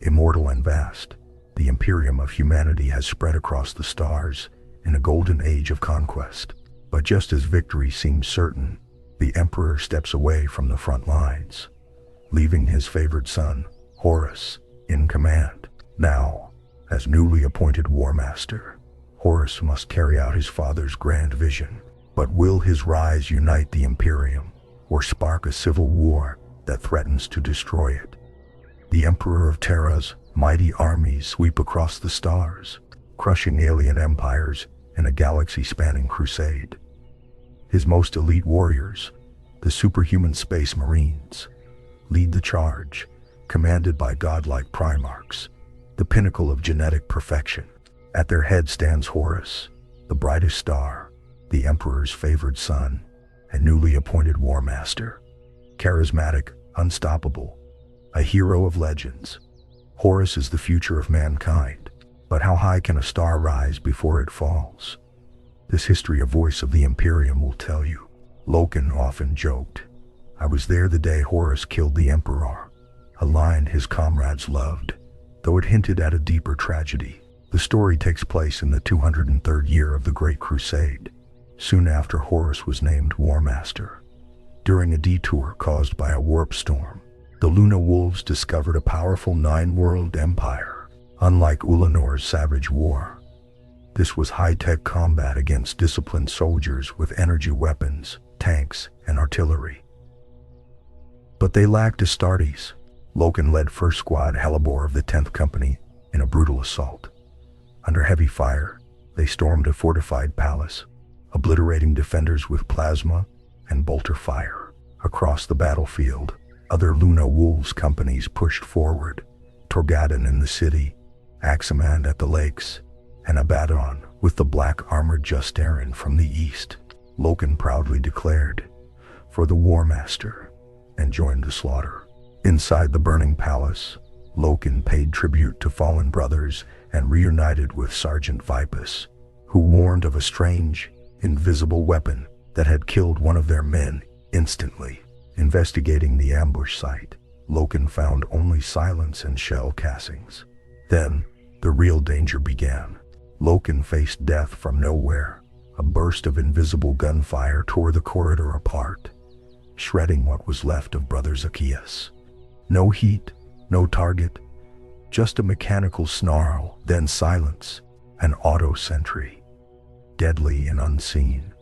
Immortal and vast, the Imperium of humanity has spread across the stars in a golden age of conquest. But just as victory seems certain, the Emperor steps away from the front lines, leaving his favored son, Horus, in command. Now, as newly appointed War Master, Horus must carry out his father's grand vision. But will his rise unite the Imperium, or spark a civil war that threatens to destroy it? The Emperor of Terra's mighty armies sweep across the stars, crushing alien empires in a galaxy-spanning crusade. His most elite warriors, the superhuman Space Marines, lead the charge, commanded by godlike Primarchs, the pinnacle of genetic perfection. At their head stands Horus, the brightest star, the Emperor's favored son, and newly appointed War Master. Charismatic, unstoppable, a hero of legends, Horus is the future of mankind. But how high can a star rise before it falls? This history of Voice of the Imperium will tell you. Loken often joked, "I was there the day Horus killed the Emperor," a line his comrades loved, though it hinted at a deeper tragedy. The story takes place in the 203rd year of the Great Crusade, soon after Horus was named War Master. During a detour caused by a warp storm, the Luna Wolves discovered a powerful 9-world empire, unlike Ulanor's savage war. This was high-tech combat against disciplined soldiers with energy weapons, tanks, and artillery. But they lacked Astartes. Loken led 1st Squad Hellebore of the 10th Company in a brutal assault. Under heavy fire, they stormed a fortified palace, obliterating defenders with plasma and bolter fire. Across the battlefield, other Luna Wolves companies pushed forward, Torgadon in the city, Aximand at the lakes, and Abaddon with the black-armored Justarin from the east. Loken proudly declared, "For the War Master," and joined the slaughter. Inside the burning palace, Loken paid tribute to fallen brothers and reunited with Sergeant Vipus, who warned of a strange, invisible weapon that had killed one of their men instantly. Investigating the ambush site, Loken found only silence and shell casings. Then, the real danger began. Loken faced death from nowhere. A burst of invisible gunfire tore the corridor apart, shredding what was left of Brother Zacchaeus. No heat, no target, just a mechanical snarl, then silence, an auto-sentry. Deadly and unseen.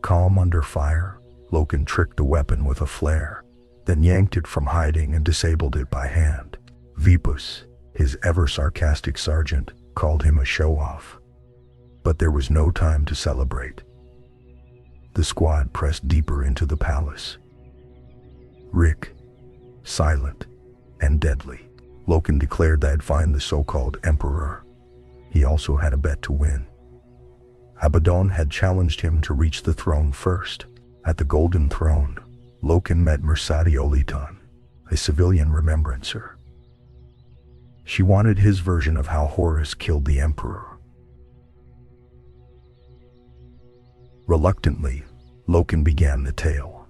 Calm under fire, Loken tricked the weapon with a flare, then yanked it from hiding and disabled it by hand. Vipus, his ever-sarcastic sergeant, called him a show-off. But there was no time to celebrate. The squad pressed deeper into the palace. Rick, silent and deadly, Loken declared they'd find the so-called Emperor. He also had a bet to win. Abaddon had challenged him to reach the throne first. At the Golden Throne, Loken met Mercedes Oliton, a civilian remembrancer. She wanted his version of how Horus killed the Emperor. Reluctantly, Loken began the tale.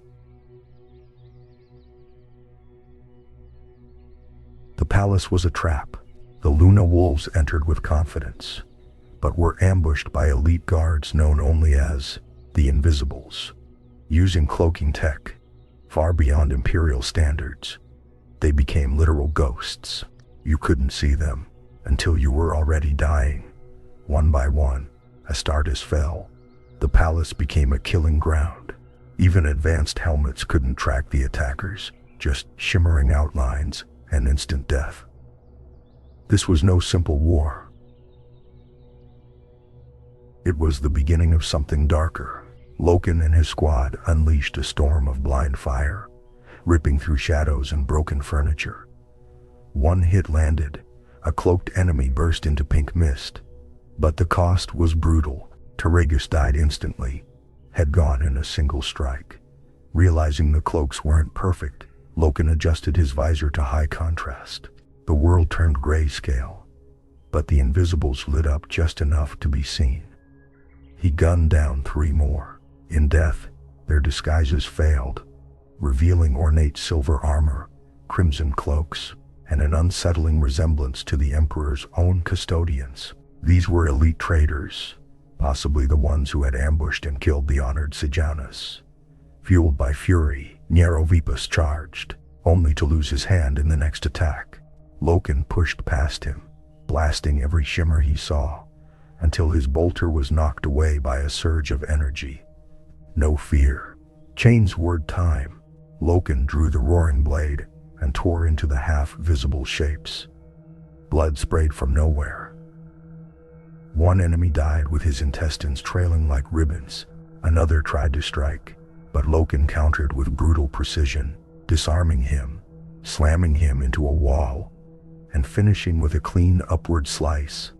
The palace was a trap. The Luna Wolves entered with confidence, but were ambushed by elite guards known only as the Invisibles. Using cloaking tech, far beyond Imperial standards, they became literal ghosts. You couldn't see them until you were already dying. One by one, Astartes fell. The palace became a killing ground. Even advanced helmets couldn't track the attackers, just shimmering outlines and instant death. This was no simple war. It was the beginning of something darker. Loken and his squad unleashed a storm of blind fire, ripping through shadows and broken furniture. One hit landed, a cloaked enemy burst into pink mist. But the cost was brutal. Taragus died instantly, had gone in a single strike. Realizing the cloaks weren't perfect, Loken adjusted his visor to high contrast. The world turned grayscale, but the Invisibles lit up just enough to be seen. He gunned down 3 more. In death, their disguises failed, revealing ornate silver armor, crimson cloaks, and an unsettling resemblance to the Emperor's own custodians. These were elite traitors, possibly the ones who had ambushed and killed the honored Sejanus. Fueled by fury, Nerovipus charged, only to lose his hand in the next attack. Loken pushed past him, blasting every shimmer he saw, until his bolter was knocked away by a surge of energy. No fear. Chain's word time. Loken drew the roaring blade and tore into the half-visible shapes. Blood sprayed from nowhere. One enemy died with his intestines trailing like ribbons. Another tried to strike, but Loken countered with brutal precision, disarming him, slamming him into a wall, and finishing with a clean upward slice.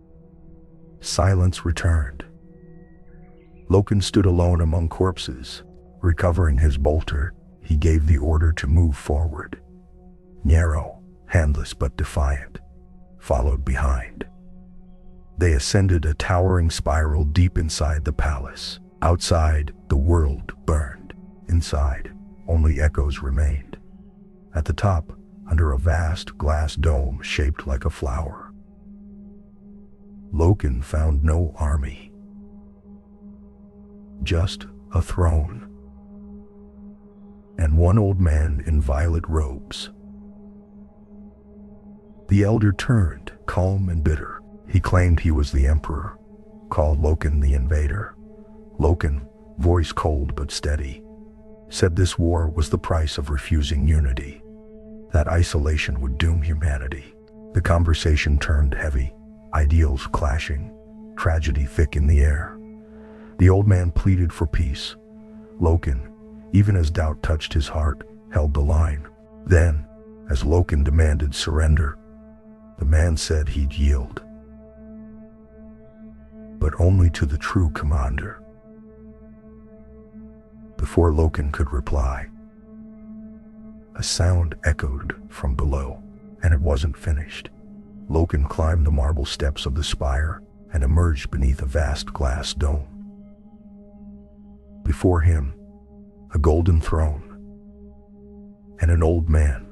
Silence returned. Loken stood alone among corpses. Recovering his bolter, he gave the order to move forward. Nero, handless but defiant, followed behind. They ascended a towering spiral deep inside the palace. Outside, the world burned. Inside, only echoes remained. At the top, under a vast glass dome shaped like a flower, Loken found no army. Just a throne. And one old man in violet robes. The elder turned, calm and bitter. He claimed he was the emperor, called Loken the invader. Loken, voice cold but steady, said this war was the price of refusing unity, that isolation would doom humanity. The conversation turned heavy, ideals clashing, tragedy thick in the air. The old man pleaded for peace. Loken, even as doubt touched his heart, held the line. Then, as Loken demanded surrender, the man said he'd yield. But only to the true commander. Before Loken could reply, a sound echoed from below, and it wasn't finished. Loken climbed the marble steps of the spire and emerged beneath a vast glass dome. Before him, a golden throne, and an old man.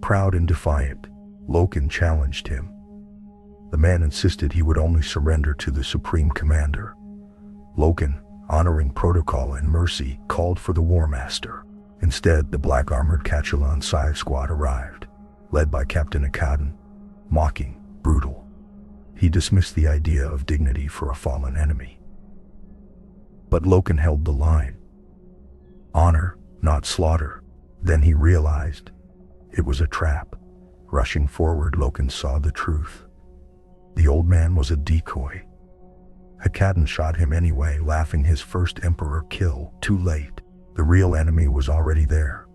Proud and defiant, Loken challenged him. The man insisted he would only surrender to the supreme commander. Loken, honoring protocol and mercy, called for the War Master. Instead, the black-armored Catulan Scythe Squad arrived, led by Captain Akadan, mocking, brutal. He dismissed the idea of dignity for a fallen enemy. But Loken held the line. Honor, not slaughter. Then he realized it was a trap. Rushing forward, Loken saw the truth. The old man was a decoy. Akadan shot him anyway, laughing his first emperor kill too late. The real enemy was already there,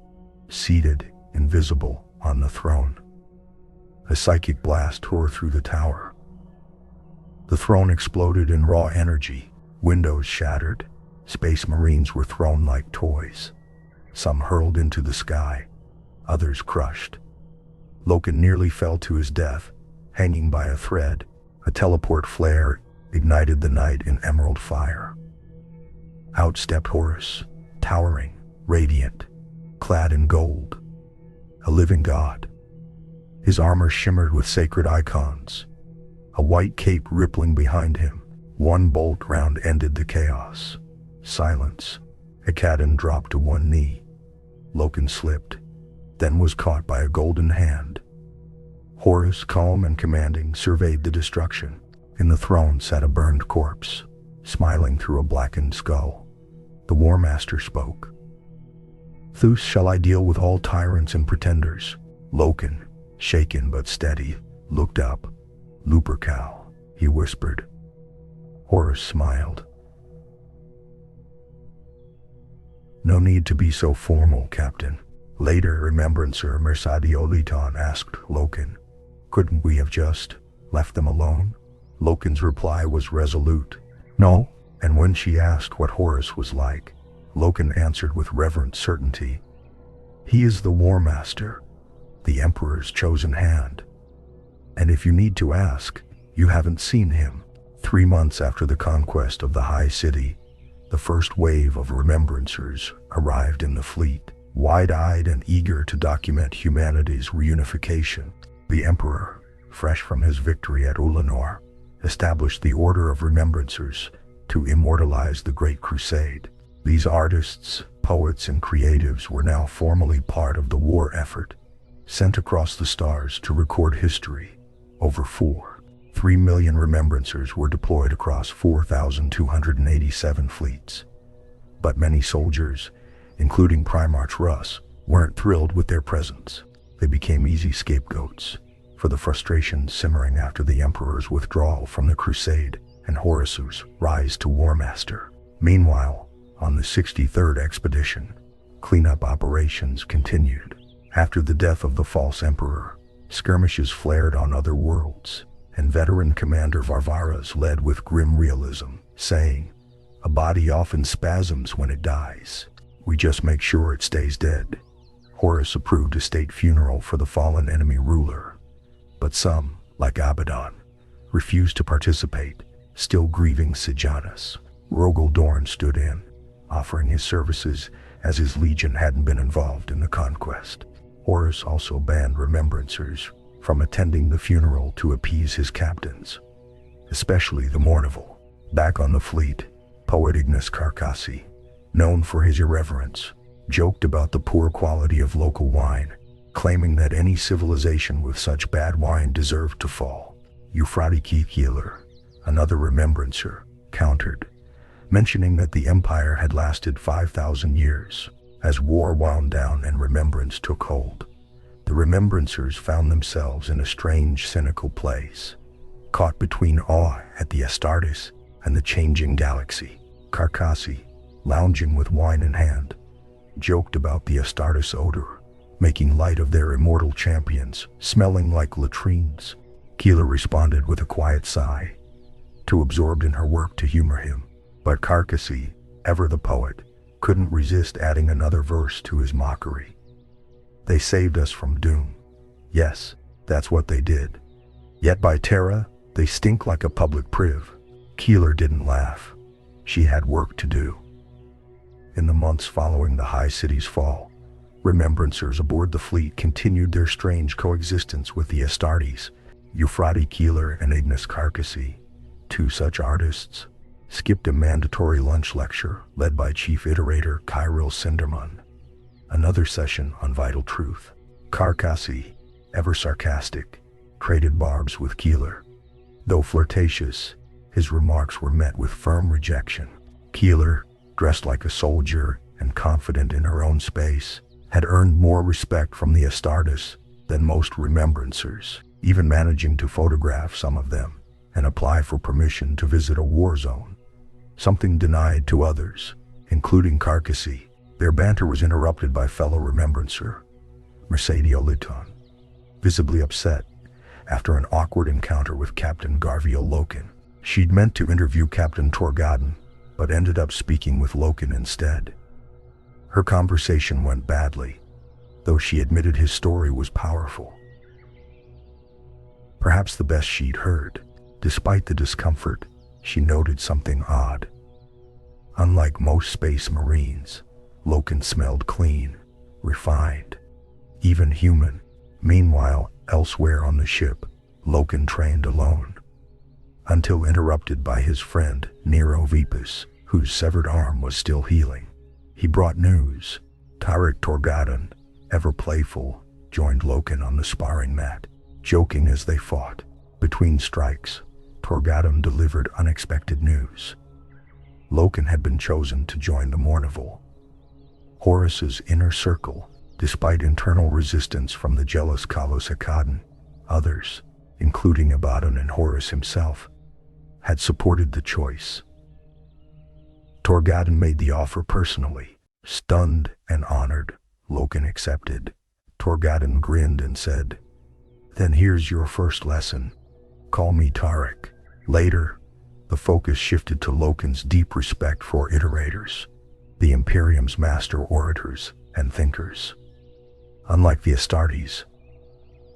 seated, invisible, on the throne. A psychic blast tore through the tower. The throne exploded in raw energy. Windows shattered. Space Marines were thrown like toys. Some hurled into the sky, others crushed. Loken nearly fell to his death, hanging by a thread. A teleport flare ignited the night in emerald fire. Out stepped Horus, towering, radiant, clad in gold. A living god. His armor shimmered with sacred icons, a white cape rippling behind him. One bolt round ended the chaos. Silence. Akadan dropped to one knee. Loken slipped, then was caught by a golden hand. Horus, calm and commanding, surveyed the destruction. In the throne sat a burned corpse, smiling through a blackened skull. The War Master spoke. Thus shall I deal with all tyrants and pretenders. Loken, shaken but steady, looked up. Lupercal, he whispered. Horus smiled. No need to be so formal, Captain. Later, Remembrancer Mercadioliton asked Loken, couldn't we have just left them alone? Loken's reply was resolute. No. And when she asked what Horus was like, Loken answered with reverent certainty. He is the War Master, the Emperor's chosen hand. And if you need to ask, you haven't seen him. 3 months after the conquest of the High City, the first wave of Remembrancers arrived in the fleet. wide-eyed and eager to document humanity's reunification. The Emperor, fresh from his victory at Ulanor, established the Order of Remembrancers to immortalize the Great Crusade. These artists, poets, and creatives were now formally part of the war effort, sent across the stars to record history. Over 3 million Remembrancers were deployed across 4,287 fleets. But many soldiers, including Primarchs Rus, weren't thrilled with their presence. They became easy scapegoats for the frustration simmering after the Emperor's withdrawal from the Crusade and Horus's rise to War Master. Meanwhile, on the 63rd expedition, cleanup operations continued. After the death of the false Emperor, skirmishes flared on other worlds, and veteran Commander Varvaras led with grim realism, saying, "A body often spasms when it dies. We just make sure it stays dead." Horus approved a state funeral for the fallen enemy ruler, but some, like Abaddon, refused to participate, still grieving Sejanus. Rogel Dorn stood in, offering his services as his legion hadn't been involved in the conquest. Horus also banned Remembrancers from attending the funeral to appease his captains, especially the Mournival. Back on the fleet, poet Ignis Carcassi, known for his irreverence, joked about the poor quality of local wine, claiming that any civilization with such bad wine deserved to fall. Euphratiki Keeler, another Remembrancer, countered, mentioning that the empire had lasted 5,000 years. As war wound down and remembrance took hold, the Remembrancers found themselves in a strange, cynical place, caught between awe at the Astartes and the changing galaxy. Carcassi, lounging with wine in hand, joked about the Astartes odor, making light of their immortal champions, smelling like latrines. Keeler responded with a quiet sigh, too absorbed in her work to humor him. But Carcassi, ever the poet, couldn't resist adding another verse to his mockery. "They saved us from doom. Yes, that's what they did. Yet by Terra, they stink like a public priv." Keeler didn't laugh. She had work to do. In the months following the High City's fall, Remembrancers aboard the fleet continued their strange coexistence with the Astartes. Euphrates Keeler and Ignis Carcassi, two such artists, skipped a mandatory lunch lecture led by Chief Iterator Kyril Sinderman. Another session on vital truth. Carcassi, ever sarcastic, traded barbs with Keeler. Though flirtatious, his remarks were met with firm rejection. Keeler, dressed like a soldier and confident in her own space, had earned more respect from the Astartes than most Remembrancers, even managing to photograph some of them and apply for permission to visit a war zone, something denied to others, including Carcassi. Their banter was interrupted by fellow Remembrancer, Mercedio Liton, visibly upset after an awkward encounter with Captain Garviel Loken. She'd meant to interview Captain Torgaden, but ended up speaking with Loken instead. Her conversation went badly, though she admitted his story was powerful. Perhaps the best she'd heard. Despite the discomfort, she noted something odd. Unlike most space marines, Loken smelled clean, refined, even human. Meanwhile, elsewhere on the ship, Loken trained alone, until interrupted by his friend Nero Vipus, whose severed arm was still healing. He brought news. Tarek Torgaden, ever playful, joined Loken on the sparring mat, joking as they fought. Between strikes, Torgaden delivered unexpected news. Loken had been chosen to join the Mournival, Horus's inner circle, despite internal resistance from the jealous Kalos Hakaden. Others, including Abaddon and Horus himself, had supported the choice. Torgaden made the offer personally. Stunned and honored, Loken accepted. Torgaden grinned and said, "Then here's your first lesson. Call me Tarek." Later, the focus shifted to Loken's deep respect for iterators, the Imperium's master orators and thinkers. Unlike the Astartes,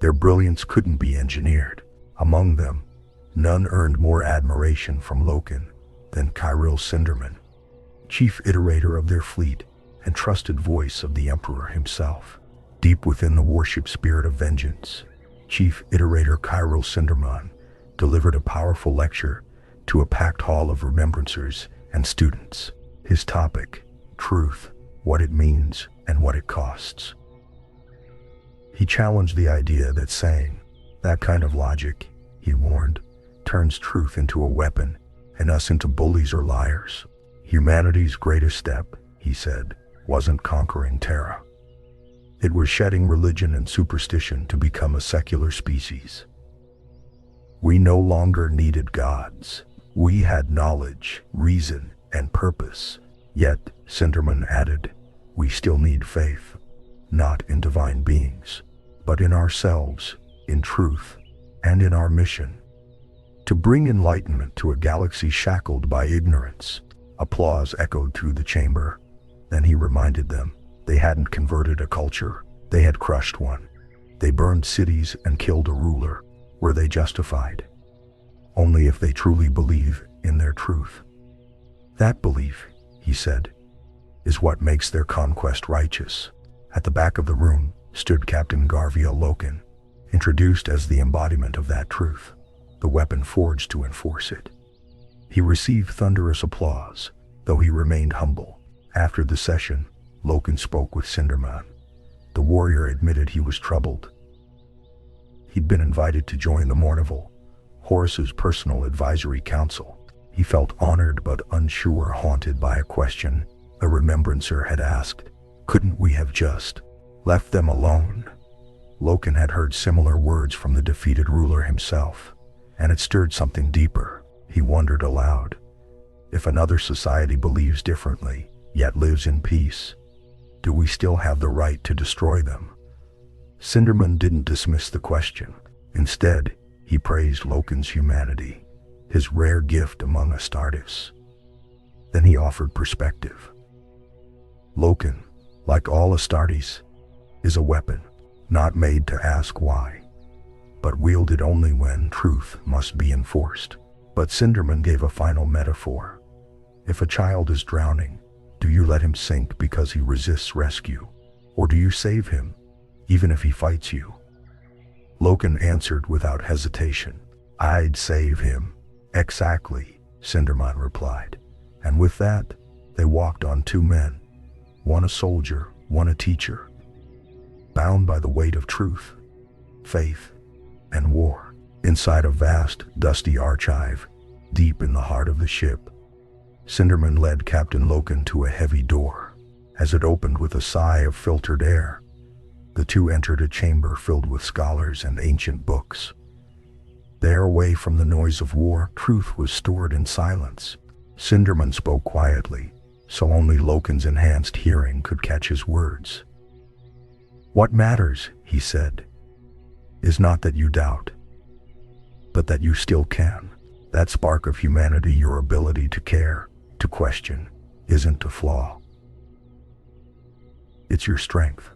their brilliance couldn't be engineered. Among them, none earned more admiration from Loken than Kyril Sinderman, chief iterator of their fleet. and trusted voice of the Emperor himself. Deep within the warship spirit of vengeance, Chief Iterator Kyril Sinderman delivered a powerful lecture to a packed hall of remembrancers and students. His topic, truth, what it means and what it costs. He challenged the idea that saying that kind of logic, he warned, turns truth into a weapon and us into bullies or liars. Humanity's greatest step, he said, wasn't conquering Terra. It was shedding religion and superstition to become a secular species. We no longer needed gods. We had knowledge, reason, and purpose. Yet, Sinderman added, we still need faith, not in divine beings, but in ourselves, in truth, and in our mission to bring enlightenment to a galaxy shackled by ignorance. Applause echoed through the chamber. Then he reminded them, they hadn't converted a culture, they had crushed one. They burned cities and killed a ruler. Were they justified? Only if they truly believe in their truth. That belief, he said, is what makes their conquest righteous. At the back of the room stood Captain Garvia Loken, introduced as the embodiment of that truth, the weapon forged to enforce it. He received thunderous applause, though he remained humble. After the session, Loken spoke with Sinderman. The warrior admitted he was troubled. He'd been invited to join the Mournival, Horus's personal advisory council. He felt honored but unsure, haunted by a question a remembrancer had asked. Couldn't we have just left them alone? Loken had heard similar words from the defeated ruler himself, and it stirred something deeper. He wondered aloud, if another society believes differently, yet lives in peace, do we still have the right to destroy them? Sinderman didn't dismiss the question. Instead, he praised Loken's humanity, his rare gift among Astartes. Then he offered perspective. Loken, like all Astartes, is a weapon, not made to ask why, but wielded only when truth must be enforced. But Sinderman gave a final metaphor. If a child is drowning, do you let him sink because he resists rescue? Or do you save him, even if he fights you? Loken answered without hesitation, I'd save him. Exactly, Sinderman replied. And with that, they walked on two men, one a soldier, one a teacher, bound by the weight of truth, faith, and war. Inside a vast, dusty archive, deep in the heart of the ship, Sinderman led Captain Loken to a heavy door. As it opened with a sigh of filtered air, the two entered a chamber filled with scholars and ancient books. There, away from the noise of war, truth was stored in silence. Sinderman spoke quietly, so only Loken's enhanced hearing could catch his words. What matters, he said, is not that you doubt, but that you still can. That spark of humanity, your ability to care, to question, isn't a flaw. It's your strength.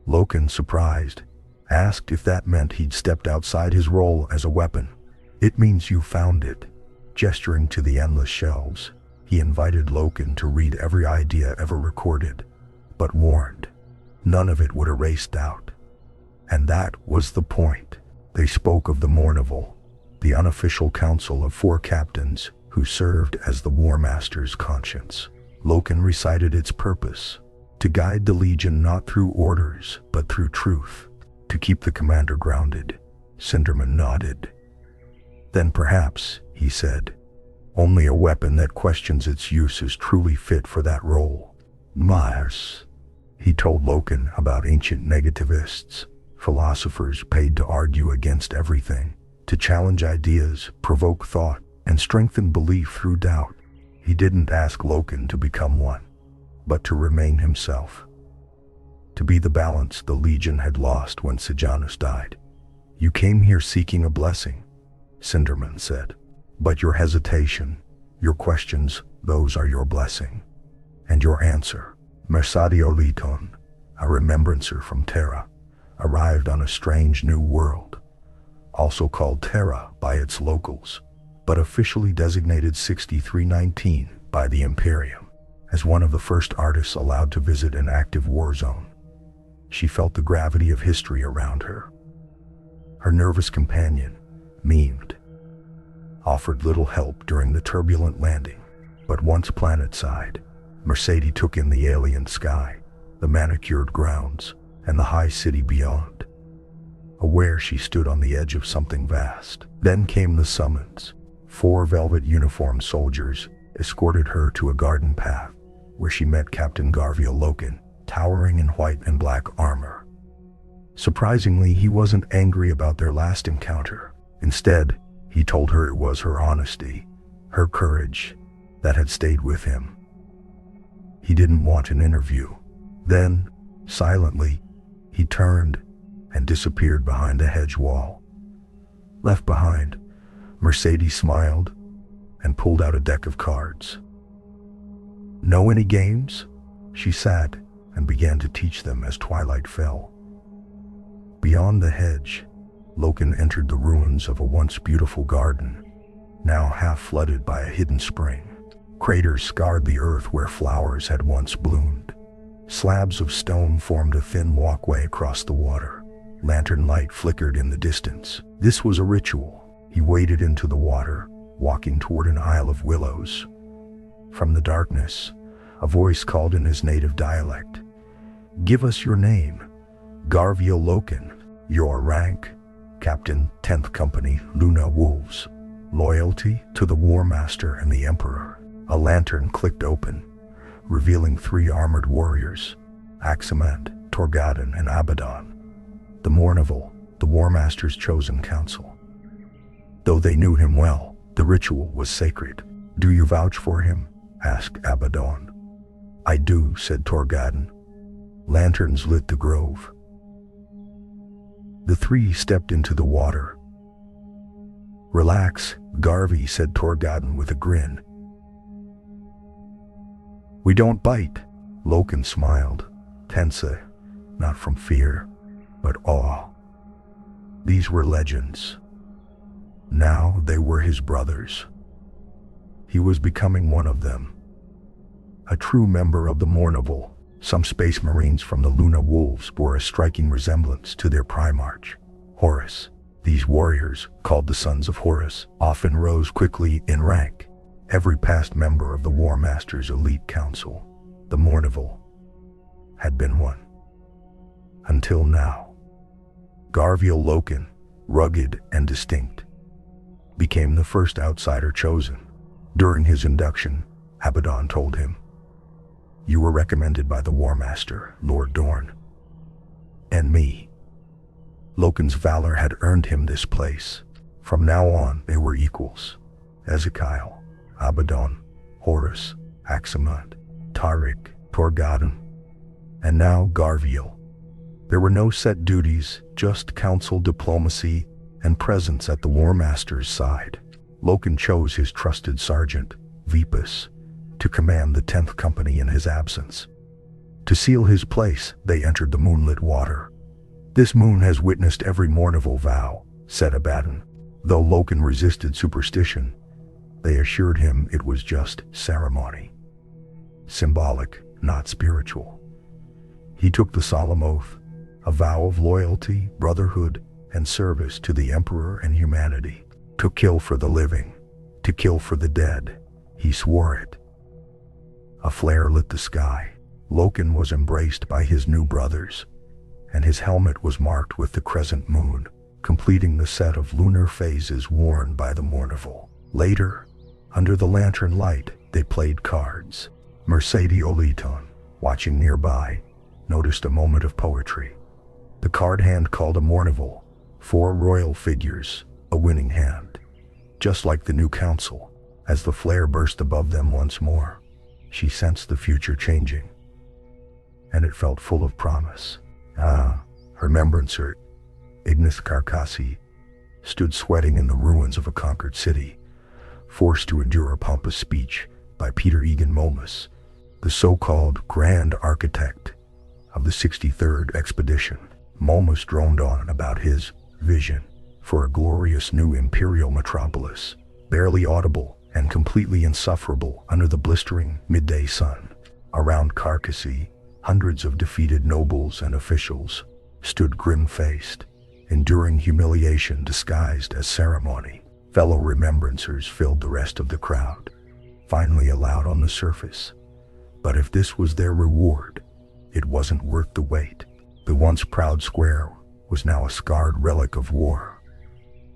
Loken, surprised, asked if that meant he'd stepped outside his role as a weapon. It means you found it. Gesturing to the endless shelves, he invited Loken to read every idea ever recorded, but warned, none of it would erase doubt. And that was the point. They spoke of the Mournival, the unofficial council of 4 captains who served as the War Master's conscience. Loken recited its purpose, to guide the Legion not through orders, but through truth, to keep the commander grounded. Sinderman nodded. Then perhaps, he said, only a weapon that questions its use is truly fit for that role. Myers. He told Loken about ancient negativists, philosophers paid to argue against everything, to challenge ideas, provoke thought, and strengthen belief through doubt. He didn't ask Loken to become one, but to remain himself. To be the balance the Legion had lost when Sejanus died. You came here seeking a blessing, Sinderman said. But your hesitation, your questions, those are your blessing. And your answer, Mersadio Liton, a remembrancer from Terra, arrived on a strange new world, also called Terra by its locals, but officially designated 6319 by the Imperium. As one of the first artists allowed to visit an active war zone, she felt the gravity of history around her. Her nervous companion, memed, offered little help during the turbulent landing, but once planetside, Mercedes took in the alien sky, the manicured grounds, and the high city beyond. Aware she stood on the edge of something vast. Then came the summons. 4 velvet-uniformed soldiers escorted her to a garden path, where she met Captain Garviel Loken, towering in white and black armor. Surprisingly, he wasn't angry about their last encounter. Instead, he told her it was her honesty, her courage, that had stayed with him. He didn't want an interview. Then, silently, he turned and disappeared behind a hedge wall. Left behind, Mercedes smiled and pulled out a deck of cards. "Know any games?" she sat and began to teach them as twilight fell. Beyond the hedge, Loken entered the ruins of a once beautiful garden, now half flooded by a hidden spring. Craters scarred the earth where flowers had once bloomed. Slabs of stone formed a thin walkway across the water. Lantern light flickered in the distance. This was a ritual. He waded into the water, walking toward an isle of willows. From the darkness, a voice called in his native dialect. "Give us your name." "Garviel Loken." "Your rank?" "Captain, 10th Company, Luna Wolves." "Loyalty?" "To the War Master and the Emperor." A lantern clicked open, revealing 3 armored warriors, Aximand, Torgadan, and Abaddon. The Mournival, the War Master's chosen counsel. Though they knew him well, the ritual was sacred. "Do you vouch for him?" asked Abaddon. "I do," said Torgadan. Lanterns lit the grove. The 3 stepped into the water. "Relax, Garvey," said Torgadan with a grin. "We don't bite." Loken smiled, tense, not from fear, but awe. These were legends. Now they were his brothers. He was becoming one of them. A true member of the Mournival. Some space marines from the Luna Wolves bore a striking resemblance to their Primarch, Horus. These warriors, called the Sons of Horus, often rose quickly in rank. Every past member of the War Master's elite council, the Mournival, had been one. Until now. Garviel Loken, rugged and distinct, became the first outsider chosen. During his induction, Abaddon told him, "You were recommended by the War Master, Lord Dorn, and me." Loken's valor had earned him this place. From now on, they were equals. Ezekiel, Abaddon, Horus, Aximand, Tariq, Torgadan, and now Garviel. There were no set duties, just council diplomacy and presence at the War Master's side. Loken chose his trusted sergeant, Vipus, to command the 10th Company in his absence. To seal his place, they entered the moonlit water. "This moon has witnessed every Mournival vow," said Abaddon. Though Loken resisted superstition, they assured him it was just ceremony. Symbolic, not spiritual. He took the solemn oath, a vow of loyalty, brotherhood, and service to the Emperor and humanity. To kill for the living, to kill for the dead. He swore it. A flare lit the sky. Loken was embraced by his new brothers, and his helmet was marked with the crescent moon, completing the set of lunar phases worn by the Mournival. Later, under the lantern light, they played cards. Mercedes Oliton, watching nearby, noticed a moment of poetry. The card hand called a Mournival, 4 royal figures, a winning hand. Just like the new council, as the flare burst above them once more, she sensed the future changing. And it felt full of promise. Her remembrancer, Ignis Carcassi, stood sweating in the ruins of a conquered city, forced to endure a pompous speech by Peter Egan Momus, the so-called Grand Architect of the 63rd Expedition. Momus droned on about his vision for a glorious new imperial metropolis, barely audible and completely insufferable under the blistering midday sun. Around Carcassy, hundreds of defeated nobles and officials stood grim-faced, enduring humiliation disguised as ceremony. Fellow remembrancers filled the rest of the crowd, finally allowed on the surface. But if this was their reward, it wasn't worth the wait. The once proud square was now a scarred relic of war.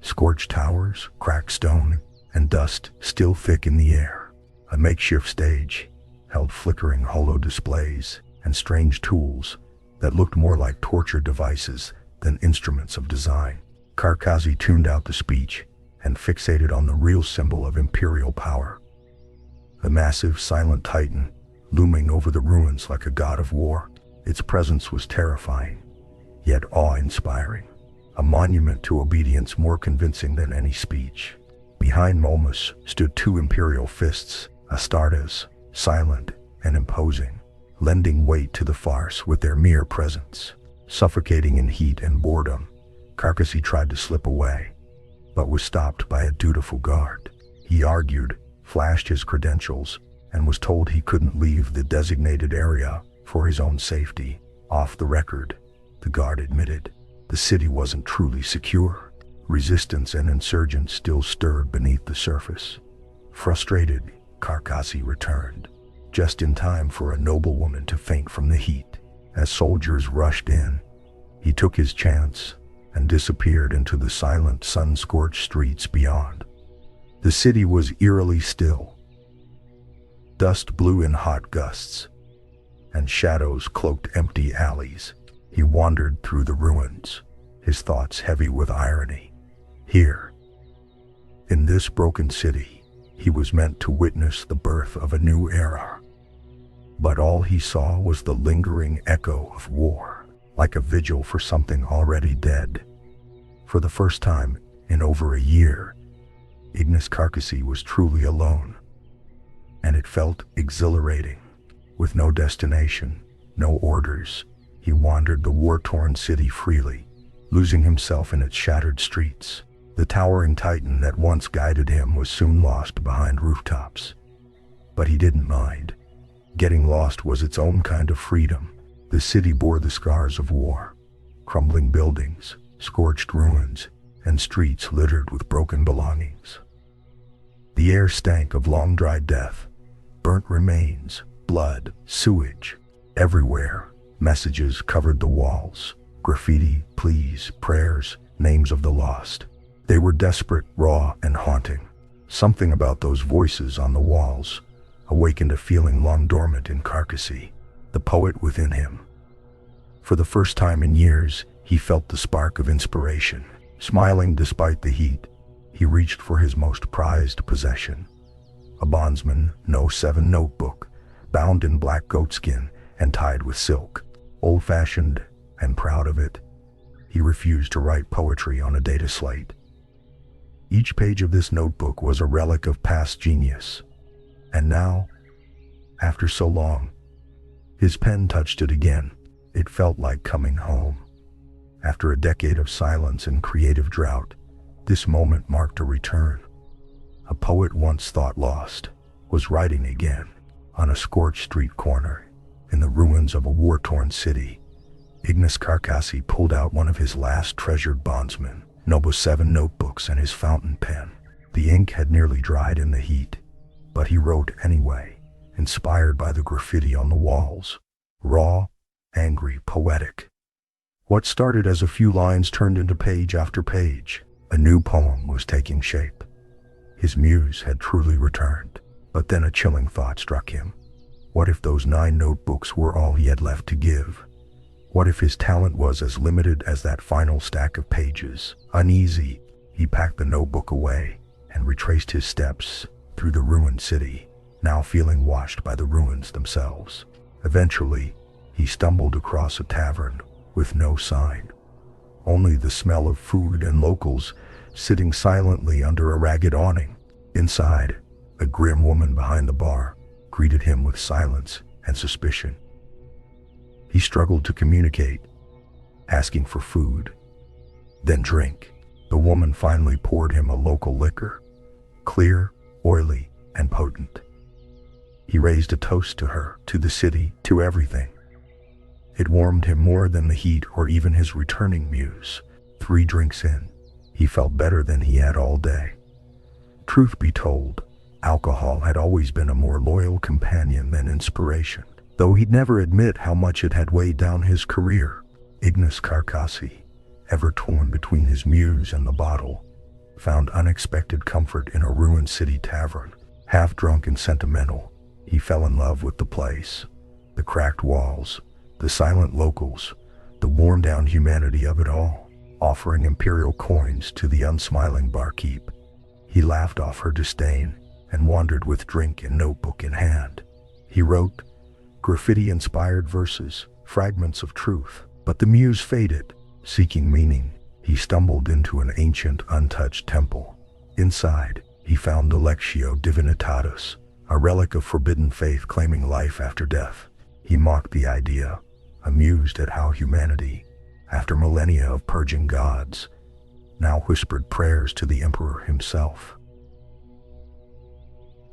Scorched towers, cracked stone, and dust still thick in the air. A makeshift stage held flickering holo displays and strange tools that looked more like torture devices than instruments of design. Carcassy tuned out the speech and fixated on the real symbol of imperial power. The massive, silent titan, looming over the ruins like a god of war. Its presence was terrifying, yet awe-inspiring. A monument to obedience more convincing than any speech. Behind Momus stood two imperial fists, Astartes, silent and imposing, lending weight to the farce with their mere presence. Suffocating in heat and boredom, Carcassy tried to slip away, but was stopped by a dutiful guard. He argued, flashed his credentials, and was told he couldn't leave the designated area for his own safety. Off the record, the guard admitted, the city wasn't truly secure. Resistance and insurgents still stirred beneath the surface. Frustrated, Carcassy returned, just in time for a noblewoman to faint from the heat. As soldiers rushed in, he took his chance and disappeared into the silent, sun-scorched streets beyond. The city was eerily still. Dust blew in hot gusts, and shadows cloaked empty alleys. He wandered through the ruins, his thoughts heavy with irony. Here, in this broken city, he was meant to witness the birth of a new era. But all he saw was the lingering echo of war, like a vigil for something already dead. For the first time in over a year, Ignis Carcassy was truly alone, and it felt exhilarating. With no destination, no orders, he wandered the war-torn city freely, losing himself in its shattered streets. The towering titan that once guided him was soon lost behind rooftops. But he didn't mind. Getting lost was its own kind of freedom. The city bore the scars of war, crumbling buildings, scorched ruins, and streets littered with broken belongings. The air stank of long-dried death, burnt remains, blood, sewage. Everywhere, messages covered the walls. Graffiti, pleas, prayers, names of the lost. They were desperate, raw, and haunting. Something about those voices on the walls awakened a feeling long dormant in Carcassy, the poet within him. For the first time in years, he felt the spark of inspiration. Smiling despite the heat, he reached for his most prized possession. A bondsman No. 7 notebook, bound in black goatskin and tied with silk. Old-fashioned and proud of it, he refused to write poetry on a data slate. Each page of this notebook was a relic of past genius. And now, after so long, his pen touched it again. It felt like coming home. After a decade of silence and creative drought, this moment marked a return. A poet once thought lost was writing again. On a scorched street corner, in the ruins of a war-torn city, Ignis Carcassy pulled out one of his last treasured bondsmen, No. 7 notebooks and his fountain pen. The ink had nearly dried in the heat, but he wrote anyway, inspired by the graffiti on the walls. Raw, angry, poetic. What started as a few lines turned into page after page. A new poem was taking shape. His muse had truly returned. But then a chilling thought struck him. What if those 9 notebooks were all he had left to give? What if his talent was as limited as that final stack of pages? Uneasy, he packed the notebook away and retraced his steps through the ruined city, now feeling washed by the ruins themselves. Eventually, he stumbled across a tavern with no sign. Only the smell of food and locals sitting silently under a ragged awning. Inside, a grim woman behind the bar greeted him with silence and suspicion. He struggled to communicate, asking for food, then drink. The woman finally poured him a local liquor, clear, oily, and potent. He raised a toast to her, to the city, to everything. It warmed him more than the heat or even his returning muse. 3 drinks in, he felt better than he had all day. Truth be told, alcohol had always been a more loyal companion than inspiration, though he'd never admit how much it had weighed down his career. Ignis Carcassi, ever torn between his muse and the bottle, found unexpected comfort in a ruined city tavern. Half drunk and sentimental, he fell in love with the place. The cracked walls, the silent locals, the worn-down humanity of it all, offering imperial coins to the unsmiling barkeep. He laughed off her disdain and wandered with drink and notebook in hand. He wrote graffiti-inspired verses, fragments of truth, but the muse faded. Seeking meaning, he stumbled into an ancient, untouched temple. Inside, he found the Lectio Divinitatis, a relic of forbidden faith claiming life after death. He mocked the idea, amused at how humanity, after millennia of purging gods, now whispered prayers to the emperor himself.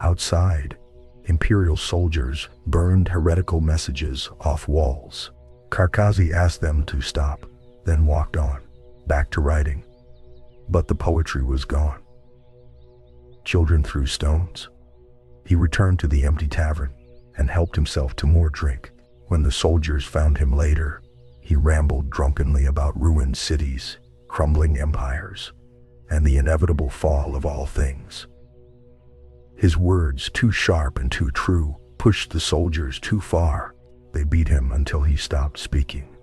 Outside, imperial soldiers burned heretical messages off walls. Carcassi asked them to stop, then walked on, back to writing. But the poetry was gone. Children threw stones. He returned to the empty tavern and helped himself to more drink. When the soldiers found him later, he rambled drunkenly about ruined cities, crumbling empires, and the inevitable fall of all things. His words, too sharp and too true, pushed the soldiers too far. They beat him until he stopped speaking,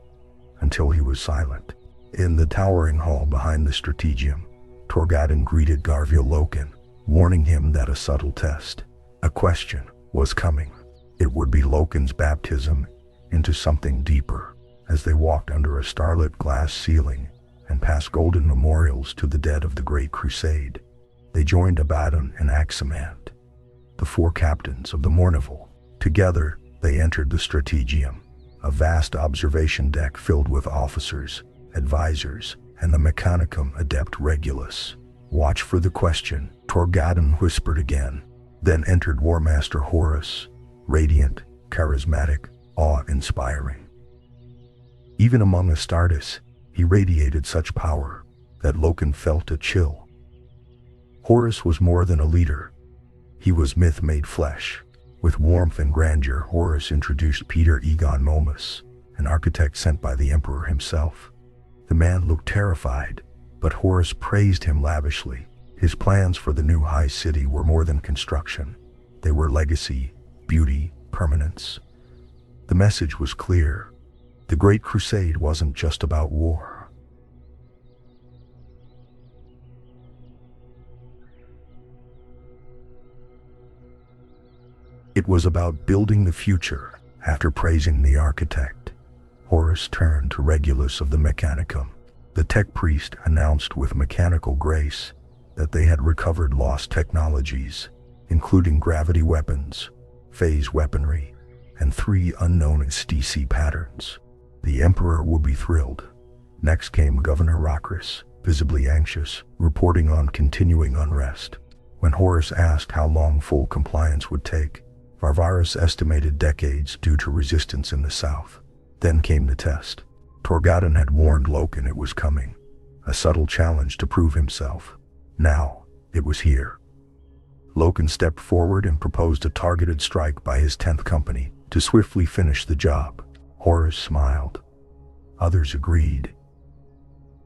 until he was silent. In the towering hall behind the Strategium, Torgadon greeted Garviel Loken, warning him that a subtle test, a question, was coming. It would be Loken's baptism into something deeper. As they walked under a starlit glass ceiling and past golden memorials to the dead of the Great Crusade, they joined Abaddon and Aximand, the 4 captains of the Mournival. Together, they entered the Strategium, a vast observation deck filled with officers, advisors, and the Mechanicum Adept Regulus. Watch for the question, Torgadon whispered again. Then entered War Master Horus, radiant, charismatic, awe-inspiring. Even among Astartes, he radiated such power that Loken felt a chill. Horus was more than a leader. He was myth made flesh. With warmth and grandeur, Horus introduced Peter Egon Momus, an architect sent by the Emperor himself. The man looked terrified, but Horus praised him lavishly. His plans for the new high city were more than construction. They were legacy, beauty, permanence. The message was clear. The Great Crusade wasn't just about war. It was about building the future. After praising the architect, Horus turned to Regulus of the Mechanicum. The tech priest announced with mechanical grace that they had recovered lost technologies, including gravity weapons, phase weaponry, and 3 unknown STC patterns. The Emperor would be thrilled. Next came Governor Rakris, visibly anxious, reporting on continuing unrest. When Horus asked how long full compliance would take, Varvaris estimated decades due to resistance in the south. Then came the test. Torgadon had warned Loken it was coming, a subtle challenge to prove himself. Now, it was here. Loken stepped forward and proposed a targeted strike by his 10th company to swiftly finish the job. Horus smiled. Others agreed.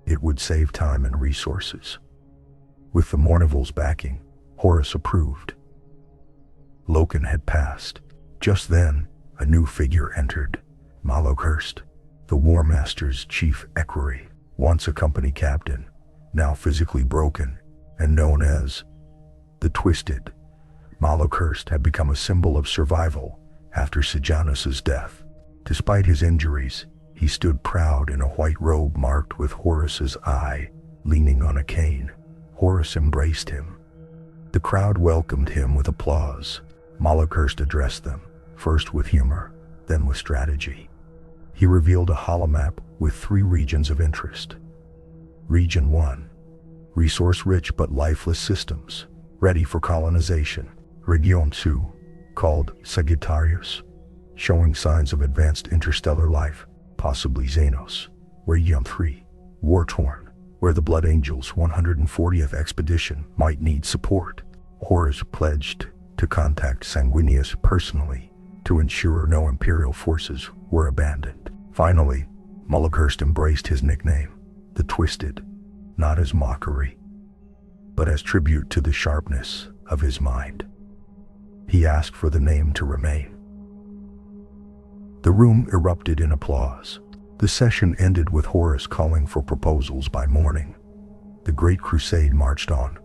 It would save time and resources. With the Mournival's backing, Horus approved. Loken had passed. Just then, a new figure entered. Maloghurst, the War Master's chief equerry, once a company captain, now physically broken, and known as the Twisted. Maloghurst had become a symbol of survival after Sejanus's death. Despite his injuries, he stood proud in a white robe marked with Horus's eye, leaning on a cane. Horus embraced him. The crowd welcomed him with applause. Maloghurst addressed them, first with humor, then with strategy. He revealed a holomap with 3 regions of interest. Region 1, resource-rich but lifeless systems, ready for colonization. Region 2, called Sagittarius, showing signs of advanced interstellar life, possibly Xenos, where Yum 3, war-torn, where the Blood Angels' 140th expedition might need support. Horus pledged to contact Sanguinius personally to ensure no Imperial forces were abandoned. Finally, Malachhurst embraced his nickname, the Twisted, not as mockery, but as tribute to the sharpness of his mind. He asked for the name to remain. The room erupted in applause. The session ended with Horus calling for proposals by morning. The Great Crusade marched on,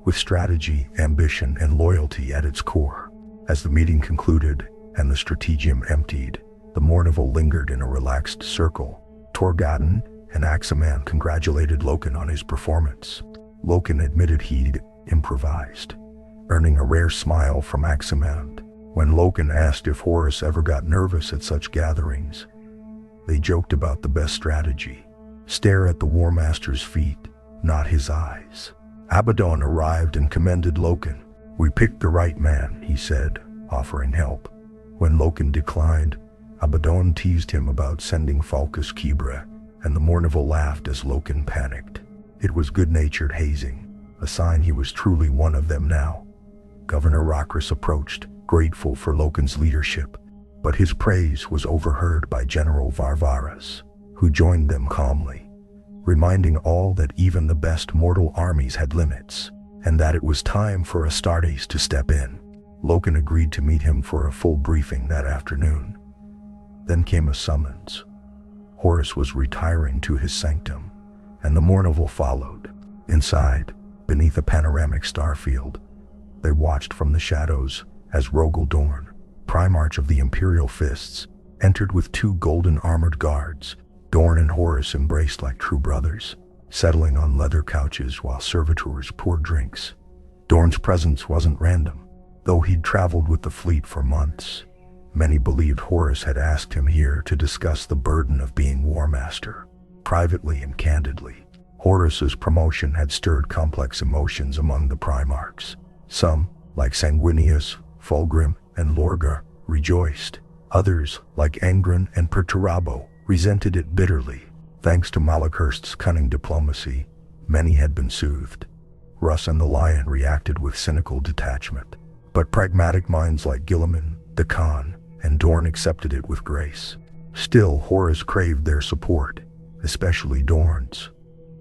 with strategy, ambition, and loyalty at its core. As the meeting concluded and the strategium emptied, the Mournival lingered in a relaxed circle. Torgaden and Aximan congratulated Loken on his performance. Loken admitted he'd improvised, earning a rare smile from Aximan. When Loken asked if Horus ever got nervous at such gatherings, they joked about the best strategy: stare at the War Master's feet, not his eyes. Abaddon arrived and commended Loken. "We picked the right man," he said, offering help. When Loken declined, Abaddon teased him about sending Falcus Kibra, and the Mournival laughed as Loken panicked. It was good-natured hazing, a sign he was truly one of them now. Governor Rakris approached, grateful for Loken's leadership, but his praise was overheard by General Varvaras, who joined them calmly, reminding all that even the best mortal armies had limits, and that it was time for Astartes to step in. Loken agreed to meet him for a full briefing that afternoon. Then came a summons. Horus was retiring to his sanctum, and the Mournival followed. Inside, beneath a panoramic starfield, they watched from the shadows as Rogel Dorn, Primarch of the Imperial Fists, entered with 2 golden armored guards. Dorn and Horus embraced like true brothers, settling on leather couches while servitors poured drinks. Dorn's presence wasn't random. Though he'd traveled with the fleet for months, many believed Horus had asked him here to discuss the burden of being War Master. Privately and candidly, Horus's promotion had stirred complex emotions among the Primarchs. Some, like Sanguinius, Fulgrim, and Lorgar, rejoiced. Others, like Angron and Perturabo, resented it bitterly. Thanks to Malachhurst's cunning diplomacy, many had been soothed. Russ and the Lion reacted with cynical detachment, but pragmatic minds like Guilliman, the Khan, and Dorn accepted it with grace. Still, Horus craved their support, especially Dorn's.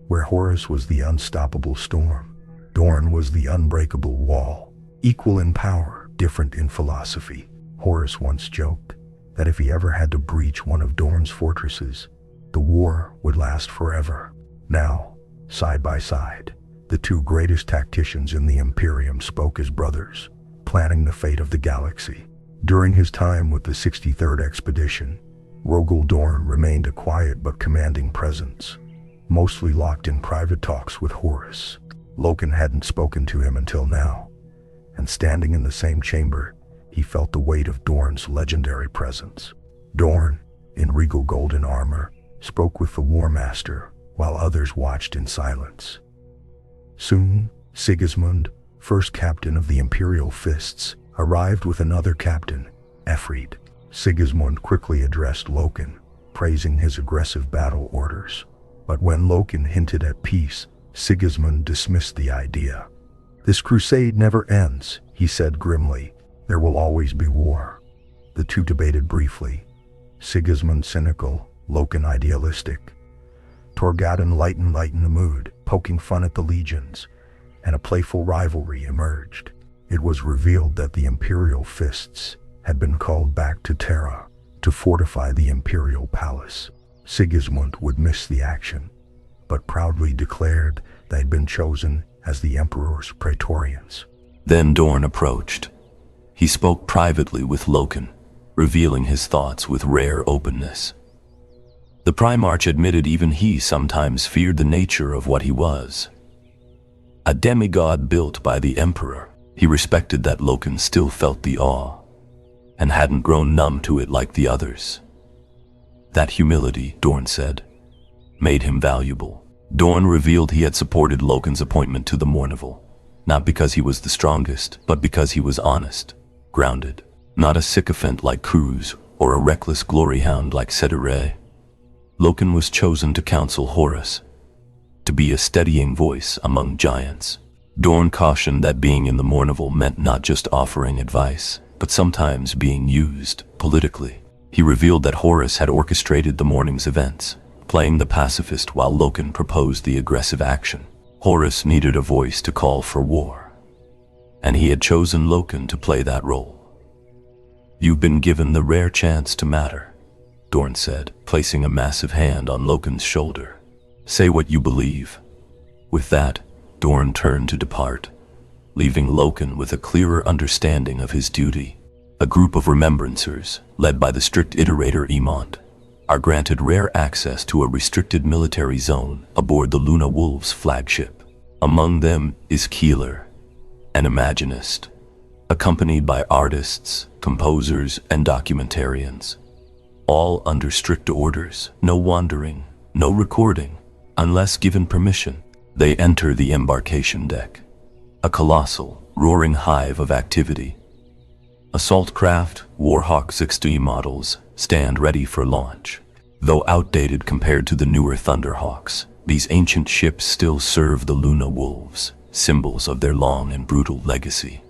Where Horus was the unstoppable storm, Dorn was the unbreakable wall. Equal in power, different in philosophy. Horus once joked that if he ever had to breach one of Dorn's fortresses, the war would last forever. Now, side by side, the 2 greatest tacticians in the Imperium spoke as brothers, planning the fate of the galaxy. During his time with the 63rd Expedition, Rogel Dorn remained a quiet but commanding presence, mostly locked in private talks with Horus. Loken hadn't spoken to him until now, and standing in the same chamber, he felt the weight of Dorn's legendary presence. Dorn, in regal golden armor, spoke with the War Master, while others watched in silence. Soon, Sigismund, first captain of the Imperial Fists, arrived with another captain, Efreid. Sigismund quickly addressed Loken, praising his aggressive battle orders. But when Loken hinted at peace, Sigismund dismissed the idea. "This crusade never ends," he said grimly. "There will always be war." The 2 debated briefly, Sigismund cynical, Loken idealistic. Torgaden lightened the mood, poking fun at the legions, and a playful rivalry emerged. It was revealed that the Imperial Fists had been called back to Terra to fortify the Imperial Palace. Sigismund would miss the action, but proudly declared they'd been chosen as the Emperor's Praetorians. Then Dorn approached. He spoke privately with Loken, revealing his thoughts with rare openness. The Primarch admitted even he sometimes feared the nature of what he was. A demigod built by the Emperor, he respected that Loken still felt the awe, and hadn't grown numb to it like the others. That humility, Dorn said, made him valuable. Dorn revealed he had supported Loken's appointment to the Mournival, not because he was the strongest, but because he was honest, grounded, not a sycophant like Cruz or a reckless glory hound like Cedere. Loken was chosen to counsel Horus, to be a steadying voice among giants. Dorn cautioned that being in the Mournival meant not just offering advice, but sometimes being used politically. He revealed that Horus had orchestrated the morning's events, playing the pacifist while Loken proposed the aggressive action. Horus needed a voice to call for war, and he had chosen Loken to play that role. "You've been given the rare chance to matter," Dorn said, placing a massive hand on Loken's shoulder. "Say what you believe." With that, Dorn turned to depart, leaving Loken with a clearer understanding of his duty. A group of remembrancers, led by the strict iterator Emont, are granted rare access to a restricted military zone aboard the Luna Wolves flagship. Among them is Keeler, an imaginist, accompanied by artists, composers, and documentarians, all under strict orders: no wandering, no recording, unless given permission. They enter the embarkation deck, a colossal, roaring hive of activity. Assault craft, Warhawk 60 models, stand ready for launch. Though outdated compared to the newer Thunderhawks, these ancient ships still serve the Luna Wolves, symbols of their long and brutal legacy.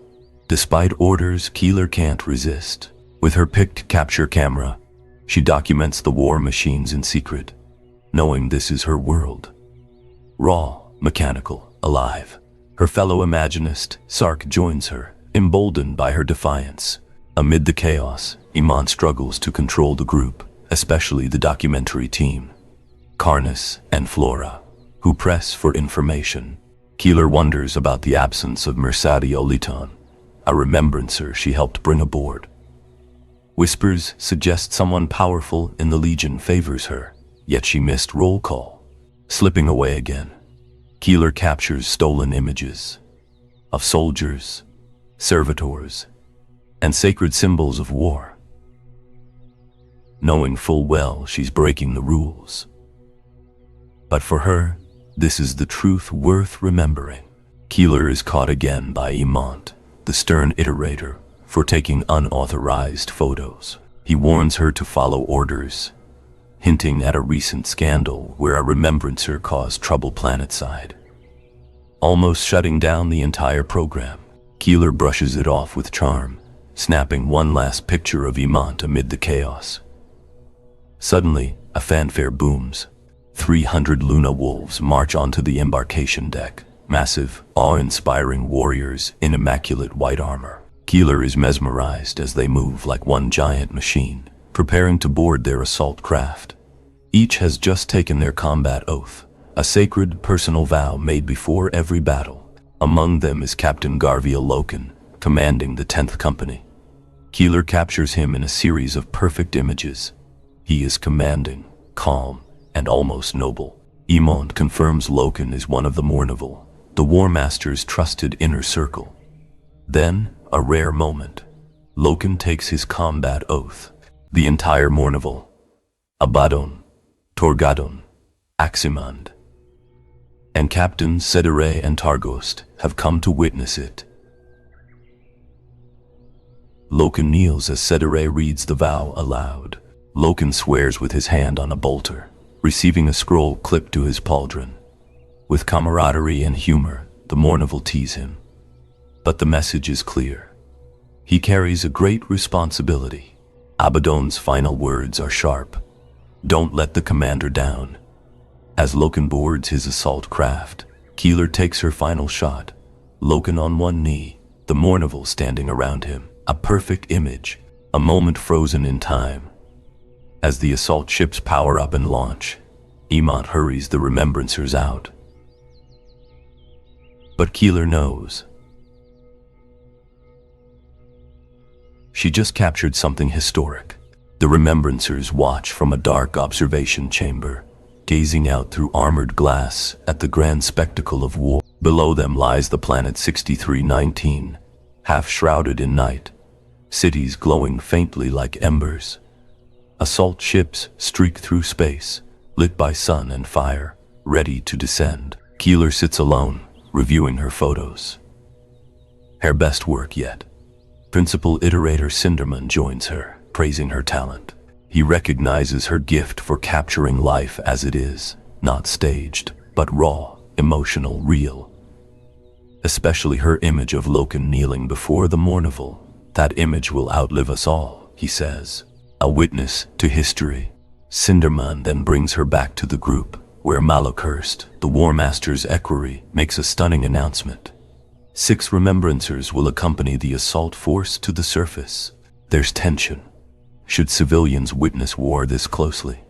Despite orders, Keeler can't resist. With her picked capture camera, she documents the war machines in secret, knowing this is her world. Raw, mechanical, alive. Her fellow Imaginist, Sark, joins her, emboldened by her defiance. Amid the chaos, Iman struggles to control the group, especially the documentary team, Karnas and Flora, who press for information. Keeler wonders about the absence of Mersadio Liton, a remembrancer she helped bring aboard. Whispers suggest someone powerful in the Legion favors her, yet she missed roll call. Slipping away again, Keeler captures stolen images of soldiers, servitors, and sacred symbols of war, knowing full well she's breaking the rules. But for her, this is the truth worth remembering. Keeler is caught again by Emont, the stern iterator, for taking unauthorized photos. He warns her to follow orders, hinting at a recent scandal where a remembrancer caused trouble planetside, almost shutting down the entire program. Keeler brushes it off with charm, snapping one last picture of Emont amid the chaos. Suddenly, a fanfare booms. 300 Luna Wolves march onto the embarkation deck, massive, awe-inspiring warriors in immaculate white armor. Keeler is mesmerized as they move like one giant machine, preparing to board their assault craft. Each has just taken their combat oath, a sacred personal vow made before every battle. Among them is Captain Garviel Loken, commanding the 10th Company. Keeler captures him in a series of perfect images. He is commanding, calm, and almost noble. Emont confirms Loken is one of the Mournival, the War Master's trusted inner circle. Then, a rare moment. Loken takes his combat oath. The entire Mournival, Abaddon, Torgadon, Aximand, and Captains Cedere and Targost have come to witness it. Loken kneels as Cedere reads the vow aloud. Loken swears with his hand on a bolter, receiving a scroll clipped to his pauldron. With camaraderie and humor, the Mournival tease him. But the message is clear. He carries a great responsibility. Abaddon's final words are sharp. Don't let the commander down. As Loken boards his assault craft, Keeler takes her final shot. Loken on one knee, the Mournival standing around him. A perfect image, a moment frozen in time. As the assault ships power up and launch, Emont hurries the remembrancers out. But Keeler knows. She just captured something historic. The remembrancers watch from a dark observation chamber, gazing out through armored glass at the grand spectacle of war. Below them lies the planet 6319, half shrouded in night, cities glowing faintly like embers. Assault ships streak through space, lit by sun and fire, ready to descend. Keeler sits alone, reviewing her photos. Her best work yet. Principal Iterator Cinderman joins her, praising her talent. He recognizes her gift for capturing life as it is, not staged, but raw, emotional, real. Especially her image of Loken kneeling before the Mournival. That image will outlive us all, he says. A witness to history. Cinderman then brings her back to the group, where Malachurst, the War Master's equerry, makes a stunning announcement. 6 remembrancers will accompany the assault force to the surface. There's tension. Should civilians witness war this closely?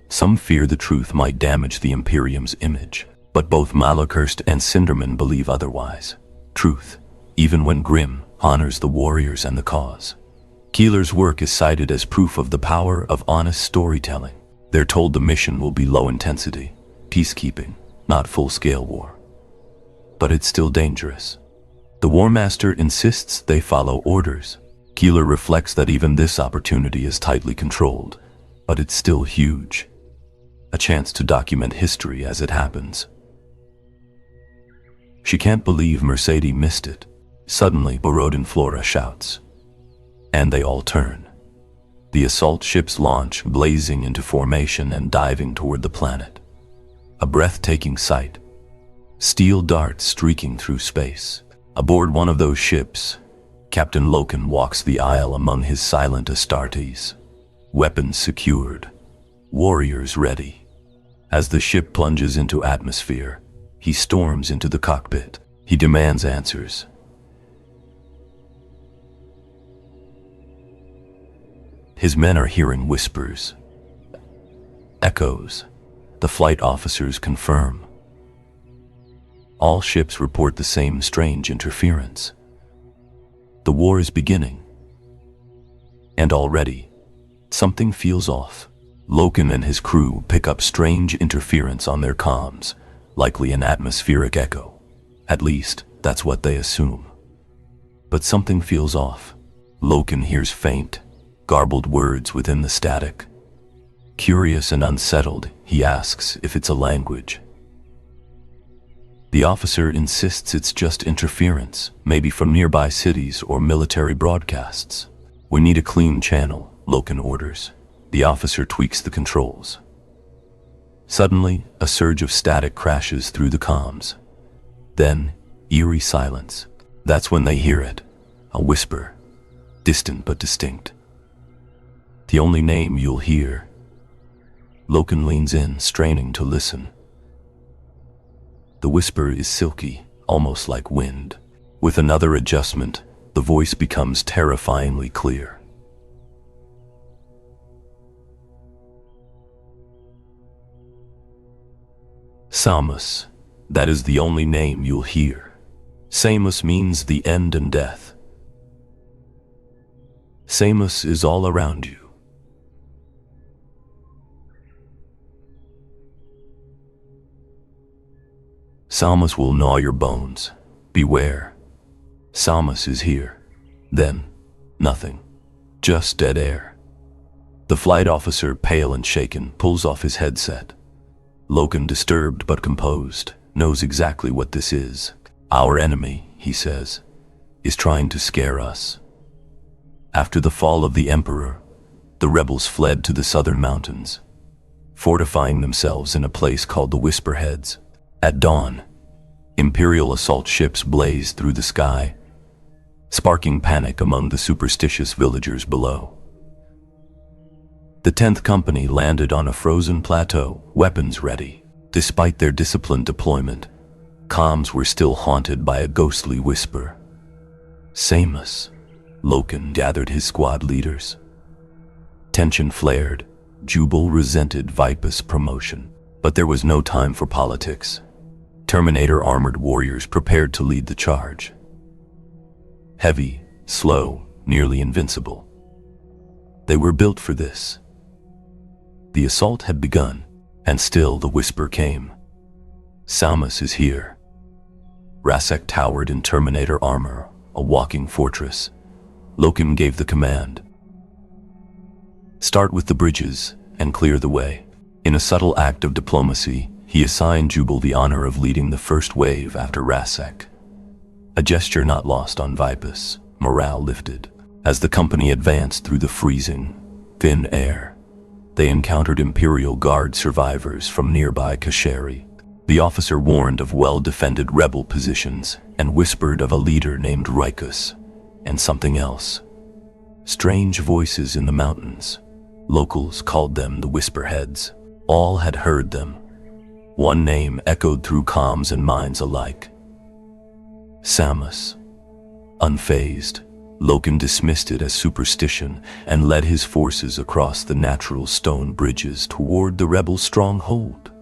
Some fear the truth might damage the Imperium's image, but both Malachurst and Cinderman believe otherwise. Truth, even when grim, honors the warriors and the cause. Keeler's work is cited as proof of the power of honest storytelling. They're told the mission will be low intensity, peacekeeping, not full-scale war. But it's still dangerous. The War Master insists they follow orders. Keeler reflects that even this opportunity is tightly controlled, but it's still huge. A chance to document history as it happens. She can't believe Mercedes missed it. Suddenly, Borodin Flora shouts. And they all turn. The assault ships launch, blazing into formation and diving toward the planet. A breathtaking sight. Steel darts streaking through space. Aboard one of those ships, Captain Loken walks the aisle among his silent Astartes. Weapons secured. Warriors ready. As the ship plunges into atmosphere, he storms into the cockpit. He demands answers. His men are hearing whispers. Echoes. The flight officers confirm. All ships report the same strange interference. The war is beginning. And already, something feels off. Loken and his crew pick up strange interference on their comms, likely an atmospheric echo. At least, that's what they assume. But something feels off. Loken hears faint, garbled words within the static. Curious and unsettled, he asks if it's a language. The officer insists it's just interference, maybe from nearby cities or military broadcasts. We need a clean channel, Loken orders. The officer tweaks the controls. Suddenly, a surge of static crashes through the comms. Then, eerie silence. That's when they hear it. A whisper. Distant but distinct. The only name you'll hear. Loken leans in, straining to listen. The whisper is silky, almost like wind. With another adjustment, the voice becomes terrifyingly clear. Samus, that is the only name you'll hear. Samus means the end and death. Samus is all around you. Samus will gnaw your bones. Beware. Samus is here. Then, nothing. Just dead air. The flight officer, pale and shaken, pulls off his headset. Loken, disturbed but composed, knows exactly what this is. Our enemy, he says, is trying to scare us. After the fall of the Emperor, the rebels fled to the southern mountains, fortifying themselves in a place called the Whisperheads. At dawn, Imperial assault ships blazed through the sky, sparking panic among the superstitious villagers below. The 10th Company landed on a frozen plateau, weapons ready. Despite their disciplined deployment, comms were still haunted by a ghostly whisper. Samus. Loken gathered his squad leaders. Tension flared. Jubal resented Vipus' promotion. But there was no time for politics. Terminator-armored warriors prepared to lead the charge. Heavy, slow, nearly invincible. They were built for this. The assault had begun, and still the whisper came. Samus is here. Rasek towered in Terminator armor, a walking fortress. Loken gave the command. Start with the bridges and clear the way. In a subtle act of diplomacy, he assigned Jubal the honor of leading the first wave after Rasek. a gesture not lost on Vipus. Morale lifted. As the company advanced through the freezing, thin air, they encountered Imperial Guard survivors from nearby Kasheri. The officer warned of well-defended rebel positions and whispered of a leader named Rikus and something else. Strange voices in the mountains. Locals called them the Whisperheads. All had heard them. One name echoed through comms and minds alike. Samus. Unfazed, Loken dismissed it as superstition and led his forces across the natural stone bridges toward the rebel stronghold.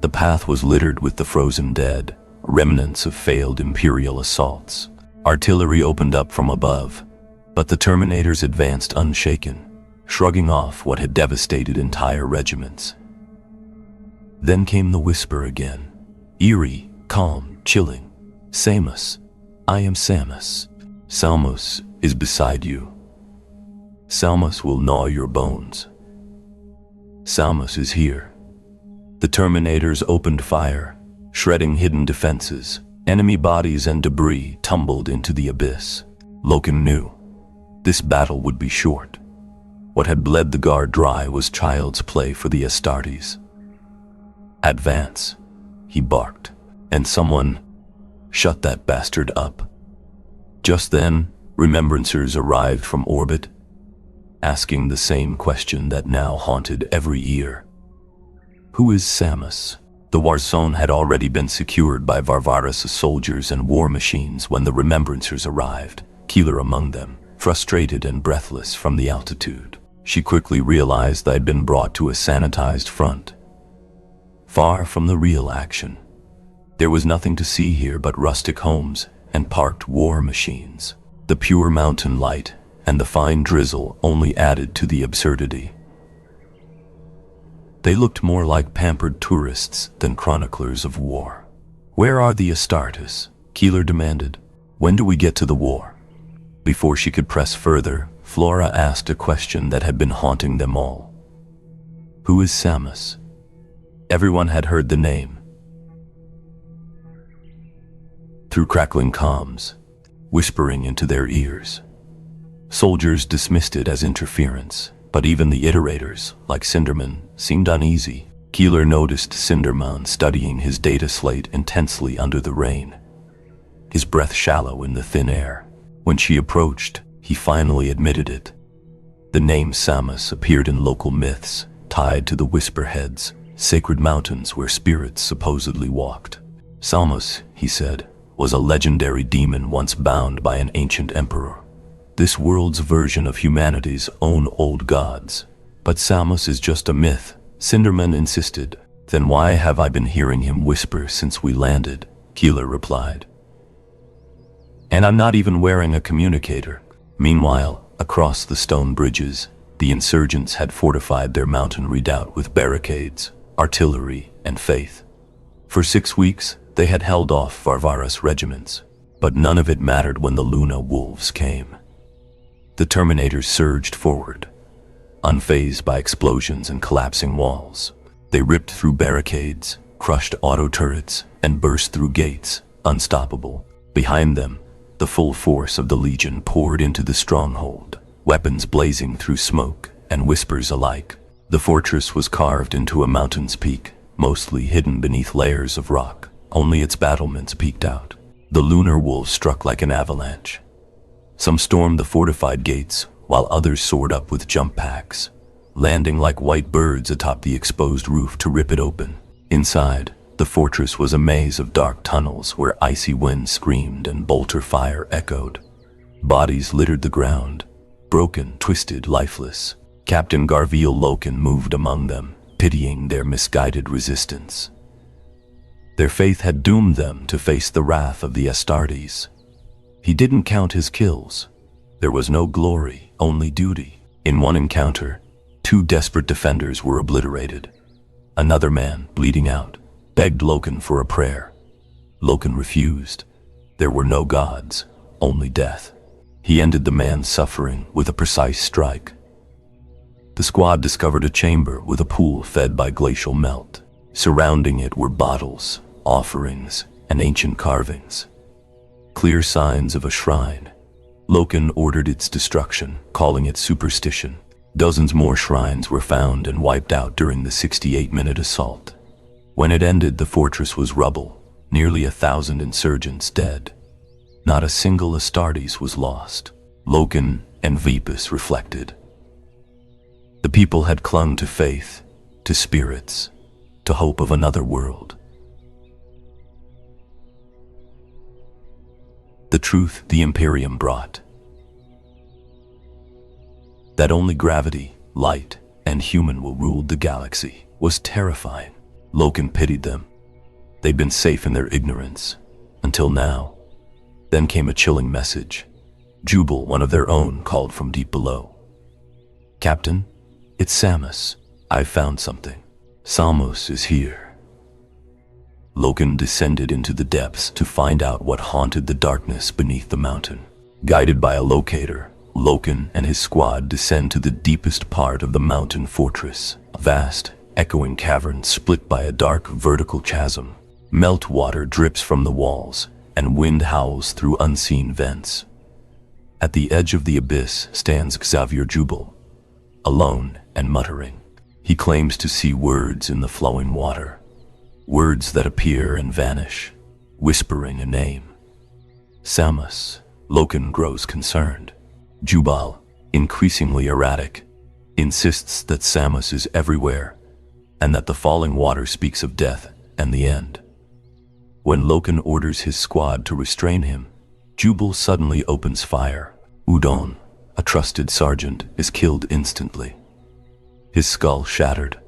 The path was littered with the frozen dead, remnants of failed Imperial assaults. Artillery opened up from above, but the Terminators advanced unshaken, shrugging off what had devastated entire regiments. Then came the whisper again, eerie, calm, chilling. Samus, I am Samus. Salmus is beside you. Salmus will gnaw your bones. Salmus is here. The Terminators opened fire, shredding hidden defenses. Enemy bodies and debris tumbled into the abyss. Loken knew this battle would be short. What had bled the guard dry was child's play for the Astartes. Advance, he barked, and someone, shut that bastard up. Just then, remembrancers arrived from orbit, asking the same question that now haunted every ear. Who is Samus? The Warzone had already been secured by Varvaris' soldiers and war machines when the remembrancers arrived, Keeler among them, frustrated and breathless from the altitude. She quickly realized they'd been brought to a sanitized front, far from the real action. There was nothing to see here but rustic homes and parked war machines. The pure mountain light and the fine drizzle only added to the absurdity. They looked more like pampered tourists than chroniclers of war. Where are the Astartes? Keeler demanded. When do we get to the war? Before she could press further, Flora asked a question that had been haunting them all. Who is Samus? Everyone had heard the name. Through crackling comms, whispering into their ears. Soldiers dismissed it as interference, but even the iterators, like Cinderman, seemed uneasy. Keeler noticed Cinderman studying his data slate intensely under the rain, his breath shallow in the thin air. When she approached, he finally admitted it. The name Samus appeared in local myths, tied to the Whisperheads, sacred mountains where spirits supposedly walked. Samus, he said, was a legendary demon once bound by an ancient emperor. This world's version of humanity's own old gods. But Samus is just a myth, Cinderman insisted. Then why have I been hearing him whisper since we landed? Keeler replied. And I'm not even wearing a communicator. Meanwhile, across the stone bridges, the insurgents had fortified their mountain redoubt with barricades, artillery, and faith. For 6 weeks, they had held off Varvaris regiments, but none of it mattered when the Luna wolves came. The Terminators surged forward, unfazed by explosions and collapsing walls. They ripped through barricades, crushed auto turrets, and burst through gates, unstoppable. Behind them, the full force of the Legion poured into the stronghold, weapons blazing through smoke and whispers alike. The fortress was carved into a mountain's peak, mostly hidden beneath layers of rock. Only its battlements peeked out. The lunar wolves struck like an avalanche. Some stormed the fortified gates, while others soared up with jump packs, landing like white birds atop the exposed roof to rip it open. Inside, the fortress was a maze of dark tunnels where icy winds screamed and bolter fire echoed. Bodies littered the ground, broken, twisted, lifeless. Captain Garviel Loken moved among them, pitying their misguided resistance. Their faith had doomed them to face the wrath of the Astartes. He didn't count his kills. There was no glory, only duty. In one encounter, 2 desperate defenders were obliterated. Another man, bleeding out, begged Loken for a prayer. Loken refused. There were no gods, only death. He ended the man's suffering with a precise strike. The squad discovered a chamber with a pool fed by glacial melt. Surrounding it were bottles, offerings, and ancient carvings. clear signs of a shrine. Loken ordered its destruction, calling it superstition. Dozens more shrines were found and wiped out during the 68-minute assault. When it ended, the fortress was rubble, nearly 1,000 insurgents dead. Not a single Astartes was lost. Loken and Vipus reflected. The people had clung to faith, to spirits, to hope of another world. The truth the Imperium brought. That only gravity, light, and human will rule the galaxy was terrifying. Loken pitied them. They'd been safe in their ignorance, until now. Then came a chilling message. Jubal, one of their own, called from deep below. "Captain, it's Samus. I've found something. Samos is here." Loken descended into the depths to find out what haunted the darkness beneath the mountain. Guided by a locator, Loken and his squad descend to the deepest part of the mountain fortress, a vast, echoing cavern split by a dark vertical chasm. Meltwater drips from the walls, and wind howls through unseen vents. At the edge of the abyss stands Xavier Jubal, alone and muttering. He claims to see words in the flowing water, words that appear and vanish, whispering a name. Samus. Loken grows concerned. Jubal, increasingly erratic, insists that Samus is everywhere, and that the falling water speaks of death and the end. When Loken orders his squad to restrain him, Jubal suddenly opens fire. Udon, a trusted sergeant, is killed instantly. His skull shattered.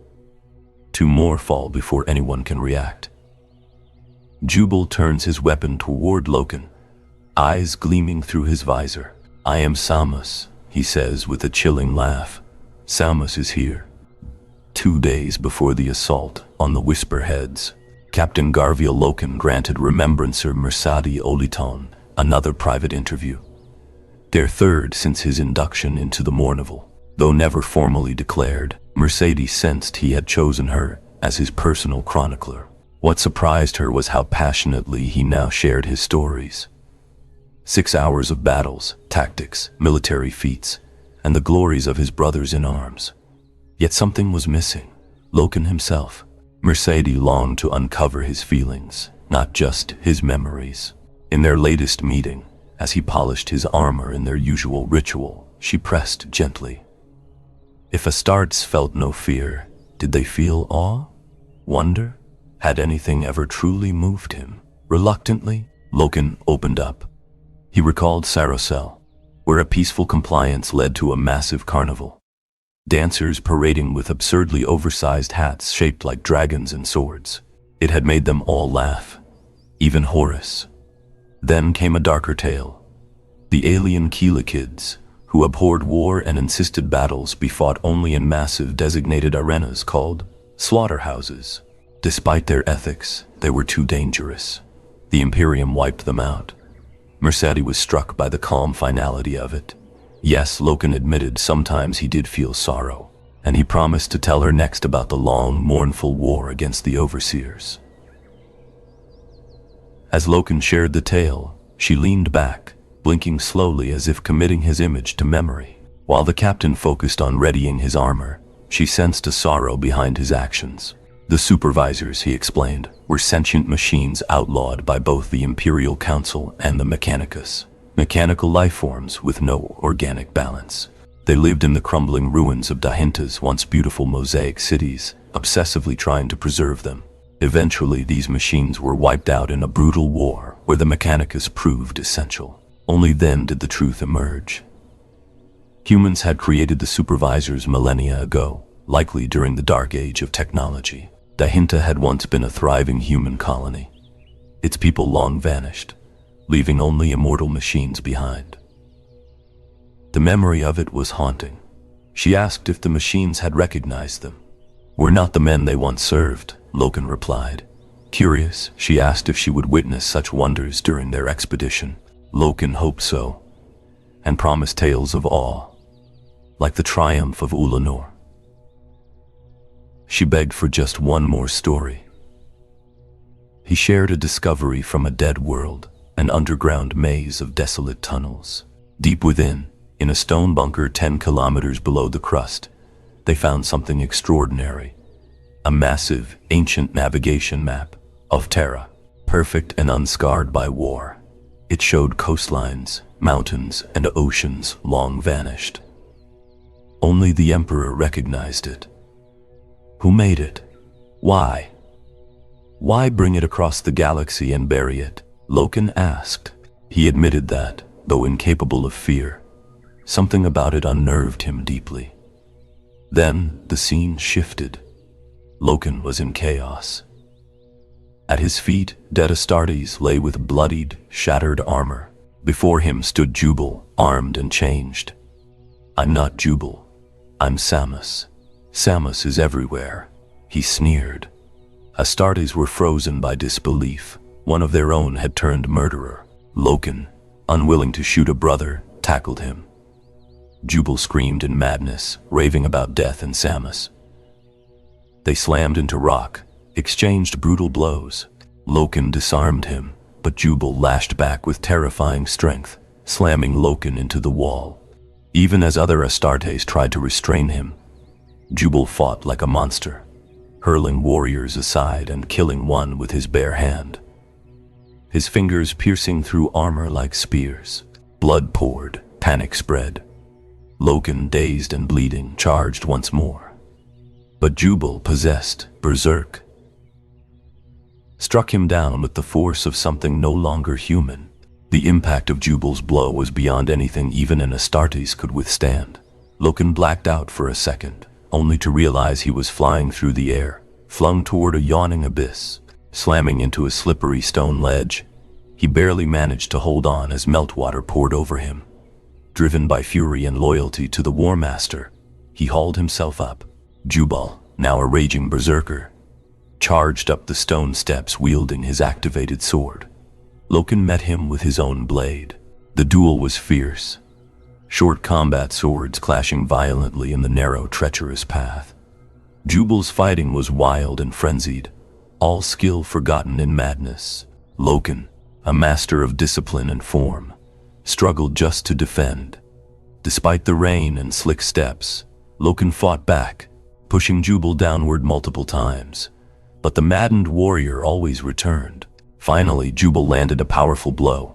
2 more fall before anyone can react. Jubal turns his weapon toward Loken, eyes gleaming through his visor. "I am Samus," he says with a chilling laugh. "Samus is here." 2 days before the assault on the Whisperheads, Captain Garviel Loken granted Remembrancer Mercedes Oliton another private interview. Their third since his induction into the Mournival. Though never formally declared, Mercedes sensed he had chosen her as his personal chronicler. What surprised her was how passionately he now shared his stories. 6 hours of battles, tactics, military feats, and the glories of his brothers in arms. Yet something was missing. Loken himself. Mercedes longed to uncover his feelings, not just his memories. In their latest meeting, as he polished his armor in their usual ritual, she pressed gently. If Astartes felt no fear, did they feel awe? Wonder? Had anything ever truly moved him? Reluctantly, Loken opened up. He recalled Sarosel, where a peaceful compliance led to a massive carnival. Dancers parading with absurdly oversized hats shaped like dragons and swords. It had made them all laugh, even Horus. Then came a darker tale. The alien Keela kids, who abhorred war and insisted battles be fought only in massive designated arenas called slaughterhouses. Despite their ethics, they were too dangerous. The Imperium wiped them out. Mercedes was struck by the calm finality of it. Yes, Loken admitted sometimes he did feel sorrow, and he promised to tell her next about the long, mournful war against the Overseers. As Loken shared the tale, she leaned back, blinking slowly as if committing his image to memory. While the captain focused on readying his armor, she sensed a sorrow behind his actions. The supervisors, he explained, were sentient machines outlawed by both the Imperial Council and the Mechanicus. Mechanical life forms with no organic balance. They lived in the crumbling ruins of Dahinta's once beautiful mosaic cities, obsessively trying to preserve them. Eventually, these machines were wiped out in a brutal war where the Mechanicus proved essential. Only then did the truth emerge. Humans had created the supervisors millennia ago, likely during the dark age of technology. Dahinta had once been a thriving human colony. Its people long vanished, leaving only immortal machines behind. The memory of it was haunting. She asked if the machines had recognized them. "We're not the men they once served," Loken replied. Curious, she asked if she would witness such wonders during their expedition. Loken hoped so, and promised tales of awe, like the triumph of Ulanor. She begged for just 1 more story. He shared a discovery from a dead world, an underground maze of desolate tunnels. Deep within, in a stone bunker 10 kilometers below the crust, they found something extraordinary. A massive, ancient navigation map of Terra, perfect and unscarred by war. It showed coastlines, mountains, and oceans long vanished. Only the Emperor recognized it. Who made it? Why? Why bring it across the galaxy and bury it? Loken asked. He admitted that, though incapable of fear, something about it unnerved him deeply. Then the scene shifted. Loken was in chaos. At his feet, dead Astartes lay with bloodied, shattered armor. Before him stood Jubal, armed and changed. "I'm not Jubal. I'm Samus. Samus is everywhere," he sneered. Astartes were frozen by disbelief. One of their own had turned murderer. Loken, unwilling to shoot a brother, tackled him. Jubal screamed in madness, raving about death and Samus. They slammed into rock, exchanged brutal blows. Loken disarmed him, but Jubal lashed back with terrifying strength, slamming Loken into the wall. Even as other Astartes tried to restrain him, Jubal fought like a monster, hurling warriors aside and killing one with his bare hand. His fingers piercing through armor like spears. Blood poured, panic spread. Loken, dazed and bleeding, charged once more. But Jubal, possessed, berserk, struck him down with the force of something no longer human. The impact of Jubal's blow was beyond anything even an Astartes could withstand. Loken blacked out for a second, only to realize he was flying through the air, flung toward a yawning abyss, slamming into a slippery stone ledge. He barely managed to hold on as meltwater poured over him. Driven by fury and loyalty to the War Master, he hauled himself up. Jubal, now a raging berserker, charged up the stone steps wielding his activated sword. Loken met him with his own blade. The duel was fierce. Short combat swords clashing violently in the narrow, treacherous path. Jubal's fighting was wild and frenzied, all skill forgotten in madness. Loken, a master of discipline and form, struggled just to defend. Despite the rain and slick steps, Loken fought back, pushing Jubal downward multiple times. But the maddened warrior always returned. Finally, Jubal landed a powerful blow,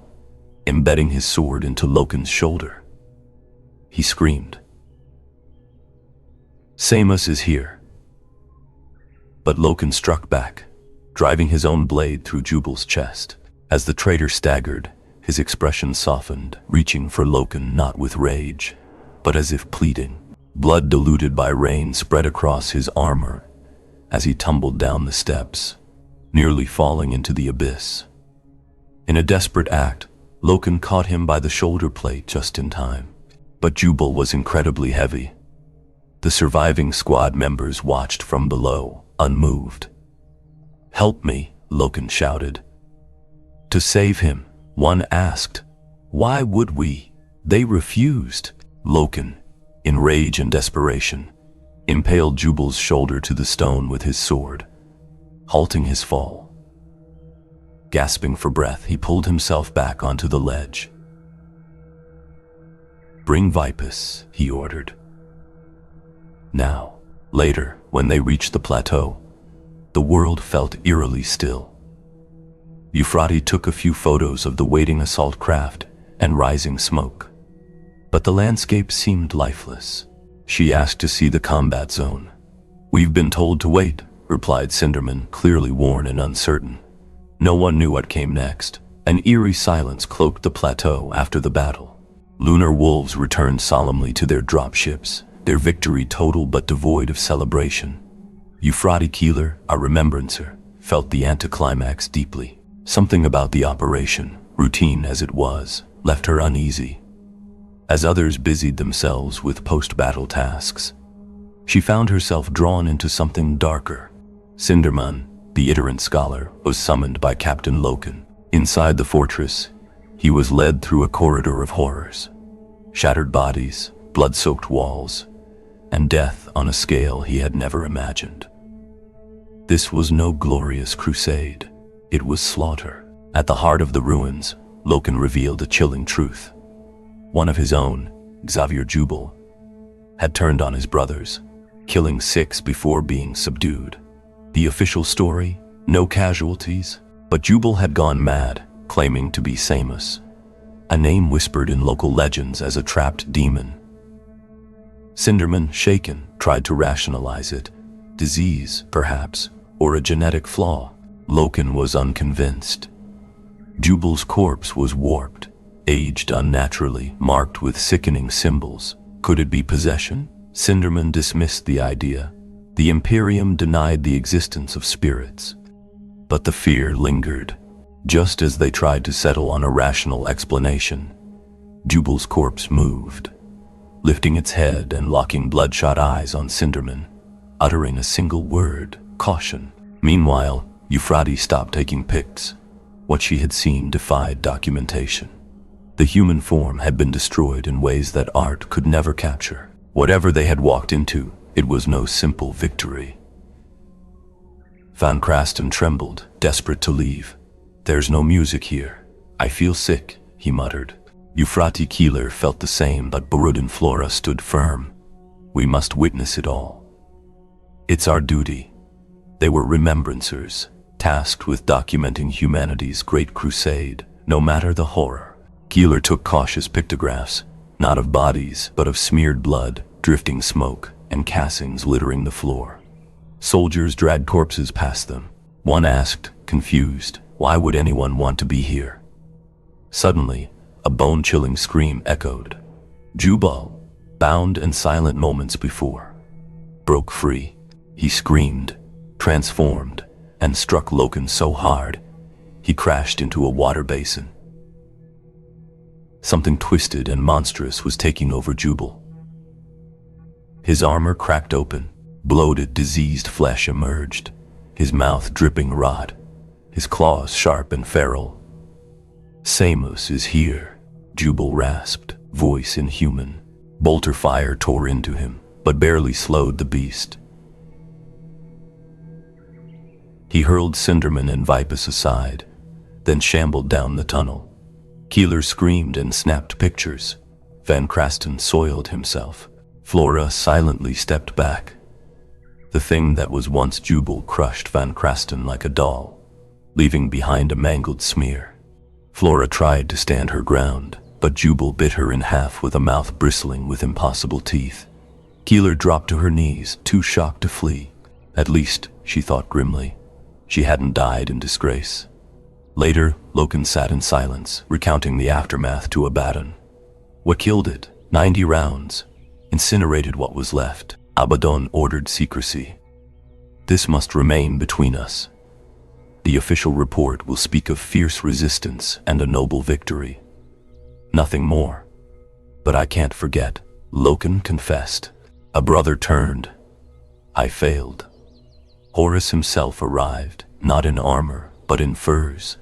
embedding his sword into Loken's shoulder. He screamed, "Samus is here." But Loken struck back, driving his own blade through Jubal's chest. As the traitor staggered, his expression softened, reaching for Loken not with rage, but as if pleading. Blood diluted by rain spread across his armor as he tumbled down the steps, nearly falling into the abyss. In a desperate act, Loken caught him by the shoulder plate just in time. But Jubal was incredibly heavy. The surviving squad members watched from below, unmoved. "Help me," Loken shouted. "To save him," one asked. "Why would we?" They refused. Loken, in rage and desperation, impaled Jubal's shoulder to the stone with his sword, halting his fall. Gasping for breath, he pulled himself back onto the ledge. "Bring Vipus," he ordered. Now, later, when they reached the plateau, the world felt eerily still. Euphrates took a few photos of the waiting assault craft and rising smoke. But the landscape seemed lifeless. She asked to see the combat zone. "We've been told to wait," replied Cinderman, clearly worn and uncertain. No one knew what came next. An eerie silence cloaked the plateau after the battle. Lunar wolves returned solemnly to their dropships, their victory total but devoid of celebration. Euphrates Keeler, a remembrancer, felt the anticlimax deeply. Something about the operation, routine as it was, left her uneasy. As others busied themselves with post-battle tasks, she found herself drawn into something darker. Cinderman, the iterant scholar, was summoned by Captain Loken. Inside the fortress, he was led through a corridor of horrors. Shattered bodies, blood-soaked walls, and death on a scale he had never imagined. This was no glorious crusade. It was slaughter. At the heart of the ruins, Loken revealed a chilling truth. One of his own, Xavier Jubal, had turned on his brothers, killing 6 before being subdued. The official story? No casualties, but Jubal had gone mad, claiming to be Samus, a name whispered in local legends as a trapped demon. Cinderman, shaken, tried to rationalize it. Disease, perhaps, or a genetic flaw. Loken was unconvinced. Jubal's corpse was warped, aged unnaturally, marked with sickening symbols. Could it be possession? Cinderman dismissed the idea. The Imperium denied the existence of spirits. But the fear lingered. Just as they tried to settle on a rational explanation, Jubal's corpse moved, lifting its head and locking bloodshot eyes on Cinderman, uttering a single word, caution. Meanwhile, Euphrates stopped taking pics. What she had seen defied documentation. The human form had been destroyed in ways that art could never capture. Whatever they had walked into, it was no simple victory. Van Krasten trembled, desperate to leave. "There's no music here. I feel sick," he muttered. Euphrates Keeler felt the same, but Barud and Flora stood firm. "We must witness it all. It's our duty." They were remembrancers, tasked with documenting humanity's great crusade, no matter the horror. Keeler took cautious pictographs, not of bodies, but of smeared blood, drifting smoke, and casings littering the floor. Soldiers dragged corpses past them. One asked, confused, why would anyone want to be here? Suddenly, a bone-chilling scream echoed. Jubal, bound and silent moments before, broke free. He screamed, transformed, and struck Loken so hard, he crashed into a water basin. Something twisted and monstrous was taking over Jubal. His armor cracked open, bloated, diseased flesh emerged, his mouth dripping rot, his claws sharp and feral. "Samus is here," Jubal rasped, voice inhuman. Bolter fire tore into him, but barely slowed the beast. He hurled Cinderman and Vipus aside, then shambled down the tunnel. Keeler screamed and snapped pictures. Van Krasten soiled himself. Flora silently stepped back. The thing that was once Jubal crushed Van Krasten like a doll, leaving behind a mangled smear. Flora tried to stand her ground, but Jubal bit her in half with a mouth bristling with impossible teeth. Keeler dropped to her knees, too shocked to flee. At least, she thought grimly, she hadn't died in disgrace. Later, Loken sat in silence, recounting the aftermath to Abaddon. What killed it? 90 rounds. Incinerated what was left. Abaddon ordered secrecy. This must remain between us. The official report will speak of fierce resistance and a noble victory. Nothing more. But I can't forget. Loken confessed. A brother turned. I failed. Horus himself arrived, not in armor, but in furs,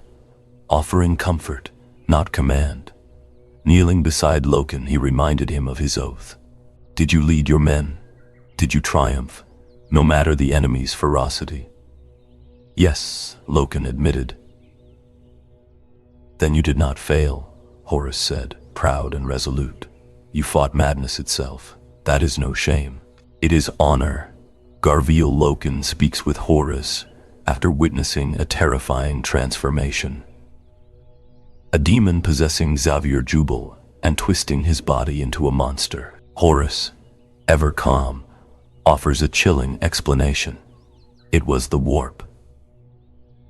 offering comfort, not command. Kneeling beside Loken, he reminded him of his oath. Did you lead your men? Did you triumph, no matter the enemy's ferocity? Yes, Loken admitted. Then you did not fail, Horus said, proud and resolute. You fought madness itself. That is no shame. It is honor. Garviel Loken speaks with Horus after witnessing a terrifying transformation. A demon possessing Xavier Jubal and twisting his body into a monster. Horus, ever calm, offers a chilling explanation. It was the warp.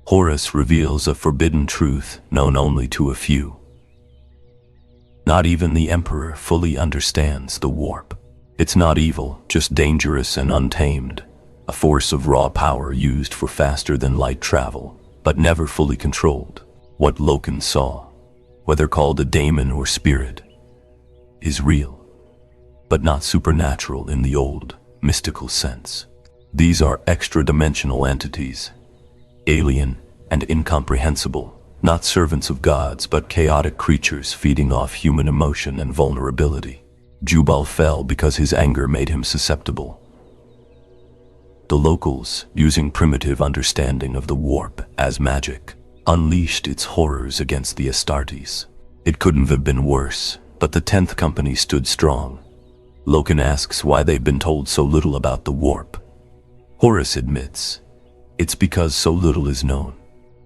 Horus reveals a forbidden truth known only to a few. Not even the Emperor fully understands the warp. It's not evil, just dangerous and untamed, a force of raw power used for faster-than-light travel, but never fully controlled. What Loken saw, whether called a daemon or spirit, is real, but not supernatural in the old, mystical sense. These are extra-dimensional entities, alien and incomprehensible, not servants of gods but chaotic creatures feeding off human emotion and vulnerability. Jubal fell because his anger made him susceptible. The locals, using primitive understanding of the warp as magic, unleashed its horrors against the Astartes. It couldn't have been worse, but the 10th Company stood strong. Loken asks why they've been told so little about the warp. Horus admits, it's because so little is known.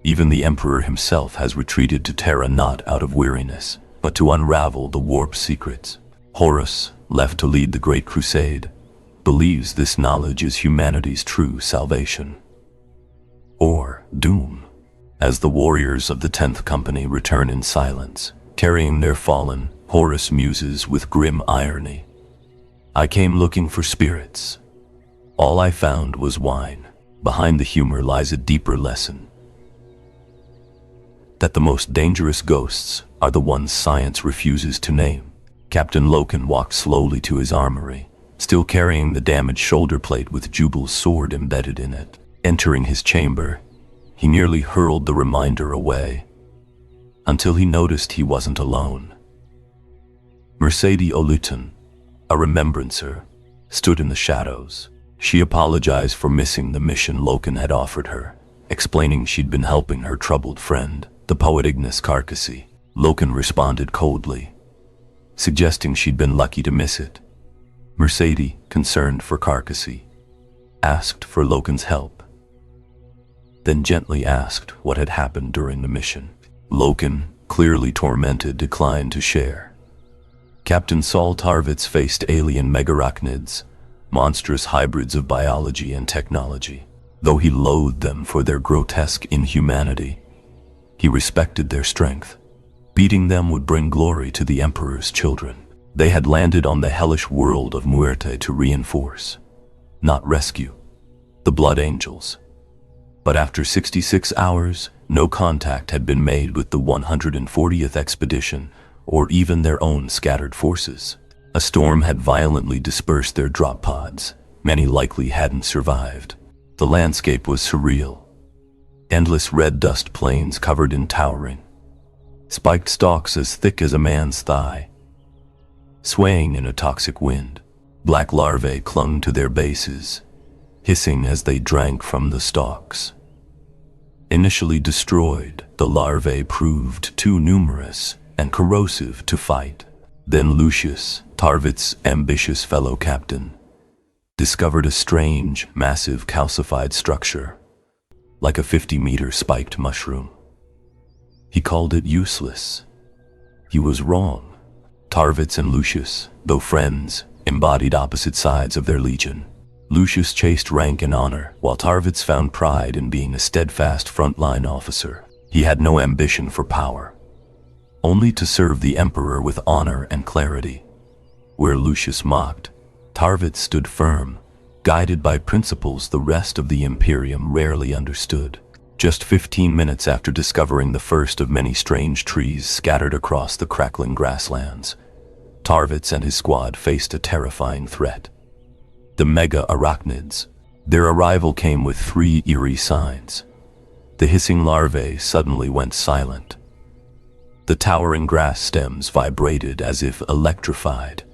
Even the Emperor himself has retreated to Terra not out of weariness, but to unravel the warp's secrets. Horus, left to lead the Great Crusade, believes this knowledge is humanity's true salvation. Or doom. As the warriors of the 10th Company return in silence, carrying their fallen, Horus muses with grim irony. I came looking for spirits. All I found was wine. Behind the humor lies a deeper lesson. That the most dangerous ghosts are the ones science refuses to name. Captain Loken walked slowly to his armory, still carrying the damaged shoulder plate with Jubal's sword embedded in it. Entering his chamber, he nearly hurled the reminder away, until he noticed he wasn't alone. Mercedes O'Luton, a remembrancer, stood in the shadows. She apologized for missing the mission Loken had offered her, explaining she'd been helping her troubled friend, the poet Ignis Carcassy. Loken responded coldly, suggesting she'd been lucky to miss it. Mercedes, concerned for Carcassy, asked for Loken's help, then gently asked what had happened during the mission. Loken, clearly tormented, declined to share. Captain Saul Tarvitz faced alien megarachnids, monstrous hybrids of biology and technology. Though he loathed them for their grotesque inhumanity, he respected their strength. Beating them would bring glory to the Emperor's children. They had landed on the hellish world of Muerte to reinforce, not rescue, the Blood Angels. But after 66 hours, no contact had been made with the 140th Expedition, or even their own scattered forces. A storm had violently dispersed their drop pods. Many likely hadn't survived. The landscape was surreal. Endless red dust plains covered in towering, spiked stalks as thick as a man's thigh. Swaying in a toxic wind, black larvae clung to their bases, hissing as they drank from the stalks. Initially destroyed, the larvae proved too numerous and corrosive to fight. Then Lucius, Tarvitz's ambitious fellow captain, discovered a strange, massive calcified structure, like a 50-meter spiked mushroom. He called it useless. He was wrong. Tarvitz and Lucius, though friends, embodied opposite sides of their legion. Lucius chased rank and honor, while Tarvitz found pride in being a steadfast frontline officer. He had no ambition for power, only to serve the Emperor with honor and clarity. Where Lucius mocked, Tarvitz stood firm, guided by principles the rest of the Imperium rarely understood. Just 15 minutes after discovering the first of many strange trees scattered across the crackling grasslands, Tarvitz and his squad faced a terrifying threat. The mega-arachnids. Their arrival came with 3 eerie signs. The hissing larvae suddenly went silent. The towering grass stems vibrated as if electrified,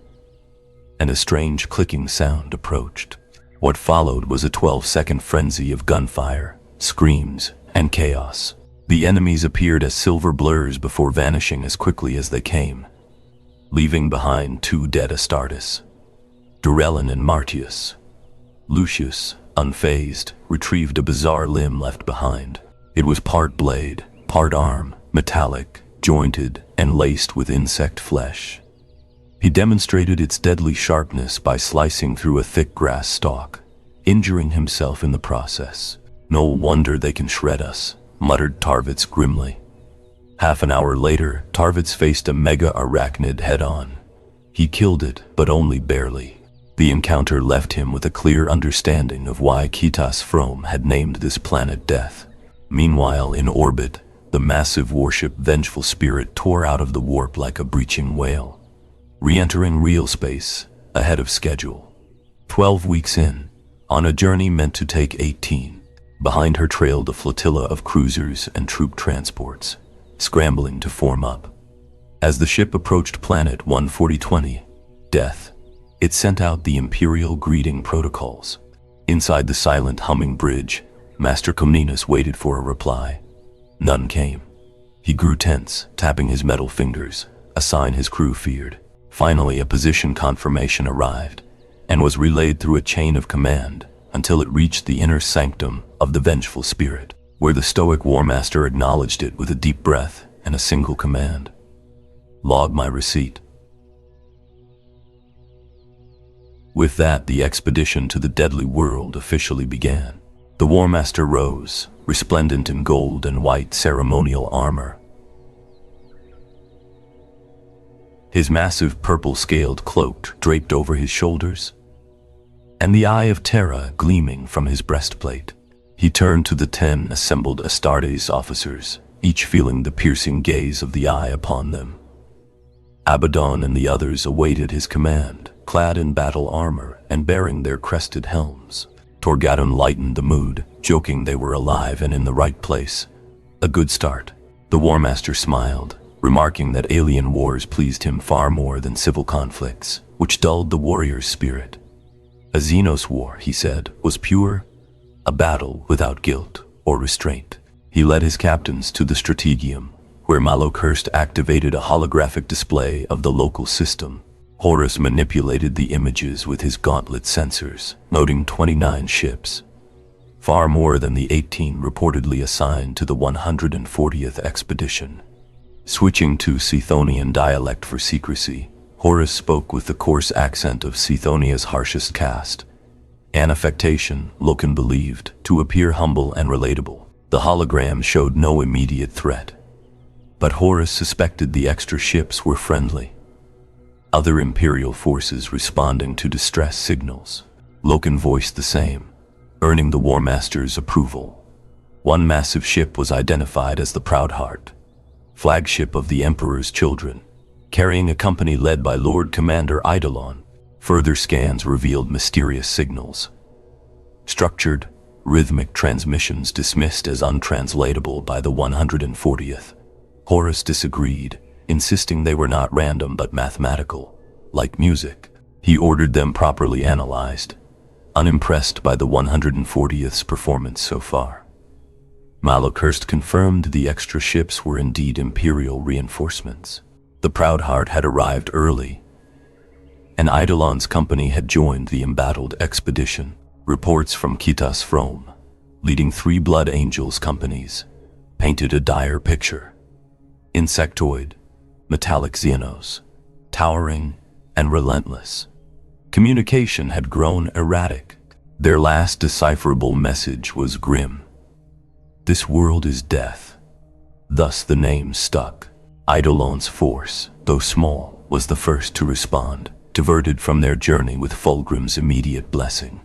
and a strange clicking sound approached. What followed was a 12-second frenzy of gunfire, screams, and chaos. The enemies appeared as silver blurs before vanishing as quickly as they came, leaving behind 2 dead Astartes, Durellin and Martius. Lucius, unfazed, retrieved a bizarre limb left behind. It was part blade, part arm, metallic, jointed, and laced with insect flesh. He demonstrated its deadly sharpness by slicing through a thick grass stalk, injuring himself in the process. No wonder they can shred us, muttered Tarvitz grimly. Half an hour later, Tarvitz faced a mega-arachnid head-on. He killed it, but only barely. The encounter left him with a clear understanding of why Kitas Frome had named this planet Death. Meanwhile, in orbit, the massive warship Vengeful Spirit tore out of the warp like a breaching whale, re-entering real space ahead of schedule. 12 weeks in, on a journey meant to take 18, behind her trailed a flotilla of cruisers and troop transports, scrambling to form up. As the ship approached planet 14020, Death, it sent out the Imperial greeting protocols. Inside the silent humming bridge, Master Comnenus waited for a reply. None came. He grew tense, tapping his metal fingers, a sign his crew feared. Finally, a position confirmation arrived, and was relayed through a chain of command until it reached the inner sanctum of the vengeful spirit, where the stoic War Master acknowledged it with a deep breath and a single command. Log my receipt. With that, the expedition to the deadly world officially began. The War Master rose, resplendent in gold and white ceremonial armor. His massive purple-scaled cloak draped over his shoulders, and the eye of Terra gleaming from his breastplate. He turned to the 10 assembled Astartes officers, each feeling the piercing gaze of the eye upon them. Abaddon and the others awaited his command, clad in battle armor and bearing their crested helms. Torgadon lightened the mood, joking they were alive and in the right place. A good start. The War Master smiled, remarking that alien wars pleased him far more than civil conflicts, which dulled the warrior's spirit. A Xenos war, he said, was pure, a battle without guilt or restraint. He led his captains to the Strategium, where Malokirst activated a holographic display of the local system. Horus manipulated the images with his gauntlet sensors, noting 29 ships, far more than the 18 reportedly assigned to the 140th expedition. Switching to Sithonian dialect for secrecy, Horus spoke with the coarse accent of Sithonia's harshest caste, an affectation Loken believed to appear humble and relatable. The hologram showed no immediate threat, but Horus suspected the extra ships were friendly. Other Imperial forces responding to distress signals. Loken voiced the same, earning the War Master's approval. One massive ship was identified as the Proudheart, flagship of the Emperor's children, carrying a company led by Lord Commander Eidolon. Further scans revealed mysterious signals. Structured, rhythmic transmissions dismissed as untranslatable by the 140th. Horus disagreed, insisting they were not random but mathematical, like music. He ordered them properly analyzed, unimpressed by the 140th's performance so far. Malokirst confirmed the extra ships were indeed Imperial reinforcements. The Proudheart had arrived early, and Eidolon's company had joined the embattled expedition. Reports from Kitas Frome, leading 3 Blood Angels companies, painted a dire picture. Insectoid, metallic Xenos, towering and relentless. Communication had grown erratic. Their last decipherable message was grim. This world is death. Thus the name stuck. Eidolon's force, though small, was the first to respond, diverted from their journey with Fulgrim's immediate blessing.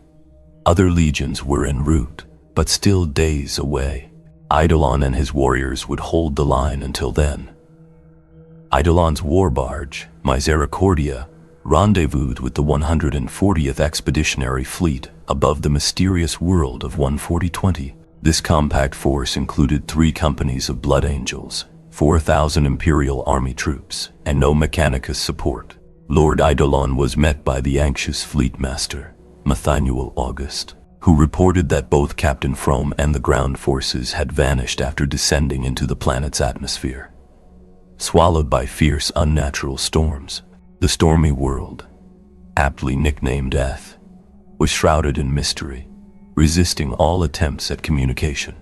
Other legions were en route, but still days away. Eidolon and his warriors would hold the line until then. Eidolon's war barge, Misericordia, rendezvoused with the 140th Expeditionary Fleet above the mysterious world of 14020. This compact force included 3 companies of Blood Angels, 4,000 Imperial Army troops, and no Mechanicus support. Lord Eidolon was met by the anxious Fleet Master, Mathaniel August, who reported that both Captain Frome and the ground forces had vanished after descending into the planet's atmosphere. Swallowed by fierce, unnatural storms, the stormy world, aptly nicknamed Death, was shrouded in mystery, resisting all attempts at communication.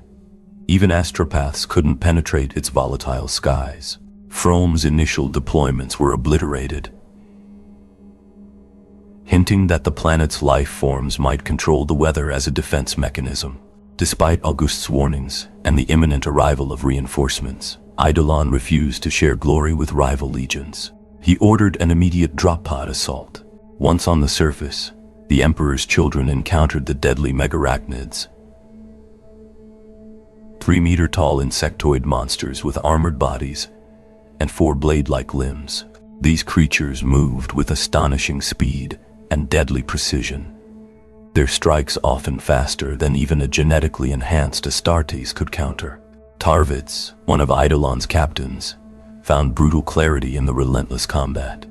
Even astropaths couldn't penetrate its volatile skies. Frome's initial deployments were obliterated, hinting that the planet's life forms might control the weather as a defense mechanism. Despite August's warnings and the imminent arrival of reinforcements, Eidolon refused to share glory with rival legions. He ordered an immediate drop-pod assault. Once on the surface, the Emperor's children encountered the deadly megarachnids, 3-meter-tall insectoid monsters with armored bodies and 4 blade-like limbs. These creatures moved with astonishing speed and deadly precision, their strikes often faster than even a genetically enhanced Astartes could counter. Tarvitz, one of Eidolon's captains, found brutal clarity in the relentless combat.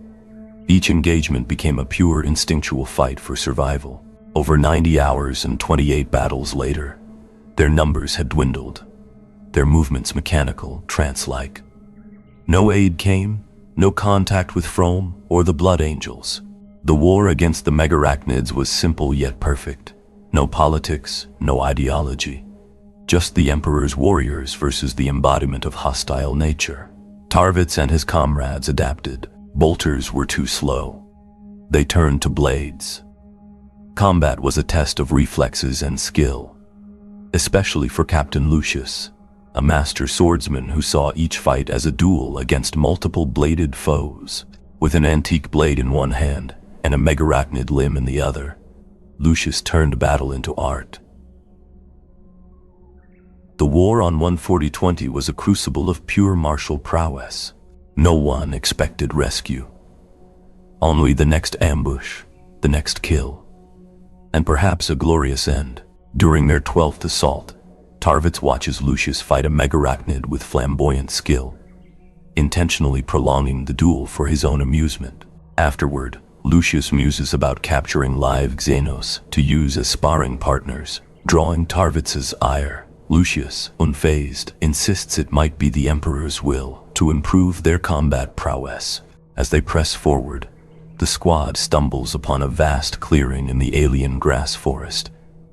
Each engagement became a pure instinctual fight for survival. Over 90 hours and 28 battles later, their numbers had dwindled. their movements mechanical, trance-like. No aid came, no contact with Frome or the Blood Angels. The war against the megarachnids was simple yet perfect. No politics, no ideology. Just the Emperor's warriors versus the embodiment of hostile nature. Tarvitz and his comrades adapted. Bolters were too slow. They turned to blades. Combat was a test of reflexes and skill, especially for Captain Lucius, a master swordsman who saw each fight as a duel against multiple bladed foes. With an antique blade in one hand and a megarachnid limb in the other, Lucius turned battle into art. The war on 14020 was a crucible of pure martial prowess. No one expected rescue. Only the next ambush, the next kill, and perhaps a glorious end. During their 12th assault, Tarvitz watches Lucius fight a megarachnid with flamboyant skill, intentionally prolonging the duel for his own amusement. Afterward, Lucius muses about capturing live Xenos to use as sparring partners, drawing Tarvitz's ire. Lucius, unfazed, insists it might be the Emperor's will to improve their combat prowess. As they press forward, the squad stumbles upon a vast clearing in the alien grass forest,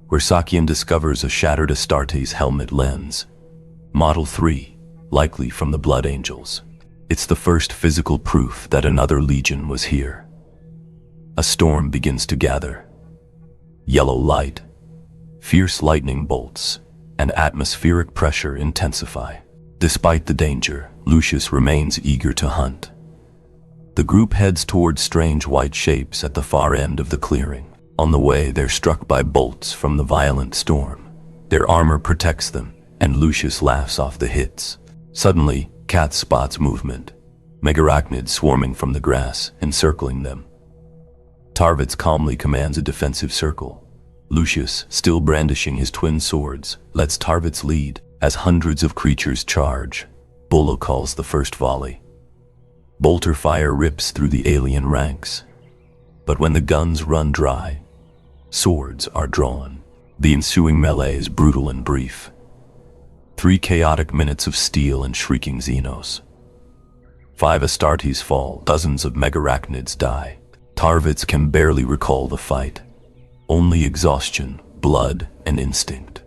where Sakian discovers a shattered Astartes helmet lens. Model 3, likely from the Blood Angels. It's the first physical proof that another legion was here. A storm begins to gather. Yellow light, fierce lightning bolts, and atmospheric pressure intensify. Despite the danger, Lucius remains eager to hunt. The group heads toward strange white shapes at the far end of the clearing. On the way, they're struck by bolts from the violent storm. Their armor protects them, and Lucius laughs off the hits. Suddenly, Cat spots movement, megarachnids swarming from the grass, encircling them. Tarvitz calmly commands a defensive circle. Lucius, still brandishing his twin swords, lets Tarvitz lead as hundreds of creatures charge. Bolo calls the first volley. Bolter fire rips through the alien ranks. But when the guns run dry, swords are drawn. The ensuing melee is brutal and brief. 3 chaotic minutes of steel and shrieking Xenos. 5 Astartes fall, dozens of megarachnids die. Tarvitz can barely recall the fight. Only exhaustion, blood, and instinct.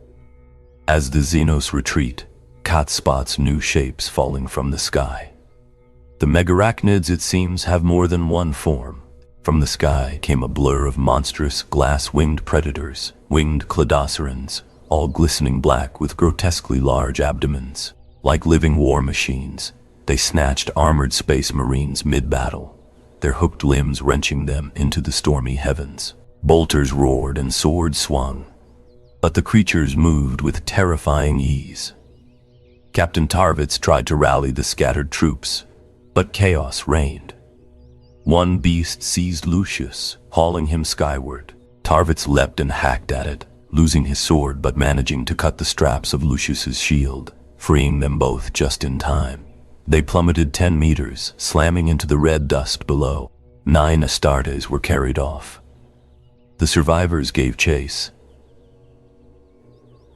As the Xenos retreat, Kat spots new shapes falling from the sky. The megarachnids, it seems, have more than one form. From the sky came a blur of monstrous glass-winged predators, winged cladocerans, all glistening black with grotesquely large abdomens. Like living war machines, they snatched armored space marines mid-battle, their hooked limbs wrenching them into the stormy heavens. Bolters roared and swords swung, but the creatures moved with terrifying ease. Captain Tarvitz tried to rally the scattered troops, but chaos reigned. One beast seized Lucius, hauling him skyward. Tarvitz leapt and hacked at it, losing his sword but managing to cut the straps of Lucius's shield, freeing them both just in time. They plummeted 10 meters, slamming into the red dust below. 9 Astartes were carried off. The survivors gave chase,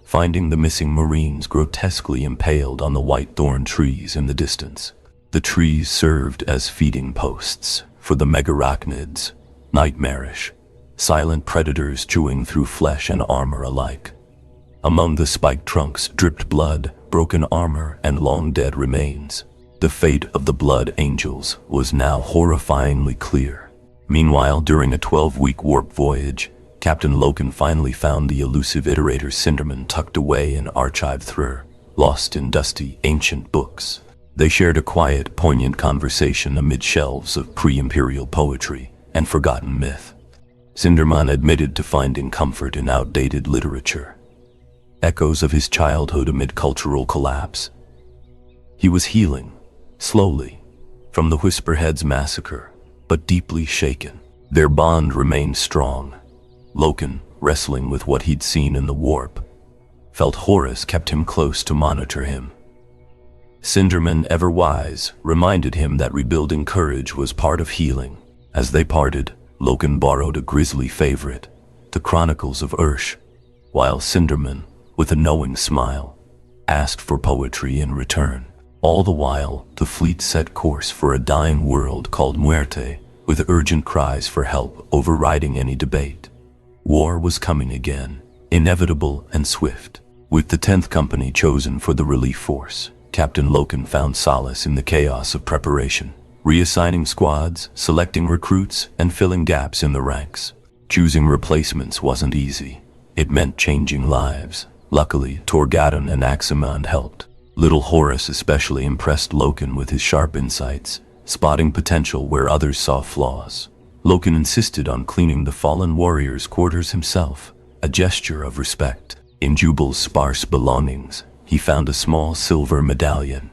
finding the missing Marines grotesquely impaled on the white thorn trees in the distance. The trees served as feeding posts for the megarachnids, nightmarish, silent predators chewing through flesh and armor alike. Among the spiked trunks dripped blood, broken armor, and long-dead remains. The fate of the Blood Angels was now horrifyingly clear. Meanwhile, during a 12-week warp voyage, Captain Loken finally found the elusive iterator Cinderman tucked away in Archive Thrur, lost in dusty, ancient books. They shared a quiet, poignant conversation amid shelves of pre-imperial poetry and forgotten myth. Cinderman admitted to finding comfort in outdated literature, echoes of his childhood amid cultural collapse. He was healing, slowly, from the Whisperheads massacre, but deeply shaken. Their bond remained strong. Loken, wrestling with what he'd seen in the warp, felt Horus kept him close to monitor him. Cinderman, ever wise, reminded him that rebuilding courage was part of healing. As they parted, Loken borrowed a grisly favorite, the Chronicles of Ursh, while Cinderman, with a knowing smile, asked for poetry in return. All the while, the fleet set course for a dying world called Muerte, with urgent cries for help overriding any debate. War was coming again, inevitable and swift. With the 10th Company chosen for the relief force, Captain Loken found solace in the chaos of preparation, reassigning squads, selecting recruits, and filling gaps in the ranks. Choosing replacements wasn't easy. It meant changing lives. Luckily, Torgadon and Aximand helped. Little Horus especially impressed Loken with his sharp insights, spotting potential where others saw flaws. Loken insisted on cleaning the fallen warrior's quarters himself, a gesture of respect. In Jubal's sparse belongings, he found a small silver medallion,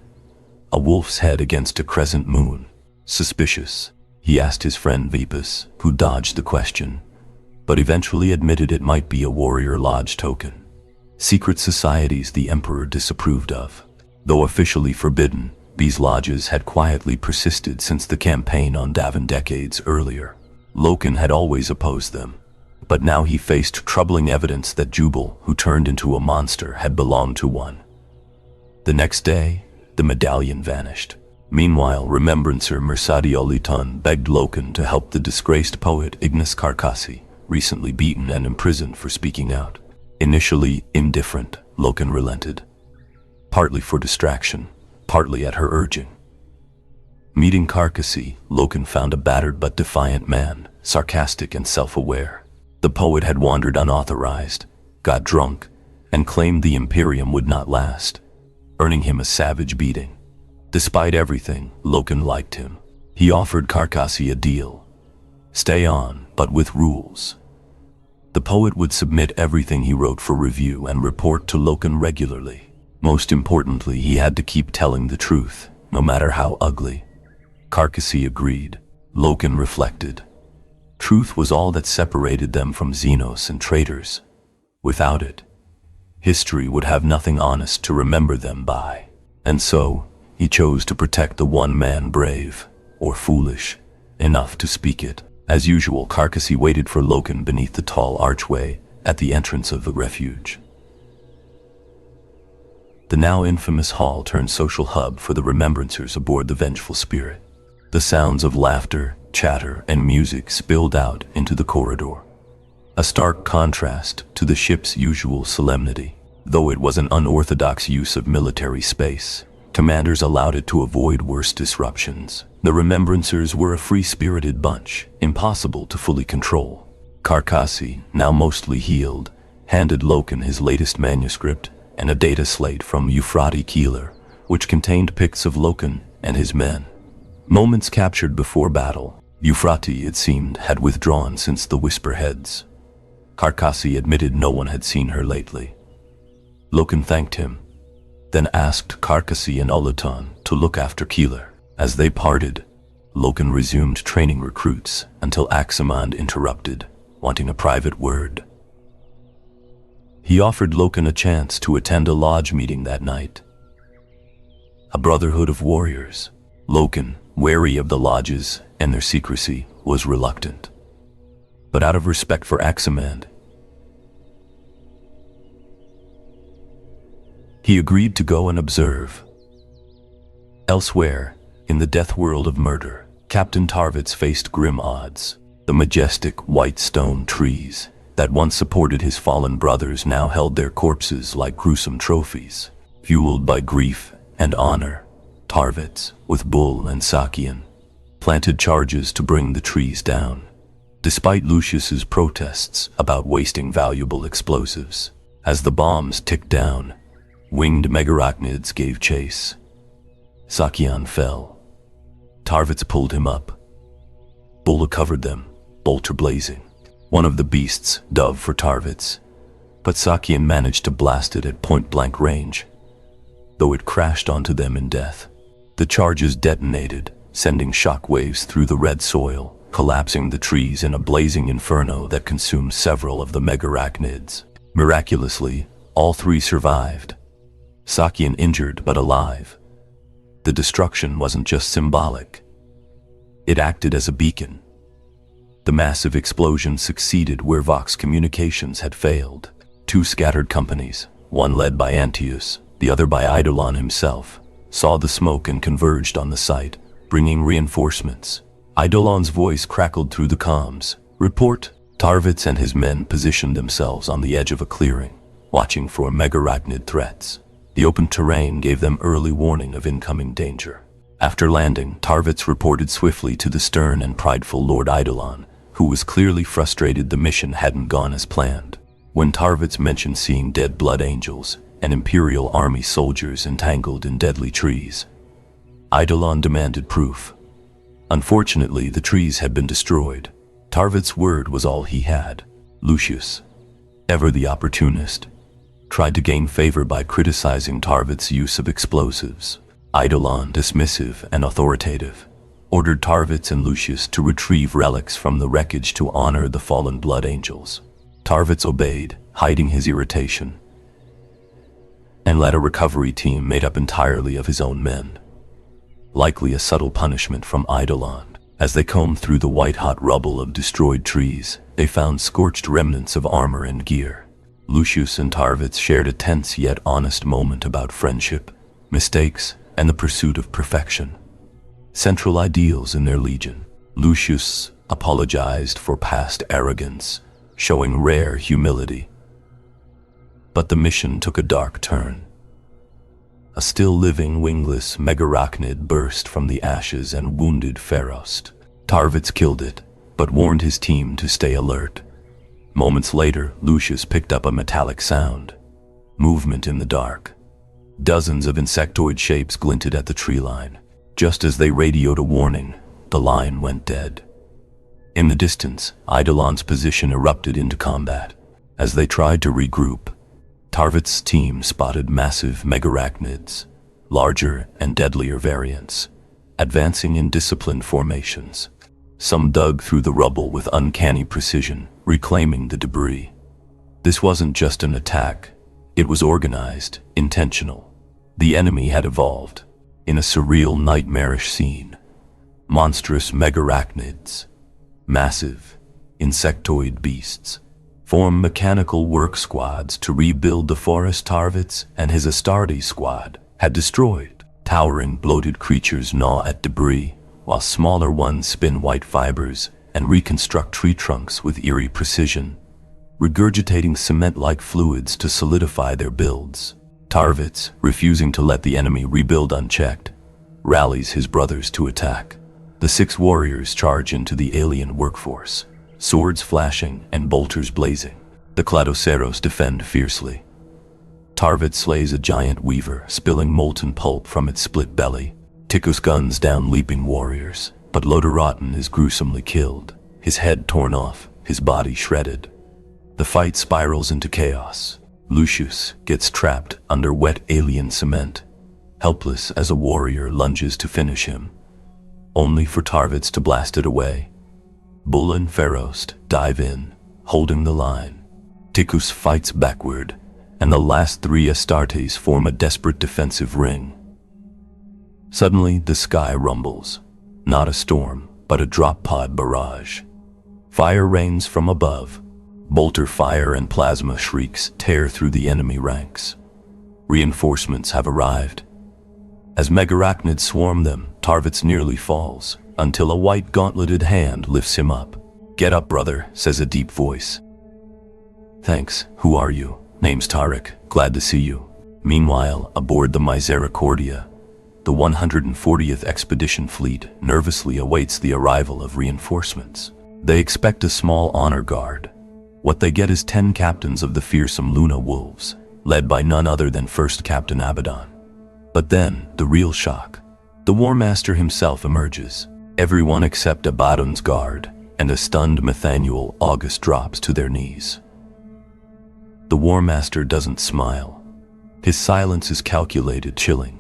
a wolf's head against a crescent moon. Suspicious, he asked his friend Vipus, who dodged the question, but eventually admitted it might be a warrior lodge token. Secret societies the Emperor disapproved of. Though officially forbidden, these lodges had quietly persisted since the campaign on Davin decades earlier. Loken had always opposed them, but now he faced troubling evidence that Jubal, who turned into a monster, had belonged to one. The next day, the medallion vanished. Meanwhile, Remembrancer Mercadioliton begged Loken to help the disgraced poet Ignis Carcassi, recently beaten and imprisoned for speaking out. Initially indifferent, Loken relented, partly for distraction, partly at her urging. Meeting Carcassi, Loken found a battered but defiant man, sarcastic and self-aware. The poet had wandered unauthorized, got drunk, and claimed the Imperium would not last, earning him a savage beating. Despite everything, Loken liked him. He offered Carcassi a deal. Stay on, but with rules. The poet would submit everything he wrote for review and report to Loken regularly. Most importantly, he had to keep telling the truth, no matter how ugly. Carcassi agreed. Loken reflected. Truth was all that separated them from Xenos and traitors. Without it, history would have nothing honest to remember them by. And so, he chose to protect the one man brave, or foolish, enough to speak it. As usual, Carcassi waited for Loken beneath the tall archway at the entrance of the refuge. The now infamous hall turned social hub for the remembrancers aboard the Vengeful Spirit. The sounds of laughter, chatter, and music spilled out into the corridor, a stark contrast to the ship's usual solemnity. Though it was an unorthodox use of military space, commanders allowed it to avoid worse disruptions. The remembrancers were a free-spirited bunch, impossible to fully control. Carcassi, now mostly healed, handed Loken his latest manuscript and a data slate from Euphrati Keeler, which contained pics of Loken and his men. Moments captured before battle, Euphrati, it seemed, had withdrawn since the Whisperheads. Carcassi admitted no one had seen her lately. Loken thanked him, then asked Carcassi and Ulaton to look after Keeler. As they parted, Loken resumed training recruits until Aximand interrupted, wanting a private word. He offered Loken a chance to attend a lodge meeting that night. A brotherhood of warriors. Loken, wary of the lodges and their secrecy, was reluctant. But out of respect for Aximand, he agreed to go and observe. Elsewhere, in the death world of murder, Captain Tarvitz faced grim odds. The majestic white stone trees that once supported his fallen brothers now held their corpses like gruesome trophies. Fueled by grief and honor, Tarvitz, with Bull and Sakian, planted charges to bring the trees down, despite Lucius's protests about wasting valuable explosives. As the bombs ticked down, winged megarachnids gave chase. Sakian fell. Tarvitz pulled him up. Bulla covered them, bolter blazing. One of the beasts dove for Tarvitz, but Sakian managed to blast it at point-blank range, though it crashed onto them in death. The charges detonated, sending shockwaves through the red soil, collapsing the trees in a blazing inferno that consumed several of the megarachnids. Miraculously, all three survived. Sakian injured but alive. The destruction wasn't just symbolic. It acted as a beacon. The massive explosion succeeded where Vox communications had failed. Two scattered companies, one led by Antius, the other by Eidolon himself, saw the smoke and converged on the site, bringing reinforcements. Eidolon's voice crackled through the comms. "Report." Tarvitz and his men positioned themselves on the edge of a clearing, watching for megarachnid threats. The open terrain gave them early warning of incoming danger. After landing, Tarvitz reported swiftly to the stern and prideful Lord Eidolon, who was clearly frustrated the mission hadn't gone as planned. When Tarvitz mentioned seeing dead blood angels and Imperial army soldiers entangled in deadly trees, Eidolon demanded proof. Unfortunately, the trees had been destroyed. Tarvitz's word was all he had. Lucius, ever the opportunist, tried to gain favor by criticizing Tarvitz's use of explosives. Eidolon, dismissive and authoritative, ordered Tarvitz and Lucius to retrieve relics from the wreckage to honor the fallen blood angels. Tarvitz obeyed, hiding his irritation, and led a recovery team made up entirely of his own men. Likely a subtle punishment from Eidolon. As they combed through the white-hot rubble of destroyed trees, they found scorched remnants of armor and gear. Lucius and Tarvitz shared a tense yet honest moment about friendship, mistakes, and the pursuit of perfection, central ideals in their legion. Lucius apologized for past arrogance, showing rare humility. But the mission took a dark turn. A still-living wingless megarachnid burst from the ashes and wounded Farost. Tarvitz killed it, but warned his team to stay alert. Moments later, Lucius picked up a metallic sound. Movement in the dark. Dozens of insectoid shapes glinted at the tree line. Just as they radioed a warning, the line went dead. In the distance, Eidolon's position erupted into combat. As they tried to regroup, Tarvitz's team spotted massive megarachnids, larger and deadlier variants, advancing in disciplined formations. Some dug through the rubble with uncanny precision, reclaiming the debris. This wasn't just an attack, it was organized, intentional. The enemy had evolved, in a surreal, nightmarish scene. Monstrous megarachnids, massive, insectoid beasts, form mechanical work squads to rebuild the forest Tarvitz and his Astartes squad had destroyed. Towering, bloated creatures gnaw at debris, while smaller ones spin white fibers and reconstruct tree trunks with eerie precision, regurgitating cement-like fluids to solidify their builds. Tarvitz, refusing to let the enemy rebuild unchecked, rallies his brothers to attack. The 6 warriors charge into the alien workforce, swords flashing and bolters blazing. The Cladoceros defend fiercely. Tarvitz slays a giant weaver, spilling molten pulp from its split belly. Tychus guns down leaping warriors, but Lodoraten is gruesomely killed, his head torn off, his body shredded. The fight spirals into chaos. Lucius gets trapped under wet alien cement, helpless as a warrior lunges to finish him, only for Tarvitz to blast it away. Bull and Farost dive in, holding the line. Tychus fights backward, and the last 3 Astartes form a desperate defensive ring. Suddenly, the sky rumbles. Not a storm, but a drop pod barrage. Fire rains from above. Bolter fire and plasma shrieks tear through the enemy ranks. Reinforcements have arrived. As megarachnids swarm them, Tarvitz nearly falls, until a white gauntleted hand lifts him up. "Get up, brother," says a deep voice. "Thanks, who are you?" "Name's Tarek, glad to see you." Meanwhile, aboard the Misericordia, the 140th Expedition Fleet nervously awaits the arrival of reinforcements. They expect a small honor guard. What they get is 10 captains of the fearsome Luna Wolves, led by none other than First Captain Abaddon. But then, the real shock. The War Master himself emerges. Everyone except Abaddon's guard, and a stunned Nathaniel August drops to their knees. The War Master doesn't smile. His silence is calculated, chilling,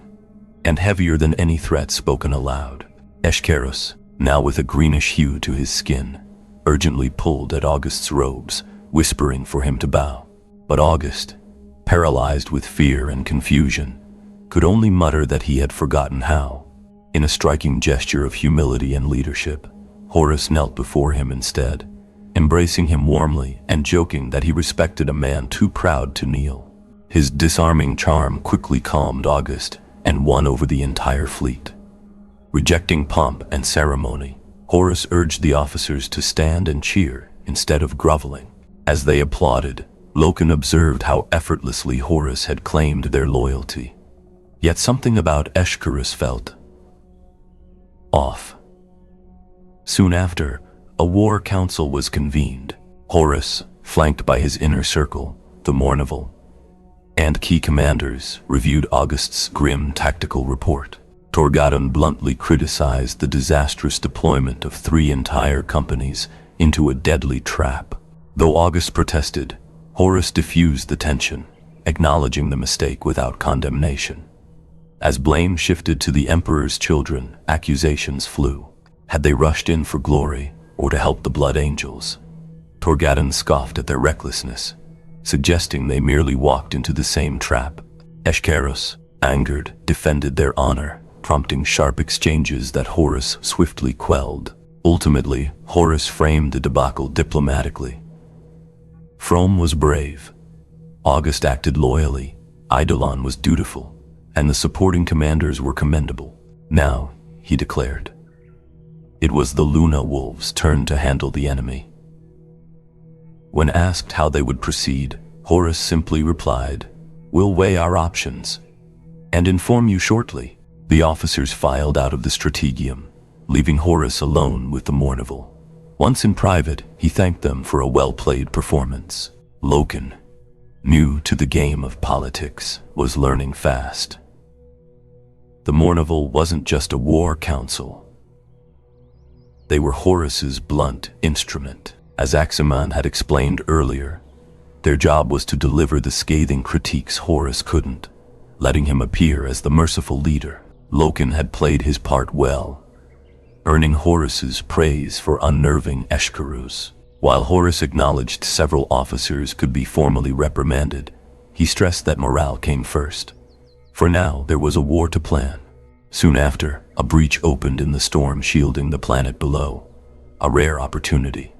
and heavier than any threat spoken aloud. Eshkeros, now with a greenish hue to his skin, urgently pulled at August's robes, whispering for him to bow. But August, paralyzed with fear and confusion, could only mutter that he had forgotten how. In a striking gesture of humility and leadership, Horus knelt before him instead, embracing him warmly and joking that he respected a man too proud to kneel. His disarming charm quickly calmed August and won over the entire fleet. Rejecting pomp and ceremony, Horus urged the officers to stand and cheer instead of groveling. As they applauded, Loken observed how effortlessly Horus had claimed their loyalty. Yet something about Escherus felt off. Soon after, a war council was convened. Horus, flanked by his inner circle, the Mournival, and key commanders, reviewed August's grim tactical report. Torgadon bluntly criticized the disastrous deployment of 3 entire companies into a deadly trap. Though August protested, Horus diffused the tension, acknowledging the mistake without condemnation. As blame shifted to the Emperor's children, accusations flew. Had they rushed in for glory or to help the Blood Angels? Torgadon scoffed at their recklessness, suggesting they merely walked into the same trap. Escherus, angered, defended their honor, prompting sharp exchanges that Horus swiftly quelled. Ultimately, Horus framed the debacle diplomatically. Frome was brave. August acted loyally. Eidolon was dutiful, and the supporting commanders were commendable. Now, he declared, it was the Luna Wolves' turn to handle the enemy. When asked how they would proceed, Horus simply replied, "We'll weigh our options and inform you shortly." The officers filed out of the strategium, leaving Horus alone with the Mournival. Once in private, he thanked them for a well-played performance. Loken, new to the game of politics, was learning fast. The Mournival wasn't just a war council. They were Horus's blunt instrument. As Aximand had explained earlier, their job was to deliver the scathing critiques Horus couldn't, letting him appear as the merciful leader. Loken had played his part well, earning Horus's praise for unnerving Escherus. While Horus acknowledged several officers could be formally reprimanded, he stressed that morale came first. For now, there was a war to plan. Soon after, a breach opened in the storm shielding the planet below, a rare opportunity.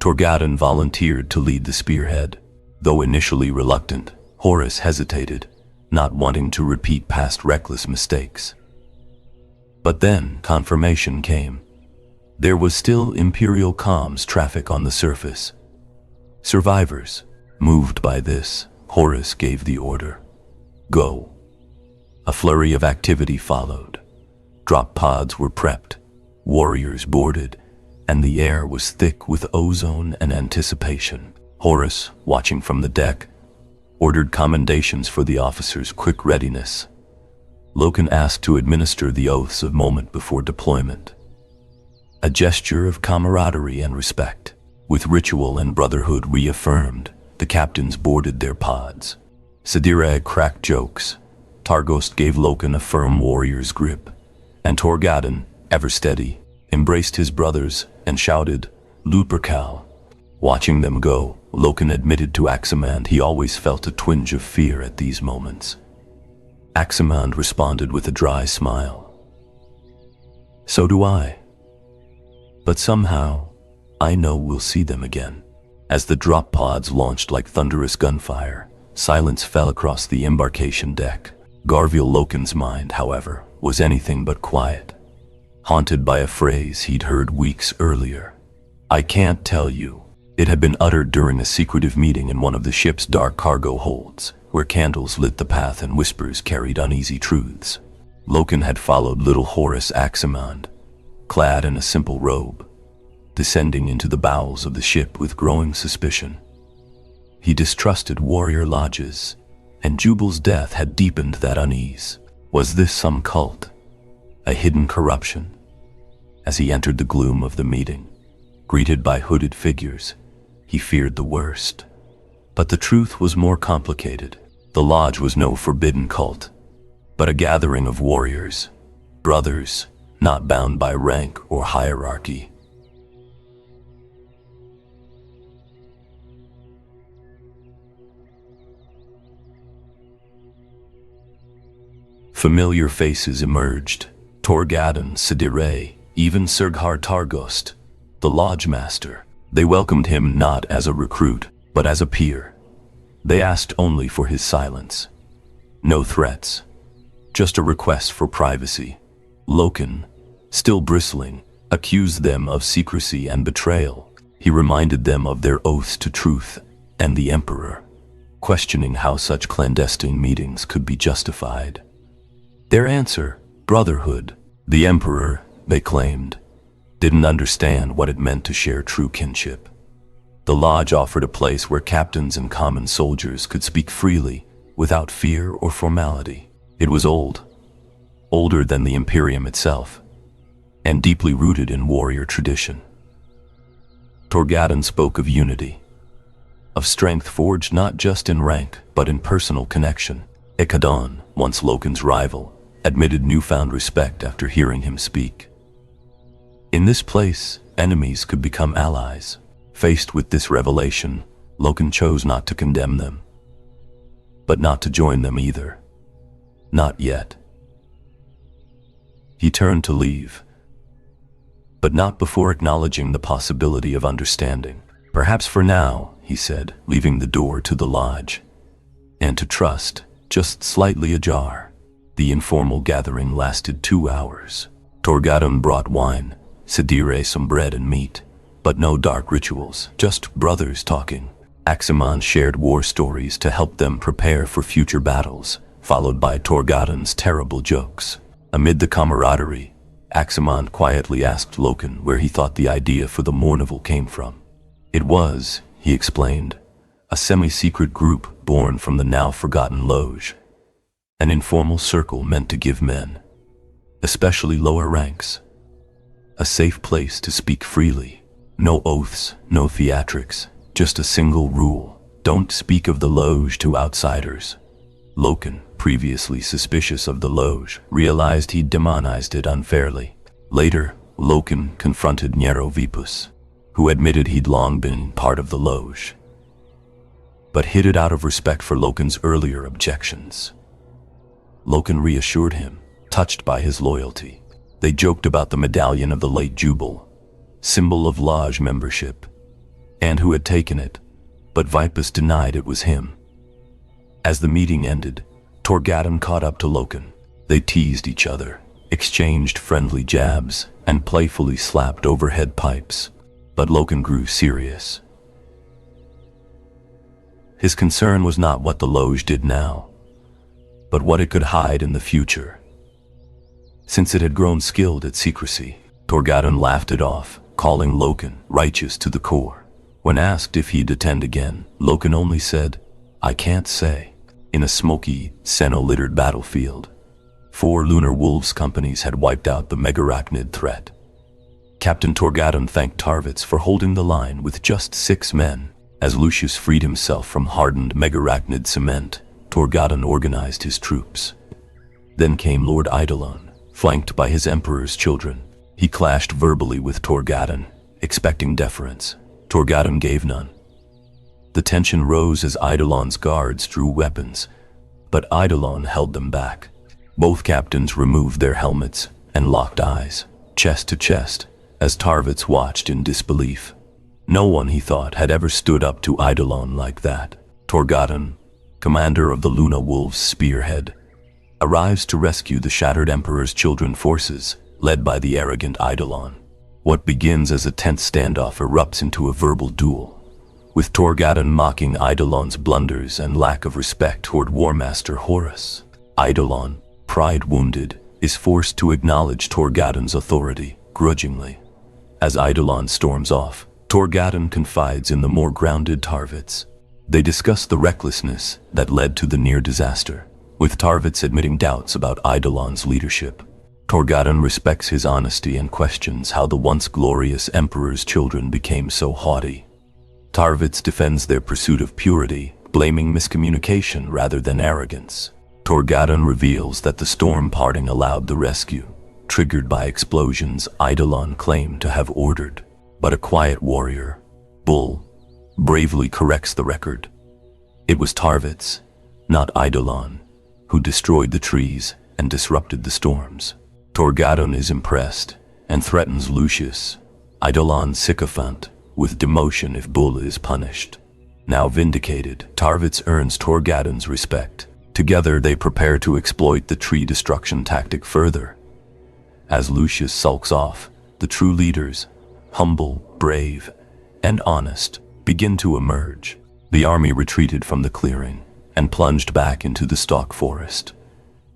Torgadon volunteered to lead the spearhead. Though initially reluctant, Horus hesitated, not wanting to repeat past reckless mistakes. But then confirmation came. There was still Imperial comms traffic on the surface. Survivors. Moved by this, Horus gave the order, "Go." A flurry of activity followed. Drop pods were prepped, warriors boarded, and the air was thick with ozone and anticipation. Horus, watching from the deck, ordered commendations for the officers' quick readiness. Loken asked to administer the oaths a moment before deployment. A gesture of camaraderie and respect. With ritual and brotherhood reaffirmed, the captains boarded their pods. Sidirae cracked jokes. Targost gave Loken a firm warrior's grip, and Torgadon, ever steady, embraced his brothers and shouted, "Lupercal." Watching them go, Loken admitted to Aximand he always felt a twinge of fear at these moments. Aximand responded with a dry smile. "So do I. But somehow, I know we'll see them again." As the drop pods launched like thunderous gunfire, silence fell across the embarkation deck. Garviel Loken's mind, however, was anything but quiet, haunted by a phrase he'd heard weeks earlier. "I can't tell you." It had been uttered during a secretive meeting in one of the ship's dark cargo holds, where candles lit the path and whispers carried uneasy truths. Loken had followed little Horus Aximand, clad in a simple robe, descending into the bowels of the ship with growing suspicion. He distrusted warrior lodges, and Jubal's death had deepened that unease. Was this some cult? A hidden corruption? As he entered the gloom of the meeting, greeted by hooded figures, he feared the worst. But the truth was more complicated. The lodge was no forbidden cult, but a gathering of warriors, brothers, not bound by rank or hierarchy. Familiar faces emerged. Torgadon, Sidirae, even Serghar Targost, the lodge master. They welcomed him not as a recruit, but as a peer. They asked only for his silence. No threats, just a request for privacy. Loken, still bristling, accused them of secrecy and betrayal. He reminded them of their oaths to truth and the Emperor, questioning how such clandestine meetings could be justified. Their answer, brotherhood. The Emperor, they claimed, didn't understand what it meant to share true kinship. The lodge offered a place where captains and common soldiers could speak freely, without fear or formality. It was old, older than the Imperium itself, and deeply rooted in warrior tradition. Torgadon spoke of unity, of strength forged not just in rank, but in personal connection. Ekadon, once Loken's rival, admitted newfound respect after hearing him speak. In this place, enemies could become allies. Faced with this revelation, Loken chose not to condemn them, but not to join them either. Not yet. He turned to leave, but not before acknowledging the possibility of understanding. Perhaps for now, he said, leaving the door to the lodge, and to trust, just slightly ajar. The informal gathering lasted 2 hours. Torgadon brought wine, Sidire some bread and meat, but no dark rituals, just brothers talking. Aximon shared war stories to help them prepare for future battles, followed by Torgadon's terrible jokes. Amid the camaraderie, Aximon quietly asked Loken where he thought the idea for the Mournival came from. It was, he explained, a semi-secret group born from the now-forgotten Loge. An informal circle meant to give men, especially lower ranks, a safe place to speak freely. No oaths, no theatrics, just a single rule: don't speak of the Loge to outsiders. Loken, previously suspicious of the Loge, realized he'd demonized it unfairly. Later, Loken confronted Nerovipus, who admitted he'd long been part of the Loge, but hid it out of respect for Loken's earlier objections. Loken reassured him, touched by his loyalty. They joked about the medallion of the late Jubal, symbol of Lodge membership, and who had taken it, but Vipus denied it was him. As the meeting ended, Torgadon caught up to Loken. They teased each other, exchanged friendly jabs, and playfully slapped overhead pipes, but Loken grew serious. His concern was not what the Loge did now, but what it could hide in the future. Since it had grown skilled at secrecy, Torgadon laughed it off, calling Loken righteous to the core. When asked if he'd attend again, Loken only said, "I can't say." In a smoky, Senno-littered battlefield, 4 lunar wolves companies had wiped out the megarachnid threat. Captain Torgadon thanked Tarvitz for holding the line with just 6 men. As Lucius freed himself from hardened megarachnid cement, Torgadon organized his troops. Then came Lord Eidolon, flanked by his Emperor's children. He clashed verbally with Torgadon, expecting deference. Torgadon gave none. The tension rose as Eidolon's guards drew weapons, but Eidolon held them back. Both captains removed their helmets and locked eyes, chest to chest, as Tarvitz watched in disbelief. No one, he thought, had ever stood up to Eidolon like that. Torgadon, commander of the Luna Wolves' spearhead, arrives to rescue the shattered Emperor's children forces, led by the arrogant Eidolon. What begins as a tense standoff erupts into a verbal duel, with Torgadon mocking Eidolon's blunders and lack of respect toward War Master Horus. Eidolon, pride wounded, is forced to acknowledge Torgadon's authority, grudgingly. As Eidolon storms off, Torgadon confides in the more grounded Tarvitz. They discuss the recklessness that led to the near disaster, with Tarvitz admitting doubts about Eidolon's leadership. Torgadon respects his honesty and questions how the once glorious Emperor's children became so haughty. Tarvitz defends their pursuit of purity, blaming miscommunication rather than arrogance. Torgadon reveals that the storm parting allowed the rescue, triggered by explosions Eidolon claimed to have ordered. But a quiet warrior, Bull, bravely corrects the record. It was Tarvitz, not Eidolon, who destroyed the trees and disrupted the storms. Torgadon is impressed and threatens Lucius, Eidolon's sycophant, with demotion if Bull is punished. Now vindicated, Tarvitz earns Torgadon's respect. Together they prepare to exploit the tree destruction tactic further. As Lucius sulks off, the true leaders, humble, brave, and honest, begin to emerge. The army retreated from the clearing and plunged back into the stalk forest,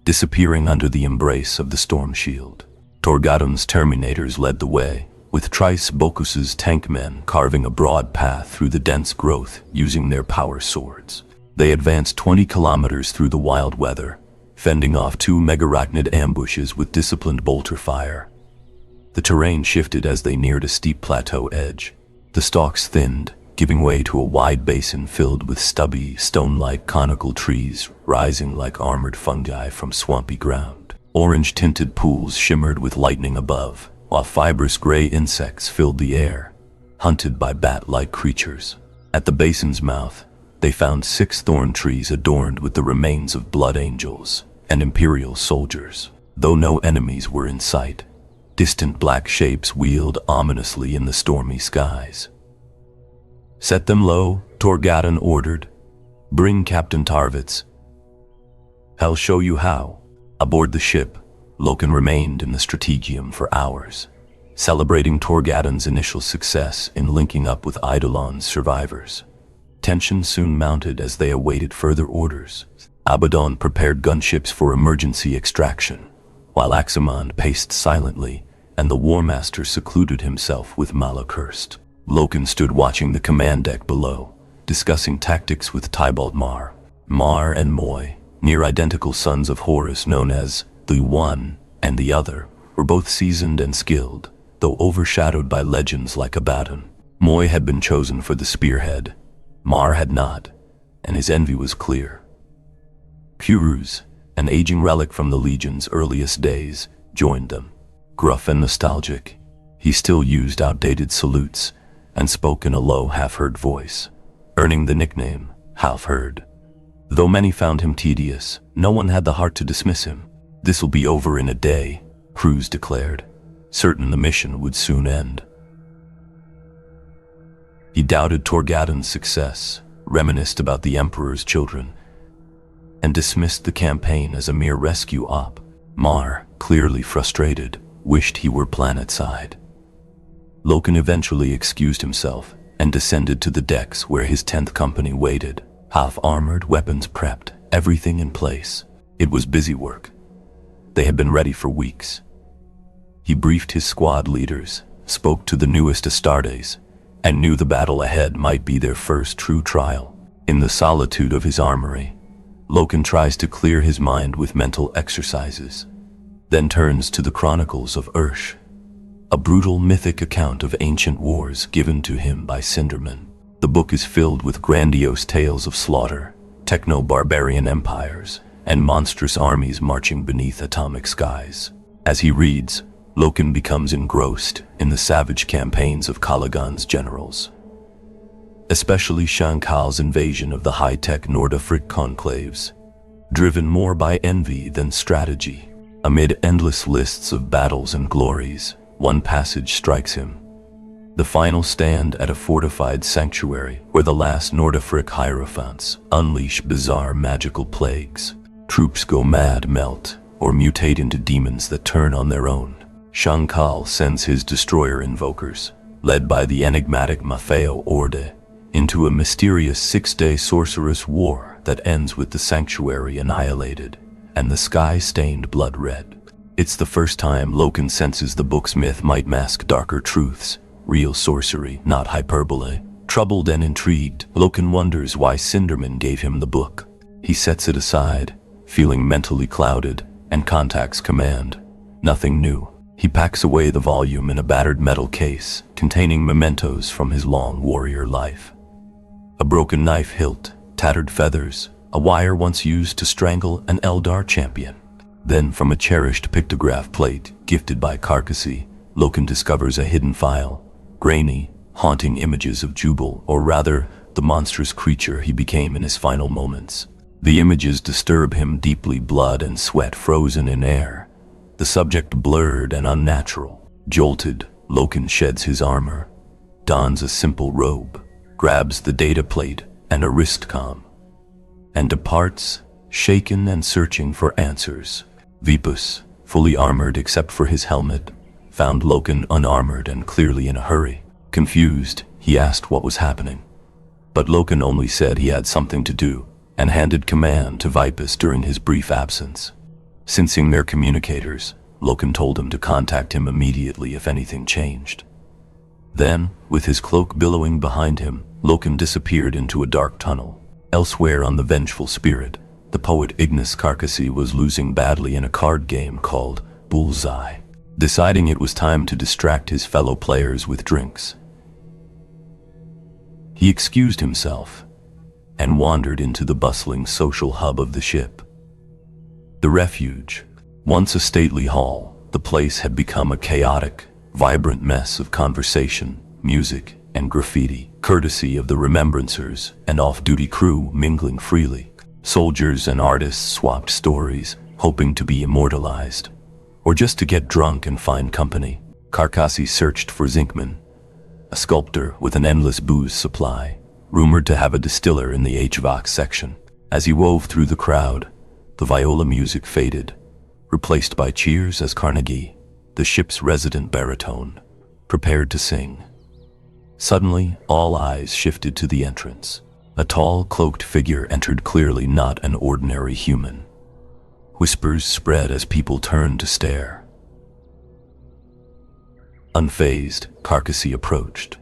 disappearing under the embrace of the storm shield. Torgadon's Terminators led the way, with Trice Bocus's tank men carving a broad path through the dense growth using their power swords. They advanced 20 kilometers through the wild weather, fending off 2 megarachnid ambushes with disciplined bolter fire. The terrain shifted as they neared a steep plateau edge. The stalks thinned, giving way to a wide basin filled with stubby, stone-like conical trees rising like armored fungi from swampy ground. Orange-tinted pools shimmered with lightning above, while fibrous gray insects filled the air, hunted by bat-like creatures. At the basin's mouth, they found 6 thorn trees adorned with the remains of blood angels and imperial soldiers. Though no enemies were in sight, distant black shapes wheeled ominously in the stormy skies. "Set them low," Torgadon ordered. "Bring Captain Tarvitz. I'll show you how." Aboard the ship, Loken remained in the Strategium for hours, celebrating Torgadon's initial success in linking up with Eidolon's survivors. Tension soon mounted as they awaited further orders. Abaddon prepared gunships for emergency extraction, while Aximand paced silently and the War Master secluded himself with Malachurst. Loken stood watching the command deck below, discussing tactics with Tybalt Mar. Mar and Moy, near-identical sons of Horus known as the One and the Other, were both seasoned and skilled, though overshadowed by legends like Abaddon. Moy had been chosen for the spearhead. Mar had not, and his envy was clear. Kuruz, an aging relic from the Legion's earliest days, joined them. Gruff and nostalgic, he still used outdated salutes and spoke in a low, half-heard voice, earning the nickname Half-Heard. Though many found him tedious, no one had the heart to dismiss him. "This'll be over in a day," Cruz declared, certain the mission would soon end. He doubted Torgadon's success, reminisced about the Emperor's children, and dismissed the campaign as a mere rescue op. Mar, clearly frustrated, wished he were planet-side. Loken eventually excused himself and descended to the decks where his 10th Company waited, half-armored, weapons prepped, everything in place. It was busy work. They had been ready for weeks. He briefed his squad leaders, spoke to the newest Astartes, and knew the battle ahead might be their first true trial. In the solitude of his armory, Loken tries to clear his mind with mental exercises, then turns to the Chronicles of Ursh, a brutal mythic account of ancient wars given to him by Cinderman. The book is filled with grandiose tales of slaughter, techno-barbarian empires, and monstrous armies marching beneath atomic skies. As he reads, Loken becomes engrossed in the savage campaigns of Caligan's generals, especially Shankal's invasion of the high-tech Nordafric conclaves, driven more by envy than strategy. Amid endless lists of battles and glories, one passage strikes him. The final stand at a fortified sanctuary where the last Nordafric hierophants unleash bizarre magical plagues. Troops go mad, melt, or mutate into demons that turn on their own. Shankal sends his destroyer invokers, led by the enigmatic Maffeo Orde, into a mysterious 6-day sorcerous war that ends with the sanctuary annihilated and the sky stained blood red. It's the first time Loken senses the book's myth might mask darker truths, real sorcery, not hyperbole. Troubled and intrigued, Loken wonders why Cinderman gave him the book. He sets it aside, feeling mentally clouded, and contacts command. Nothing new. He packs away the volume in a battered metal case containing mementos from his long warrior life. A broken knife hilt, tattered feathers, a wire once used to strangle an Eldar champion. Then, from a cherished pictograph plate gifted by Carcassy, Loken discovers a hidden file, grainy, haunting images of Jubal, or rather, the monstrous creature he became in his final moments. The images disturb him deeply, blood and sweat frozen in air, the subject blurred and unnatural. Jolted, Loken sheds his armor, dons a simple robe, grabs the data plate, and a wrist calm, and departs, shaken and searching for answers. Vipus, fully armored except for his helmet, found Loken unarmored and clearly in a hurry. Confused, he asked what was happening. But Loken only said he had something to do, and handed command to Vipus during his brief absence. Sensing their communicators, Loken told him to contact him immediately if anything changed. Then, with his cloak billowing behind him, Loken disappeared into a dark tunnel. Elsewhere on the Vengeful Spirit, the poet Ignis Carcassy was losing badly in a card game called Bullseye. Deciding it was time to distract his fellow players with drinks, he excused himself and wandered into the bustling social hub of the ship. The Refuge. Once a stately hall, the place had become a chaotic, vibrant mess of conversation, music, and graffiti, courtesy of the Remembrancers and off-duty crew mingling freely. Soldiers and artists swapped stories, hoping to be immortalized, or just to get drunk and find company. Carcassy searched for Zinkman, a sculptor with an endless booze supply, rumored to have a distiller in the HVAC section. As he wove through the crowd, the viola music faded, replaced by cheers as Carnegie, the ship's resident baritone, prepared to sing. Suddenly, all eyes shifted to the entrance. A tall, cloaked figure entered, clearly not an ordinary human. Whispers spread as people turned to stare. Unfazed, Carcassy approached.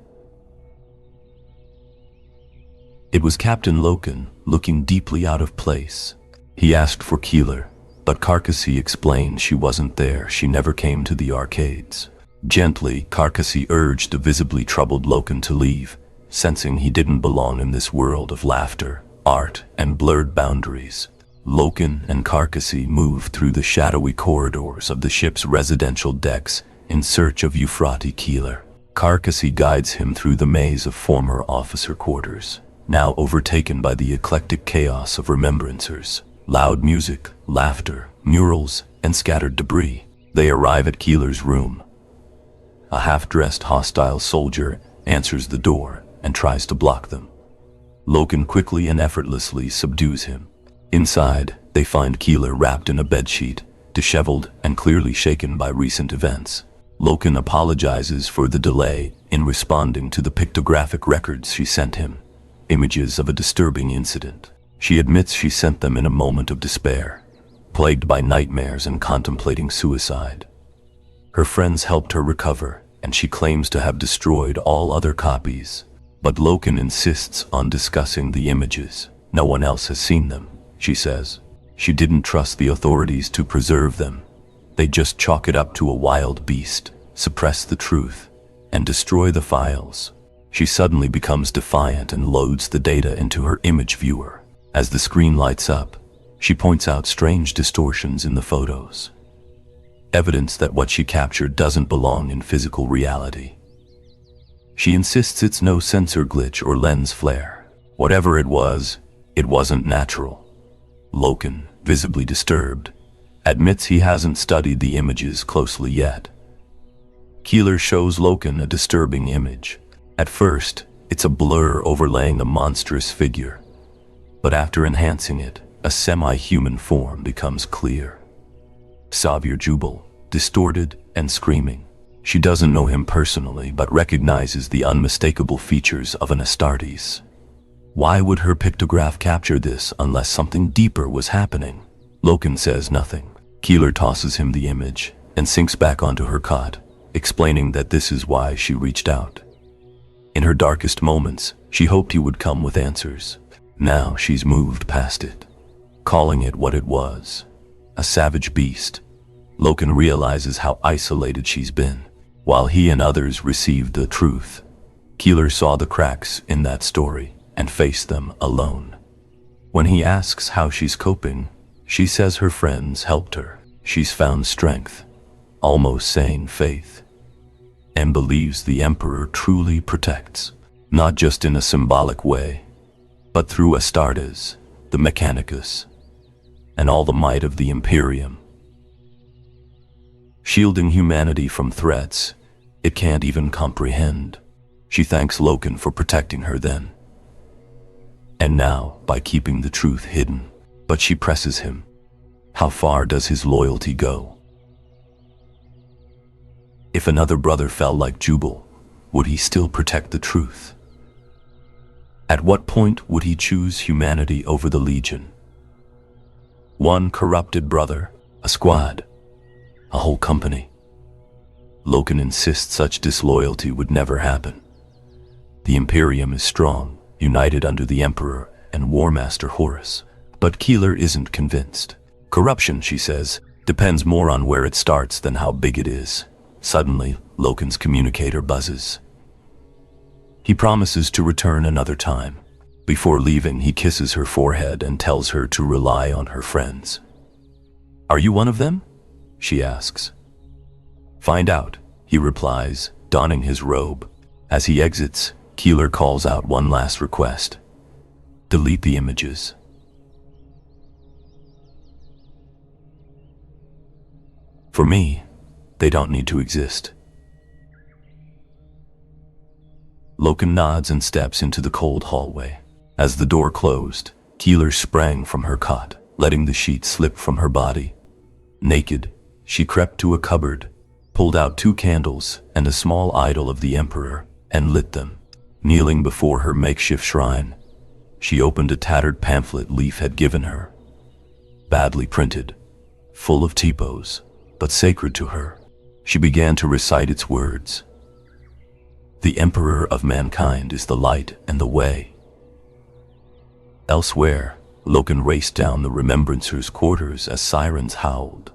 It was Captain Loken, looking deeply out of place. He asked for Keeler, but Carcassy explained she wasn't there. She never came to the arcades. Gently, Carcassy urged the visibly troubled Loken to leave, sensing he didn't belong in this world of laughter, art, and blurred boundaries. Loken and Carcassy moved through the shadowy corridors of the ship's residential decks in search of Euphrati Keeler. Carcassy guides him through the maze of former officer quarters, now overtaken by the eclectic chaos of Remembrancers. Loud music, laughter, murals, and scattered debris. They arrive at Keeler's room. A half-dressed hostile soldier answers the door and tries to block them. Loken quickly and effortlessly subdues him. Inside, they find Keeler wrapped in a bedsheet, disheveled and clearly shaken by recent events. Loken apologizes for the delay in responding to the pictographic records she sent him, images of a disturbing incident. She admits she sent them in a moment of despair, plagued by nightmares and contemplating suicide. Her friends helped her recover, and she claims to have destroyed all other copies. But Loken insists on discussing the images. No one else has seen them, she says. She didn't trust the authorities to preserve them. They just chalk it up to a wild beast, suppress the truth, and destroy the files. She suddenly becomes defiant and loads the data into her image viewer. As the screen lights up, she points out strange distortions in the photos, evidence that what she captured doesn't belong in physical reality. She insists it's no sensor glitch or lens flare. Whatever it wasn't natural. Loken, visibly disturbed, admits he hasn't studied the images closely yet. Keeler shows Loken a disturbing image. At first, it's a blur overlaying a monstrous figure. But after enhancing it, a semi-human form becomes clear. Xavier Jubal, distorted and screaming. She doesn't know him personally, but recognizes the unmistakable features of an Astartes. Why would her pictograph capture this unless something deeper was happening? Loken says nothing. Keeler tosses him the image and sinks back onto her cot, explaining that this is why she reached out. In her darkest moments, she hoped he would come with answers. Now she's moved past it, calling it what it was, a savage beast. Loken realizes how isolated she's been. While he and others received the truth, Keeler saw the cracks in that story and faced them alone. When he asks how she's coping, she says her friends helped her. She's found strength, almost saying faith, and believes the Emperor truly protects, not just in a symbolic way, but through Astartes, the Mechanicus, and all the might of the Imperium. Shielding humanity from threats it can't even comprehend. She thanks Loken for protecting her then, and now by keeping the truth hidden. But she presses him. How far does his loyalty go? If another brother fell like Jubal, would he still protect the truth? At what point would he choose humanity over the Legion? One corrupted brother, a squad, a whole company. Loken insists such disloyalty would never happen. The Imperium is strong, united under the Emperor and War Master Horus. But Keeler isn't convinced. Corruption, she says, depends more on where it starts than how big it is. Suddenly, Loken's communicator buzzes. He promises to return another time. Before leaving, he kisses her forehead and tells her to rely on her friends. "Are you one of them?" she asks. "Find out," he replies, donning his robe. As he exits, Keeler calls out one last request. "Delete the images." For me, they don't need to exist. Loken nods and steps into the cold hallway. As the door closed, Keeler sprang from her cot, letting the sheet slip from her body. Naked, she crept to a cupboard, pulled out 2 candles and a small idol of the Emperor, and lit them. Kneeling before her makeshift shrine, she opened a tattered pamphlet Leaf had given her. Badly printed, full of typos, but sacred to her. She began to recite its words. "The Emperor of mankind is the light and the way." Elsewhere, Loken raced down the Remembrancer's quarters as sirens howled.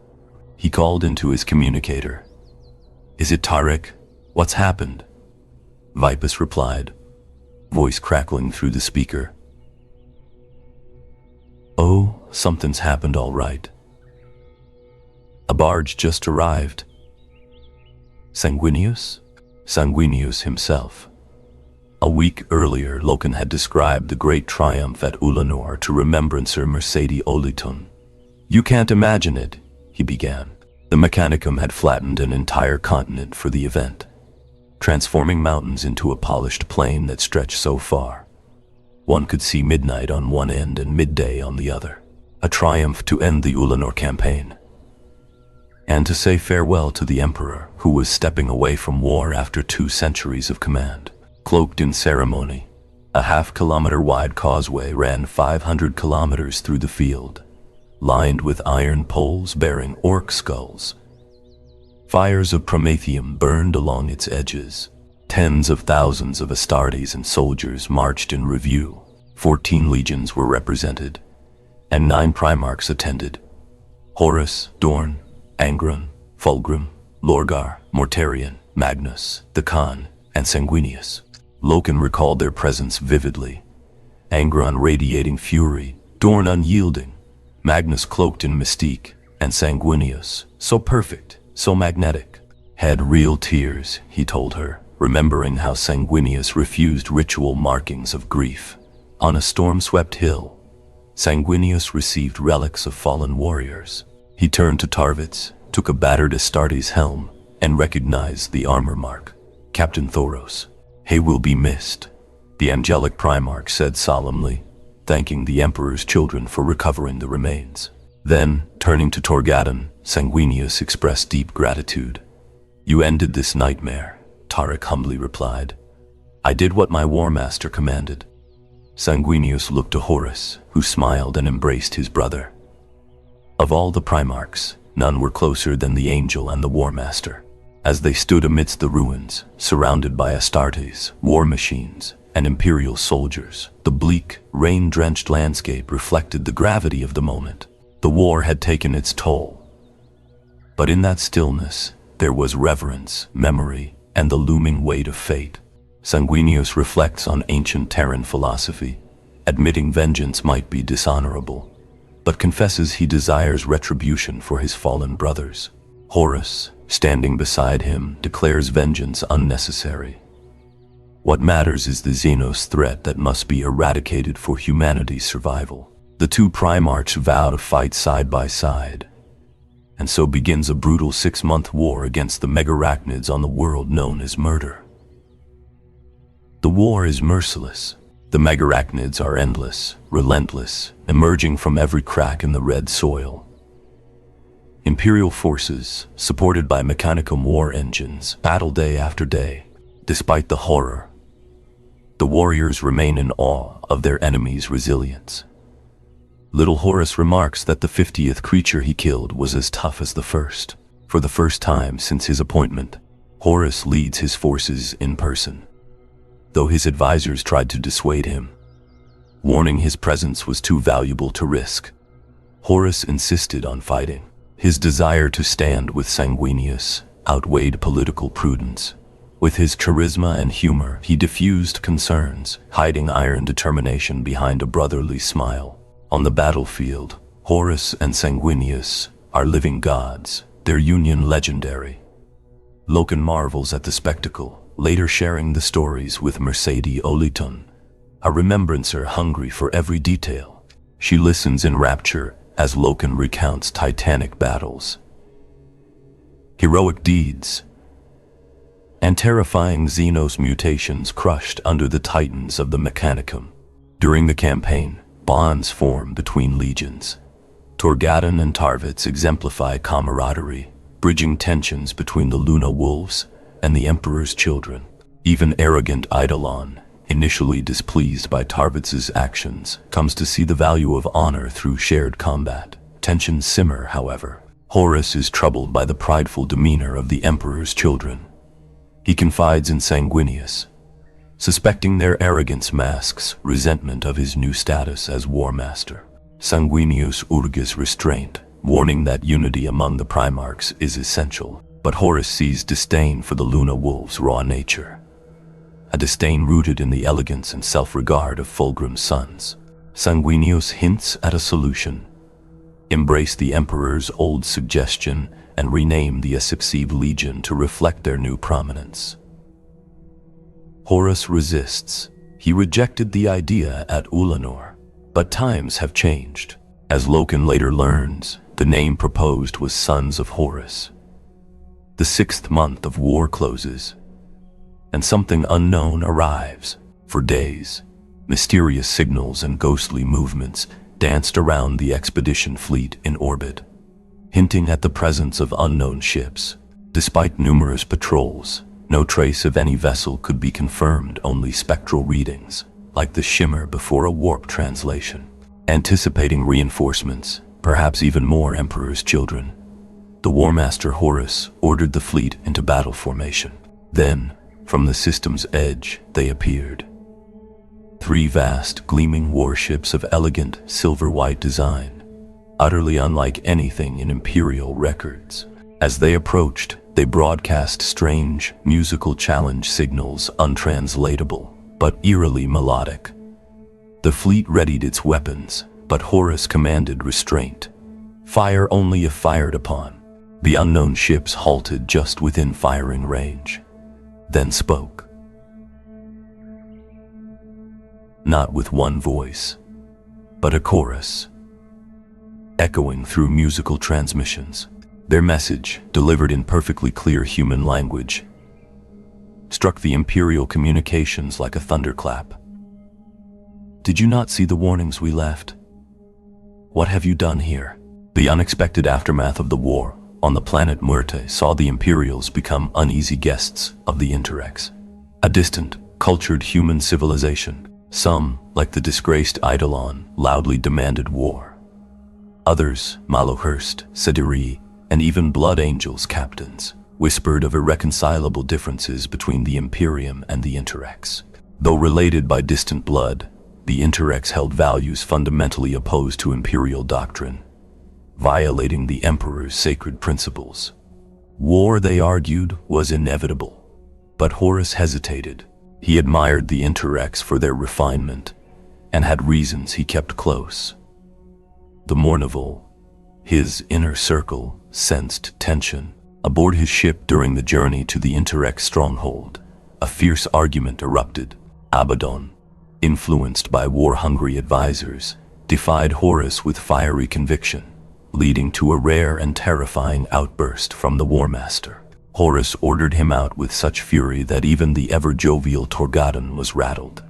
He called into his communicator. "Is it Tarek? What's happened?" Vipus replied, voice crackling through the speaker. "Oh, something's happened all right. A barge just arrived." Sanguinius? Sanguinius himself. A week earlier, Loken had described the great triumph at Ulanor to Remembrancer Mercedes Oliton. "You can't imagine it," he began. The Mechanicum had flattened an entire continent for the event, transforming mountains into a polished plain that stretched so far. One could see midnight on one end and midday on the other. A triumph to end the Ulanor campaign, and to say farewell to the Emperor, who was stepping away from war after 2 centuries of command. Cloaked in ceremony, a half-kilometer-wide causeway ran 500 kilometers through the field, lined with iron poles bearing orc skulls. Fires of promethium burned along its edges. Tens of thousands of Astartes and soldiers marched in review. 14 legions were represented, and 9 Primarchs attended. Horus, Dorn, Angron, Fulgrim, Lorgar, Mortarion, Magnus, the Khan, and Sanguinius. Loken recalled their presence vividly. Angron radiating fury, Dorn unyielding, Magnus cloaked in mystique, and Sanguinius, so perfect, so magnetic. Had real tears, he told her, remembering how Sanguinius refused ritual markings of grief. On a storm-swept hill, Sanguinius received relics of fallen warriors. He turned to Tarvitz, took a battered Astartes helm, and recognized the armor mark. "Captain Thoros, he will be missed," the angelic Primarch said solemnly, thanking the Emperor's children for recovering the remains. Then, turning to Torgadon, Sanguinius expressed deep gratitude. "You ended this nightmare," Tarek humbly replied. "I did what my War Master commanded." Sanguinius looked to Horus, who smiled and embraced his brother. Of all the Primarchs, none were closer than the Angel and the War Master. As they stood amidst the ruins, surrounded by Astartes, war machines, and Imperial soldiers, the bleak, rain-drenched landscape reflected the gravity of the moment. The war had taken its toll. But in that stillness, there was reverence, memory, and the looming weight of fate. Sanguinius reflects on ancient Terran philosophy, admitting vengeance might be dishonorable, but confesses he desires retribution for his fallen brothers. Horus, standing beside him, declares vengeance unnecessary. What matters is the Xenos threat that must be eradicated for humanity's survival. The 2 Primarchs vow to fight side by side, and so begins a brutal 6-month war against the megarachnids on the world known as Murder. The war is merciless. The megarachnids are endless, relentless, emerging from every crack in the red soil. Imperial forces, supported by mechanicum war engines, battle day after day. Despite the horror, the warriors remain in awe of their enemy's resilience. Little Horus remarks that the 50th creature he killed was as tough as the first. For the first time since his appointment, Horus leads his forces in person, though his advisors tried to dissuade him, warning his presence was too valuable to risk. Horus insisted on fighting. His desire to stand with Sanguinius outweighed political prudence. With his charisma and humor, he diffused concerns, hiding iron determination behind a brotherly smile. On the battlefield, Horus and Sanguinius are living gods, their union legendary. Loken marvels at the spectacle, later sharing the stories with Mercedes Oliton, a remembrancer hungry for every detail. She listens in rapture as Loken recounts titanic battles, heroic deeds, and terrifying Xenos mutations crushed under the titans of the Mechanicum. During the campaign, bonds form between legions. Torgadon and Tarvitz exemplify camaraderie, bridging tensions between the Luna Wolves and the Emperor's children. Even arrogant Eidolon, initially displeased by Tarvitz's actions, comes to see the value of honor through shared combat. Tensions simmer, however. Horus is troubled by the prideful demeanor of the Emperor's children. He confides in Sanguinius, suspecting their arrogance masks resentment of his new status as War Master. Sanguinius urges restraint, warning that unity among the Primarchs is essential. But Horus sees disdain for the Luna Wolves' raw nature, a disdain rooted in the elegance and self-regard of Fulgrim's sons. Sanguinius hints at a solution: embrace the Emperor's old suggestion and rename the Asipsive Legion to reflect their new prominence. Horus resists. He rejected the idea at Ulanor, but times have changed. As Loken later learns, the name proposed was Sons of Horus. The 6th month of war closes, and something unknown arrives. For days, mysterious signals and ghostly movements danced around the expedition fleet in orbit, hinting at the presence of unknown ships. Despite numerous patrols, no trace of any vessel could be confirmed, only spectral readings, like the shimmer before a warp translation. Anticipating reinforcements, perhaps even more Emperor's children, the War Master Horus ordered the fleet into battle formation. Then, from the system's edge, they appeared. 3 vast, gleaming warships of elegant, silver-white design, utterly unlike anything in Imperial records. As they approached, they broadcast strange, musical challenge signals, untranslatable, but eerily melodic. The fleet readied its weapons, but Horus commanded restraint. Fire only if fired upon. The unknown ships halted just within firing range, then spoke. Not with one voice, but a chorus, echoing through musical transmissions. Their message, delivered in perfectly clear human language, struck the Imperial communications like a thunderclap. Did you not see the warnings we left? What have you done here? The unexpected aftermath of the war on the planet Muerte saw the Imperials become uneasy guests of the Interrex, a distant, cultured human civilization. Some, like the disgraced Eidolon, loudly demanded war. Others, Malohurst, Sediri, and even Blood Angels captains, whispered of irreconcilable differences between the Imperium and the Interrex. Though related by distant blood, the Interrex held values fundamentally opposed to Imperial doctrine, violating the Emperor's sacred principles. War, they argued, was inevitable. But Horus hesitated. He admired the Interrex for their refinement, and had reasons he kept close. The Mournival, his inner circle, sensed tension. Aboard his ship during the journey to the Interrex stronghold, a fierce argument erupted. Abaddon, influenced by war-hungry advisors, defied Horus with fiery conviction, leading to a rare and terrifying outburst from the War Master. Horus ordered him out with such fury that even the ever-jovial Torgadon was rattled.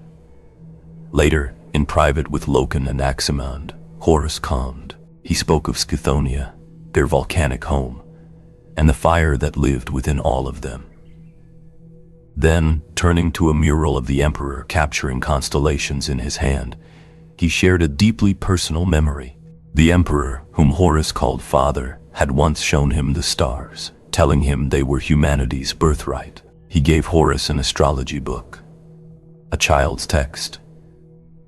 Later, in private with Loken and Aximand, Horus calmed. He spoke of Scythonia, their volcanic home, and the fire that lived within all of them. Then, turning to a mural of the Emperor capturing constellations in his hand, he shared a deeply personal memory. The Emperor, whom Horus called Father, had once shown him the stars, telling him they were humanity's birthright. He gave Horus an astrology book, a child's text,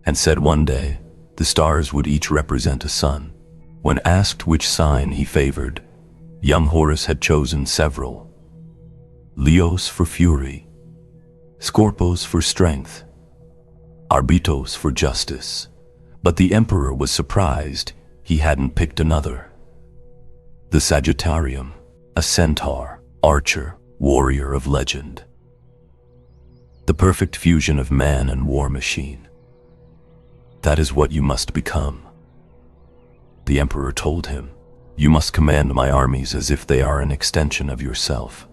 and said one day the stars would each represent a sun. When asked which sign he favored, young Horus had chosen several. Leos for fury, Scorpos for strength, Arbitos for justice. But the Emperor was surprised he hadn't picked another. The Sagittarium, a centaur, archer, warrior of legend. The perfect fusion of man and war machine. That is what you must become. The Emperor told him, you must command my armies as if they are an extension of yourself.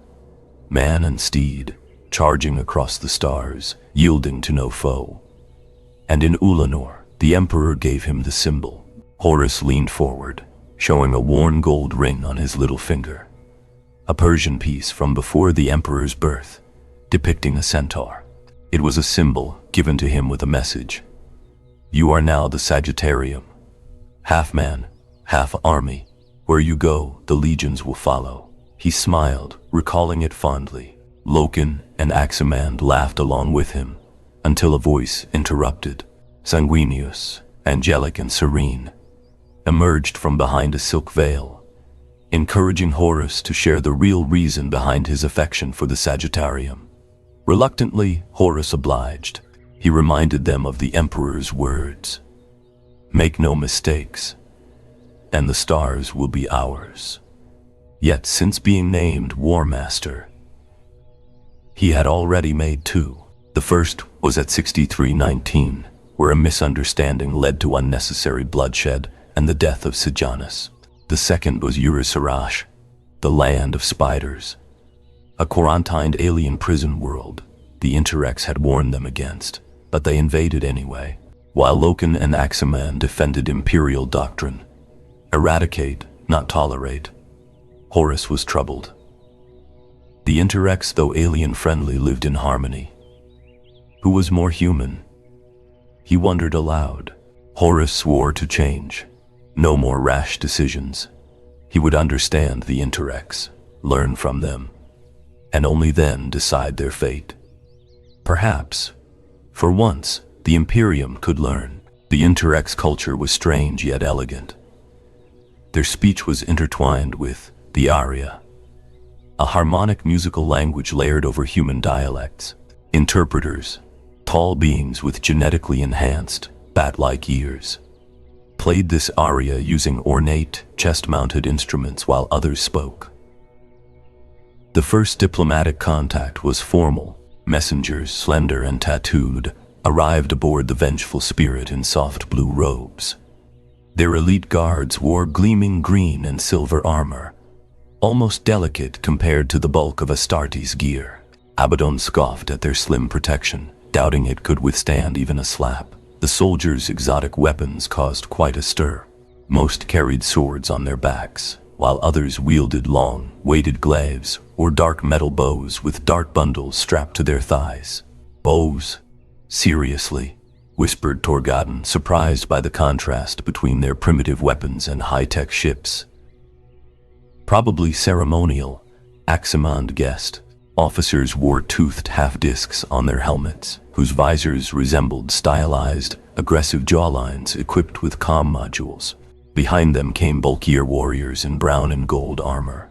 Man and steed, charging across the stars, yielding to no foe. And in Ulanor, the Emperor gave him the symbol. Horus leaned forward, showing a worn gold ring on his little finger. A Persian piece from before the Emperor's birth, depicting a centaur. It was a symbol given to him with a message. You are now the Sagittarium. Half man, half army. Where you go, the legions will follow. He smiled, recalling it fondly. Loken and Aximand laughed along with him, until a voice interrupted. Sanguinius, angelic and serene, emerged from behind a silk veil, encouraging Horus to share the real reason behind his affection for the Sagittarium. Reluctantly, Horus obliged. He reminded them of the Emperor's words. Make no mistakes, and the stars will be ours. Yet since being named War Master, he had already made two. The first was at 6319, where a misunderstanding led to unnecessary bloodshed and the death of Sejanus. The second was Urusarash, the land of spiders, a quarantined alien prison world the Interrex had warned them against, but they invaded anyway. While Loken and Aximand defended imperial doctrine, eradicate, not tolerate, Horus was troubled. The Interrex, though alien-friendly, lived in harmony. Who was more human? He wondered aloud. Horus swore to change. No more rash decisions. He would understand the Interrex, learn from them, and only then decide their fate. Perhaps, for once, the Imperium could learn. The Interrex culture was strange yet elegant. Their speech was intertwined with the aria, a harmonic musical language layered over human dialects. Interpreters, tall beings with genetically enhanced, bat-like ears, played this aria using ornate, chest-mounted instruments while others spoke. The first diplomatic contact was formal. Messengers, slender and tattooed, arrived aboard the Vengeful Spirit in soft blue robes. Their elite guards wore gleaming green and silver armor, almost delicate compared to the bulk of Astartes' gear. Abaddon scoffed at their slim protection, doubting it could withstand even a slap. The soldiers' exotic weapons caused quite a stir. Most carried swords on their backs, while others wielded long, weighted glaives or dark metal bows with dart bundles strapped to their thighs. Bows? Seriously? Whispered Torgadon, surprised by the contrast between their primitive weapons and high-tech ships. Probably ceremonial, Aximand guessed. Officers wore toothed half-discs on their helmets, whose visors resembled stylized, aggressive jawlines equipped with comm modules. Behind them came bulkier warriors in brown and gold armor.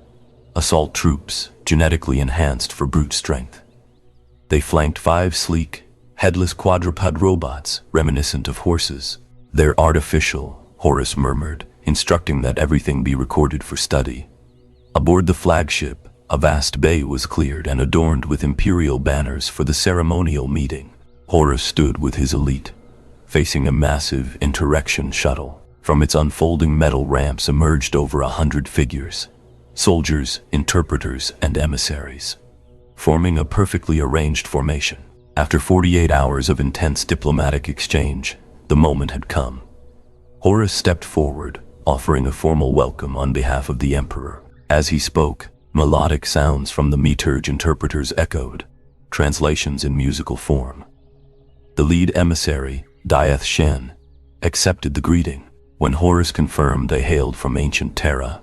Assault troops, genetically enhanced for brute strength. They flanked 5 sleek, headless quadruped robots, reminiscent of horses. They're artificial, Horus murmured, instructing that everything be recorded for study. Aboard the flagship, a vast bay was cleared and adorned with imperial banners for the ceremonial meeting. Horus stood with his elite, facing a massive interrection shuttle. From its unfolding metal ramps emerged over 100 figures, soldiers, interpreters, and emissaries, forming a perfectly arranged formation. After 48 hours of intense diplomatic exchange, the moment had come. Horus stepped forward, offering a formal welcome on behalf of the Emperor. As he spoke, melodic sounds from the meterge interpreters echoed, translations in musical form. The lead emissary, Dieth Shen, accepted the greeting. When Horus confirmed they hailed from ancient Terra,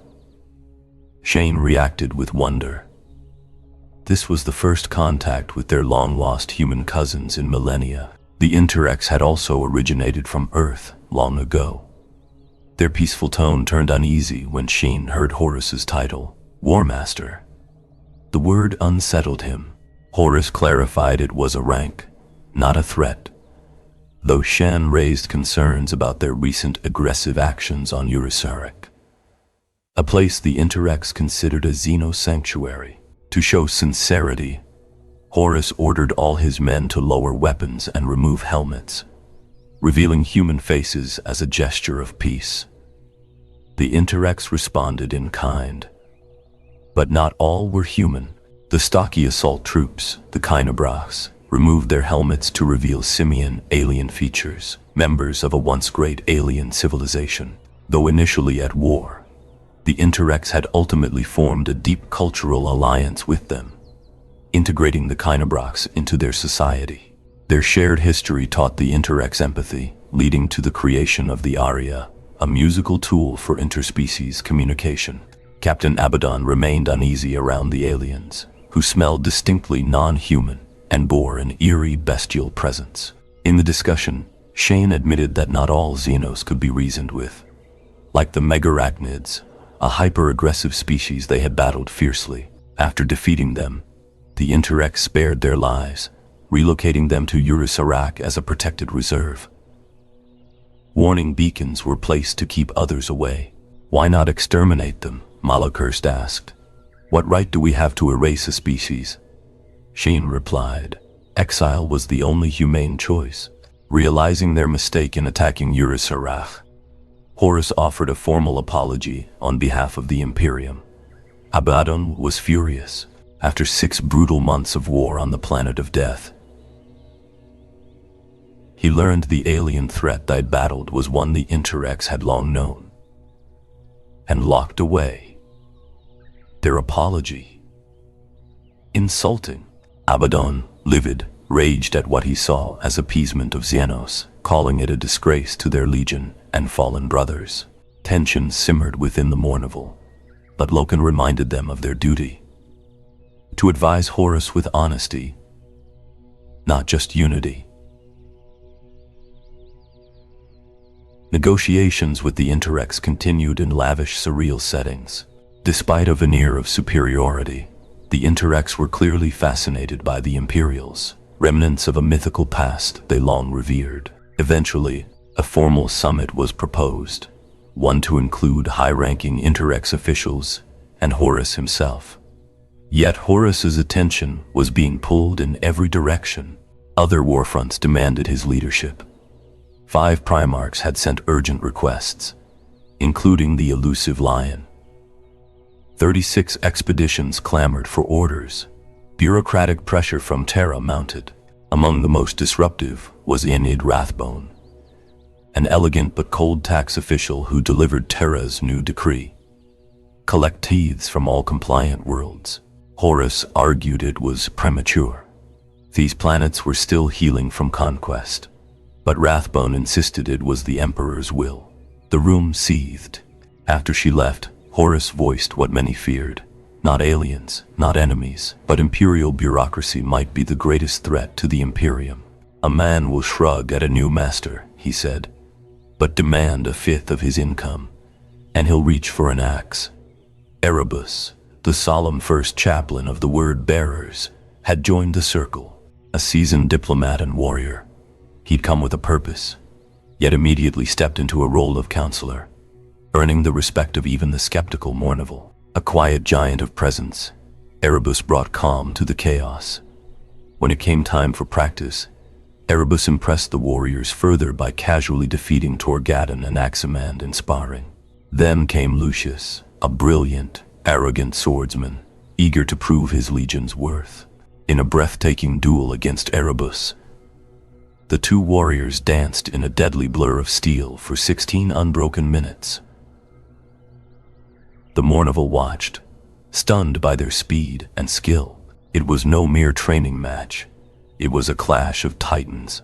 Shane reacted with wonder. This was the first contact with their long-lost human cousins in millennia. The Interrex had also originated from Earth long ago. Their peaceful tone turned uneasy when Sheen heard Horus's title, War Master. The word unsettled him. Horus clarified it was a rank, not a threat, though Shen raised concerns about their recent aggressive actions on Urusarek, a place the Interrex considered a xeno-sanctuary. To show sincerity, Horus ordered all his men to lower weapons and remove helmets, revealing human faces as a gesture of peace. The Interrex responded in kind. But not all were human. The stocky assault troops, the Primarchs, removed their helmets to reveal simian alien features, members of a once great alien civilization. Though initially at war, the Interrex had ultimately formed a deep cultural alliance with them, integrating the Primarchs into their society. Their shared history taught the Interrex empathy, leading to the creation of the aria, a musical tool for interspecies communication. Captain Abaddon remained uneasy around the aliens, who smelled distinctly non-human and bore an eerie bestial presence. In the discussion, Shane admitted that not all Xenos could be reasoned with. Like the Megarachnids, a hyper-aggressive species they had battled fiercely. After defeating them, the Interrex spared their lives, relocating them to Urusarek as a protected reserve. Warning beacons were placed to keep others away. Why not exterminate them? Malachurst asked. What right do we have to erase a species? Sheen replied, exile was the only humane choice. Realizing their mistake in attacking Urusarek, Horus offered a formal apology on behalf of the Imperium. Abaddon was furious. After 6 brutal months of war on the planet of death, he learned the alien threat they'd battled was one the Interrex had long known, and locked away. Their apology insulting. Abaddon, livid, raged at what he saw as appeasement of Xenos, calling it a disgrace to their legion and fallen brothers. Tension simmered within the Mournival, but Loken reminded them of their duty to advise Horus with honesty, not just unity. Negotiations with the Interrex continued in lavish, surreal settings. Despite a veneer of superiority, the Interrex were clearly fascinated by the Imperials, remnants of a mythical past they long revered. Eventually, a formal summit was proposed, one to include high-ranking Interrex officials and Horus himself. Yet Horus's attention was being pulled in every direction. Other warfronts demanded his leadership. 5 Primarchs had sent urgent requests, including the elusive Lion. 36 expeditions clamored for orders. Bureaucratic pressure from Terra mounted. Among the most disruptive was Enid Rathbone, an elegant but cold tax official who delivered Terra's new decree: collect tithes from all compliant worlds. Horus argued it was premature. These planets were still healing from conquest. But Rathbone insisted it was the Emperor's will. The room seethed. After she left, Horus voiced what many feared. Not aliens, not enemies, but imperial bureaucracy might be the greatest threat to the Imperium. A man will shrug at a new master, he said, but demand 1/5 of his income, and he'll reach for an axe. Erebus, the solemn first chaplain of the word bearers, had joined the circle, a seasoned diplomat and warrior. He'd come with a purpose, yet immediately stepped into a role of counselor, earning the respect of even the skeptical Mournival. A quiet giant of presence, Erebus brought calm to the chaos. When it came time for practice, Erebus impressed the warriors further by casually defeating Torgadon and Aximand in sparring. Then came Lucius, a brilliant, arrogant swordsman, eager to prove his legion's worth. in a breathtaking duel against Erebus. The two warriors danced in a deadly blur of steel for 16 unbroken minutes. The Mournival watched, stunned by their speed and skill. It was no mere training match. It was a clash of titans.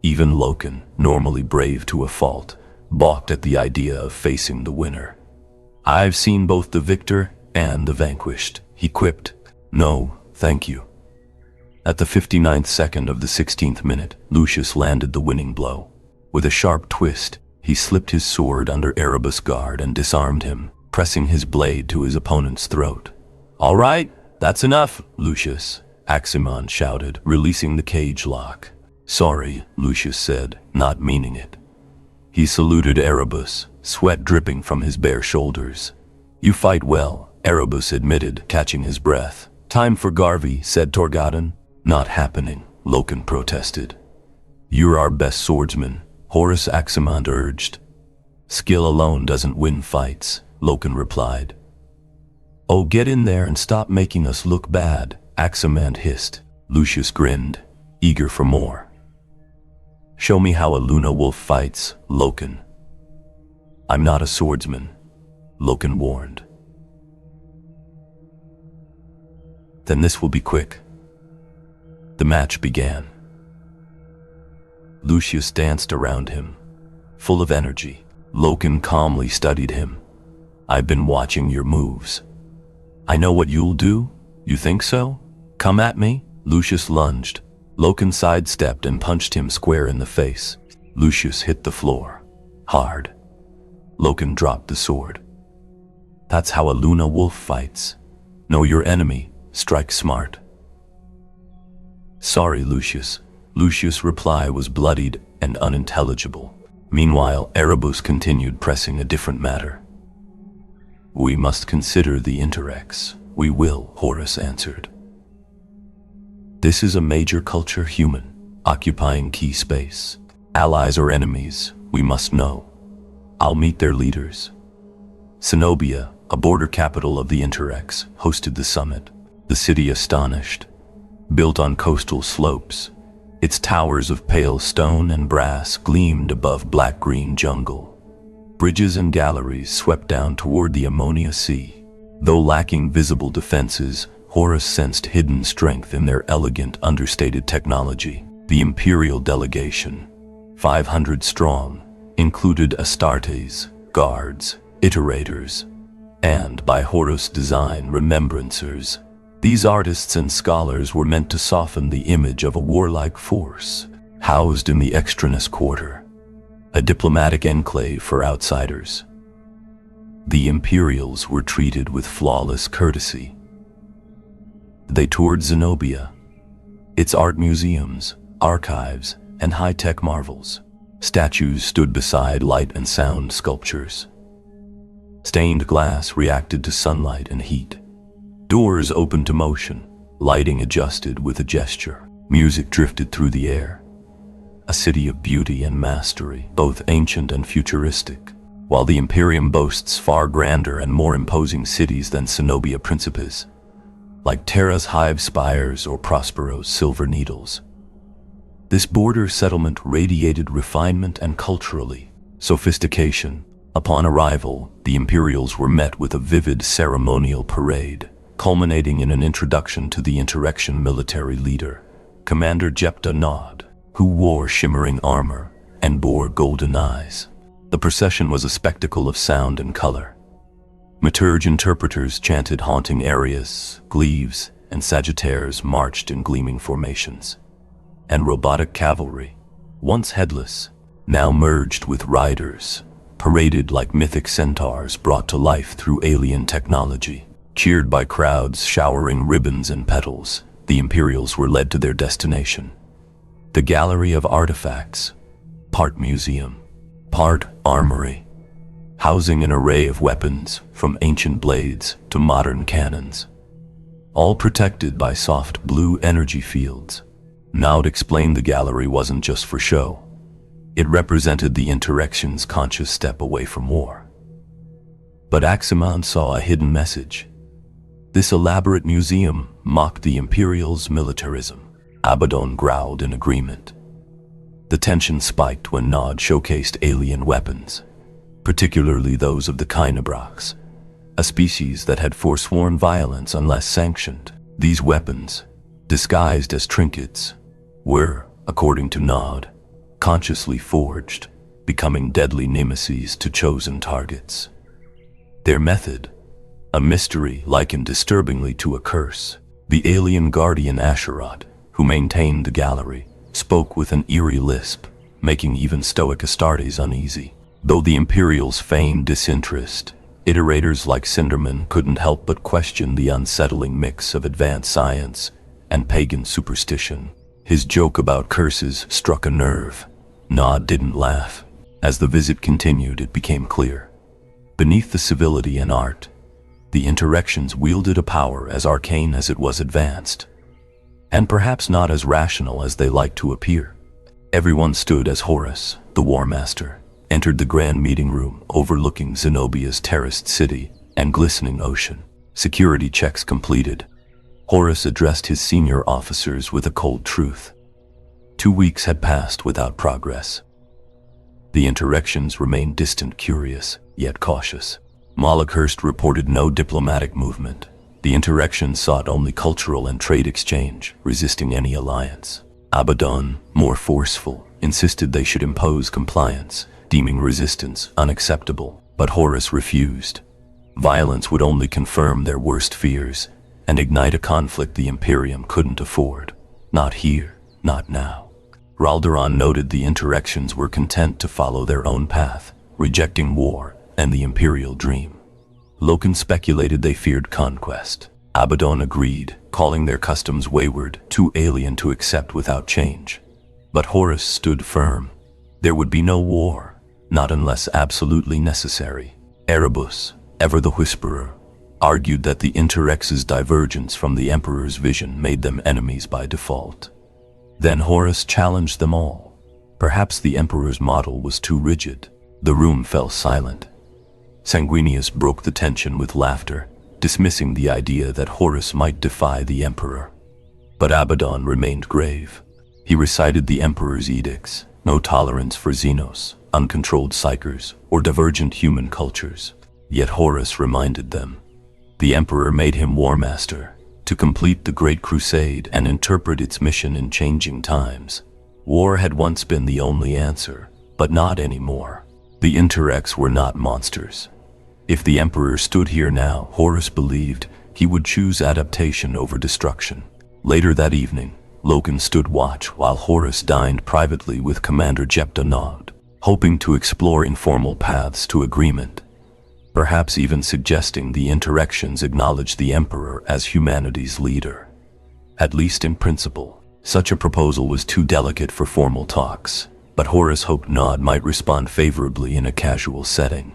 Even Loken, normally brave to a fault, balked at the idea of facing the winner. "I've seen both the victor and the vanquished," he quipped. "No, thank you." At the 59th second of the 16th minute, Lucius landed the winning blow. With a sharp twist, he slipped his sword under Erebus' guard and disarmed him, pressing his blade to his opponent's throat. "All right, that's enough, Lucius," Aximon shouted, releasing the cage lock. "Sorry," Lucius said, not meaning it. He saluted Erebus, sweat dripping from his bare shoulders. "You fight well," Erebus admitted, catching his breath. "Time for Garvey," said Torgadon. "Not happening," Loken protested. "You're our best swordsman," Horus Aximand urged. "Skill alone doesn't win fights," Loken replied. "Oh, get in there and stop making us look bad," Aximand hissed. Lucius grinned, eager for more. "Show me how a Luna Wolf fights, Loken." "I'm not a swordsman," Loken warned. "Then this will be quick." The match began. Lucius danced around him, full of energy. Loken calmly studied him. "I've been watching your moves. I know what you'll do? You think so? Come at me?" Lucius lunged. Loken sidestepped and punched him square in the face. Lucius hit the floor, hard. Loken dropped the sword. "That's how a Luna Wolf fights. Know your enemy, strike smart." "Sorry, Lucius." Lucius' reply was bloodied and unintelligible. Meanwhile, Erebus continued pressing a different matter. "We must consider the Interrex." "We will," Horus answered. "This is a major culture human, occupying key space. Allies or enemies, we must know. I'll meet their leaders." Zenobia, a border capital of the Interrex, hosted the summit. The city astonished. Built on coastal slopes, its towers of pale stone and brass gleamed above black-green jungle. Bridges and galleries swept down toward the Ammonia Sea. Though lacking visible defenses, Horus sensed hidden strength in their elegant, understated technology. The Imperial delegation, 500 strong, included Astartes, guards, iterators, and, by Horus design, remembrancers. These artists and scholars were meant to soften the image of a warlike force, housed in the Extranus Quarter, a diplomatic enclave for outsiders. The Imperials were treated with flawless courtesy. They toured Zenobia, its art museums, archives, and high-tech marvels. Statues stood beside light and sound sculptures. Stained glass reacted to sunlight and heat. Doors opened to motion, lighting adjusted with a gesture. Music drifted through the air. A city of beauty and mastery, both ancient and futuristic. While the Imperium boasts far grander and more imposing cities than Zenobia Principes, like Terra's hive spires or Prospero's silver needles. This border settlement radiated refinement and culturally sophistication. Upon arrival, the Imperials were met with a vivid ceremonial parade, culminating in an introduction to the Interrection military leader, Commander Jepta Nod, who wore shimmering armor and bore golden eyes. The procession was a spectacle of sound and color. Maturge interpreters chanted haunting arias, Gleaves and Sagittaires marched in gleaming formations. And robotic cavalry, once headless, now merged with riders, paraded like mythic centaurs brought to life through alien technology. Cheered by crowds showering ribbons and petals, the Imperials were led to their destination. The Gallery of Artifacts, part museum, part armory, housing an array of weapons from ancient blades to modern cannons, all protected by soft blue energy fields. Naud explained the gallery wasn't just for show. It represented the Interrection's conscious step away from war. But Aximand saw a hidden message. This elaborate museum mocked the Imperial's militarism. Abaddon growled in agreement. The tension spiked when Nod showcased alien weapons, particularly those of the Primarchs, a species that had forsworn violence unless sanctioned. These weapons, disguised as trinkets, were, according to Nod, consciously forged, becoming deadly nemesis to chosen targets. Their method, a mystery likened disturbingly to a curse. The alien guardian Asherot, who maintained the gallery, spoke with an eerie lisp, making even stoic Astartes uneasy. Though the Imperials feigned disinterest, iterators like Cinderman couldn't help but question the unsettling mix of advanced science and pagan superstition. His joke about curses struck a nerve. Nod didn't laugh. As the visit continued, it became clear. Beneath the civility and art, the interactions wielded a power as arcane as it was advanced, and perhaps not as rational as they liked to appear. Everyone stood as Horus, the War Master, entered the grand meeting room overlooking Zenobia's terraced city and glistening ocean. Security checks completed, Horus addressed his senior officers with a cold truth. 2 weeks had passed without progress. The interactions remained distant, curious, yet cautious. Molokhurst reported no diplomatic movement. The interactions sought only cultural and trade exchange, resisting any alliance. Abaddon, more forceful, insisted they should impose compliance, deeming resistance unacceptable. But Horus refused. Violence would only confirm their worst fears and ignite a conflict the Imperium couldn't afford. Not here, not now. Raldoron noted the interactions were content to follow their own path, rejecting war and the Imperial dream. Loken speculated they feared conquest. Abaddon agreed, calling their customs wayward, too alien to accept without change. But Horus stood firm. There would be no war, not unless absolutely necessary. Erebus, ever the whisperer, argued that the Interex's divergence from the Emperor's vision made them enemies by default. Then Horus challenged them all. Perhaps the Emperor's model was too rigid. The room fell silent. Sanguinius broke the tension with laughter, dismissing the idea that Horus might defy the Emperor. But Abaddon remained grave. He recited the Emperor's edicts: no tolerance for Xenos, uncontrolled psychers, or divergent human cultures. Yet Horus reminded them. The Emperor made him War Master, to complete the Great Crusade and interpret its mission in changing times. War had once been the only answer, but not anymore. The Interrex were not monsters. If the Emperor stood here now, Horus believed he would choose adaptation over destruction. Later that evening, Loken stood watch while Horus dined privately with Commander Jepta Nod, hoping to explore informal paths to agreement, perhaps even suggesting the interactions acknowledge the Emperor as humanity's leader. At least in principle, such a proposal was too delicate for formal talks, but Horus hoped Nod might respond favorably in a casual setting.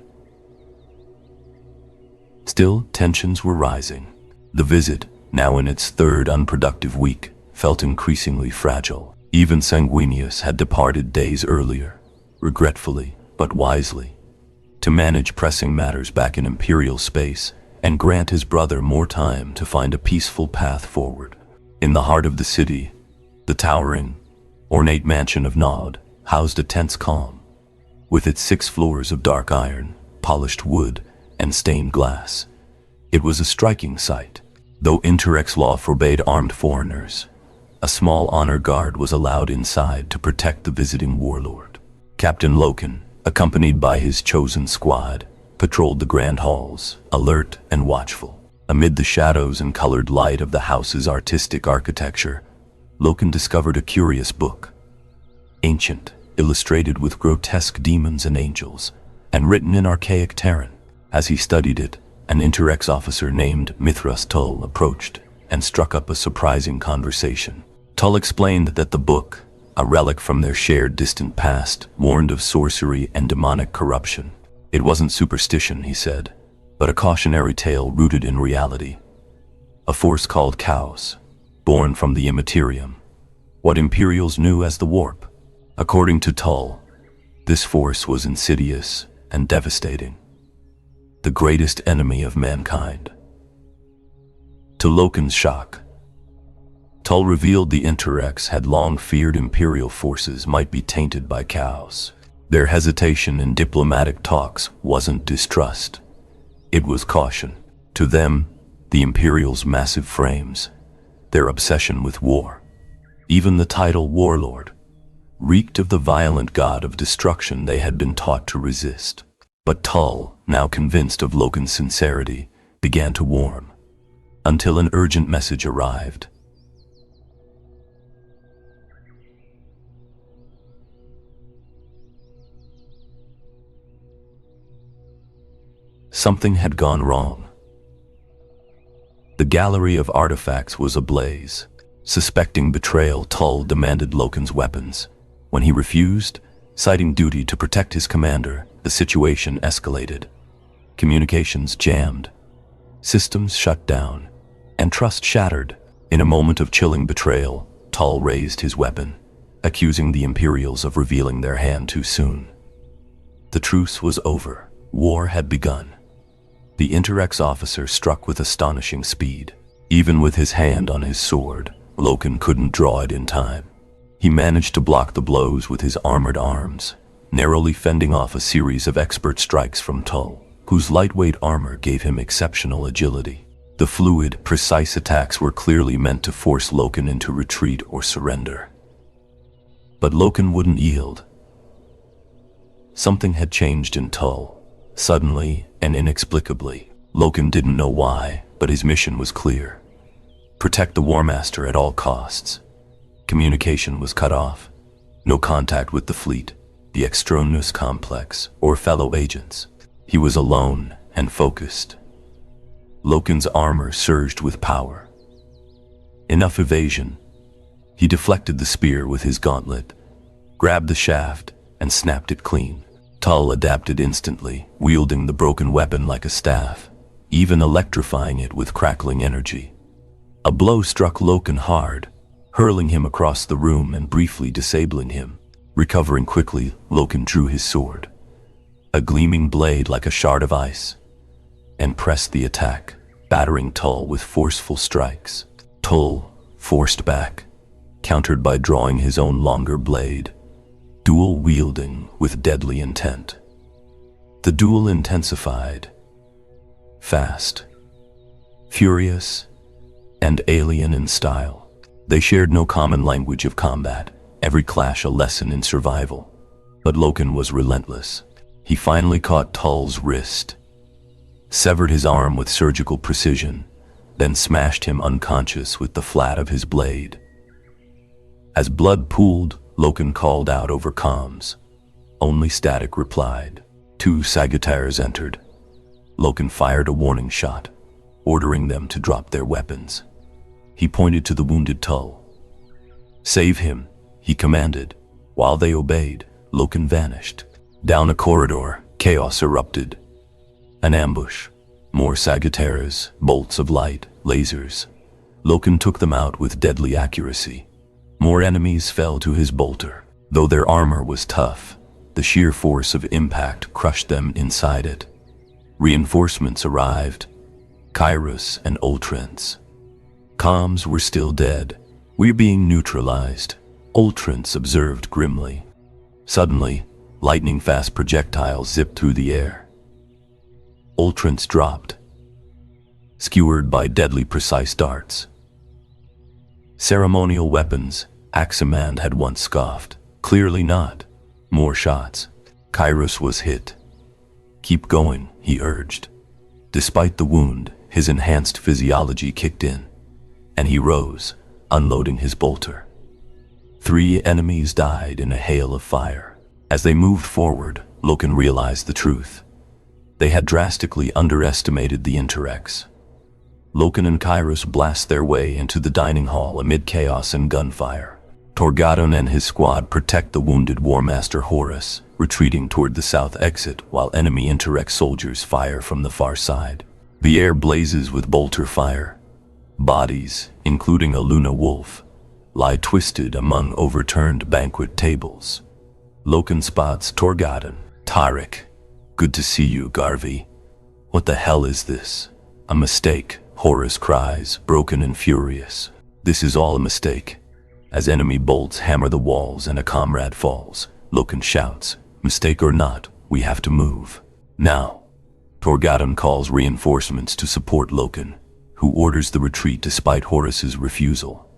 Still, tensions were rising. The visit, now in its third unproductive week, felt increasingly fragile. Even Sanguinius had departed days earlier, regretfully but wisely, to manage pressing matters back in Imperial space and grant his brother more time to find a peaceful path forward. In the heart of the city, the towering, ornate mansion of Nod housed a tense calm. With its 6 floors of dark iron, polished wood, and stained glass, it was a striking sight. Though Interrex law forbade armed foreigners, a small honor guard was allowed inside to protect the visiting warlord. Captain Loken, accompanied by his chosen squad, patrolled the grand halls, alert and watchful. Amid the shadows and colored light of the house's artistic architecture, Loken discovered a curious book. Ancient, illustrated with grotesque demons and angels, and written in archaic Terran. As he studied it, an Interrex officer named Mithras Tull approached and struck up a surprising conversation. Tull explained that the book, a relic from their shared distant past, warned of sorcery and demonic corruption. It wasn't superstition, he said, but a cautionary tale rooted in reality. A force called Chaos, born from the Imperium, what Imperials knew as the Warp. According to Tull, this force was insidious and devastating, the greatest enemy of mankind. To Loken's shock, Tull revealed the Interrex had long feared Imperial forces might be tainted by chaos. Their hesitation in diplomatic talks wasn't distrust. It was caution. To them, the Imperial's massive frames, their obsession with war, even the title Warlord, reeked of the violent god of destruction they had been taught to resist. But Tull, now convinced of Loken's sincerity, began to warm, until an urgent message arrived. Something had gone wrong. The gallery of artifacts was ablaze. Suspecting betrayal, Tull demanded Loken's weapons. When he refused, citing duty to protect his commander, the situation escalated. Communications jammed, systems shut down, and trust shattered. In a moment of chilling betrayal, Tull raised his weapon, accusing the Imperials of revealing their hand too soon. The truce was over. War had begun. The Interrex officer struck with astonishing speed. Even with his hand on his sword, Loken couldn't draw it in time. He managed to block the blows with his armored arms, narrowly fending off a series of expert strikes from Tull, whose lightweight armor gave him exceptional agility. The fluid, precise attacks were clearly meant to force Loken into retreat or surrender. But Loken wouldn't yield. Something had changed in Tull. Suddenly and inexplicably. Loken didn't know why, but his mission was clear. Protect the War Master at all costs. Communication was cut off. No contact with the fleet, the Extronus complex, or fellow agents. He was alone and focused. Loken's armor surged with power. Enough evasion. He deflected the spear with his gauntlet, grabbed the shaft, and snapped it clean. Tull adapted instantly, wielding the broken weapon like a staff, even electrifying it with crackling energy. A blow struck Loken hard, hurling him across the room and briefly disabling him. Recovering quickly, Loken drew his sword, a gleaming blade like a shard of ice, and pressed the attack, battering Tull with forceful strikes. Tull forced back, countered by drawing his own longer blade, dual-wielding with deadly intent. The duel intensified, fast, furious, and alien in style. They shared no common language of combat, every clash a lesson in survival. But Loken was relentless. He finally caught Tull's wrist, severed his arm with surgical precision, then smashed him unconscious with the flat of his blade. As blood pooled, Loken called out over comms. Only static replied. 2 Sagittars entered. Loken fired a warning shot, ordering them to drop their weapons. He pointed to the wounded Tull. "Save him," he commanded. While they obeyed, Loken vanished. Down a corridor, chaos erupted. An ambush. More Sagittars, bolts of light, lasers. Loken took them out with deadly accuracy. More enemies fell to his bolter. Though their armor was tough, the sheer force of impact crushed them inside it. Reinforcements arrived. Kairos and Ultrants. Comms were still dead. "We're being neutralized," Ultrants observed grimly. Suddenly, lightning-fast projectiles zipped through the air. Ultrants dropped, skewered by deadly precise darts. Ceremonial weapons, Aximand had once scoffed. Clearly not. More shots. Kairos was hit. "Keep going," he urged. Despite the wound, his enhanced physiology kicked in, and he rose, unloading his bolter. 3 enemies died in a hail of fire. As they moved forward, Loken realized the truth. They had drastically underestimated the Interrex. Loken and Kairos blast their way into the dining hall amid chaos and gunfire. Torgadon and his squad protect the wounded War Master Horus, retreating toward the south exit while enemy Interrex soldiers fire from the far side. The air blazes with bolter fire. Bodies, including a Luna wolf, lie twisted among overturned banquet tables. Loken spots Torgadon. "Tarek, good to see you, Garvey. What the hell is this?" "A mistake," Horus cries, broken and furious. This is all a mistake. As enemy bolts hammer the walls and a comrade falls, Loken shouts, "Mistake or not, we have to move. Now." Torgadon calls reinforcements to support Loken, who orders the retreat despite Horus's refusal.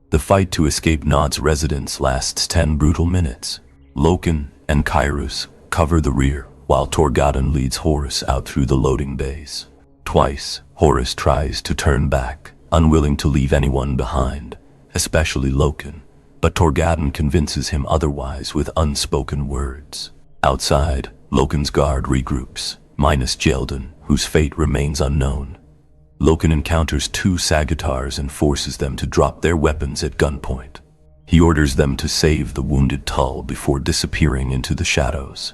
The fight to escape Nod's residence lasts 10 brutal minutes. Loken and Kyrus cover the rear, while Torgadon leads Horus out through the loading bays. Twice, Horus tries to turn back, unwilling to leave anyone behind, especially Loken, but Torgadon convinces him otherwise with unspoken words. Outside, Loken's guard regroups, minus Jeldon, whose fate remains unknown. Loken encounters 2 Sagittars and forces them to drop their weapons at gunpoint. He orders them to save the wounded Tull before disappearing into the shadows.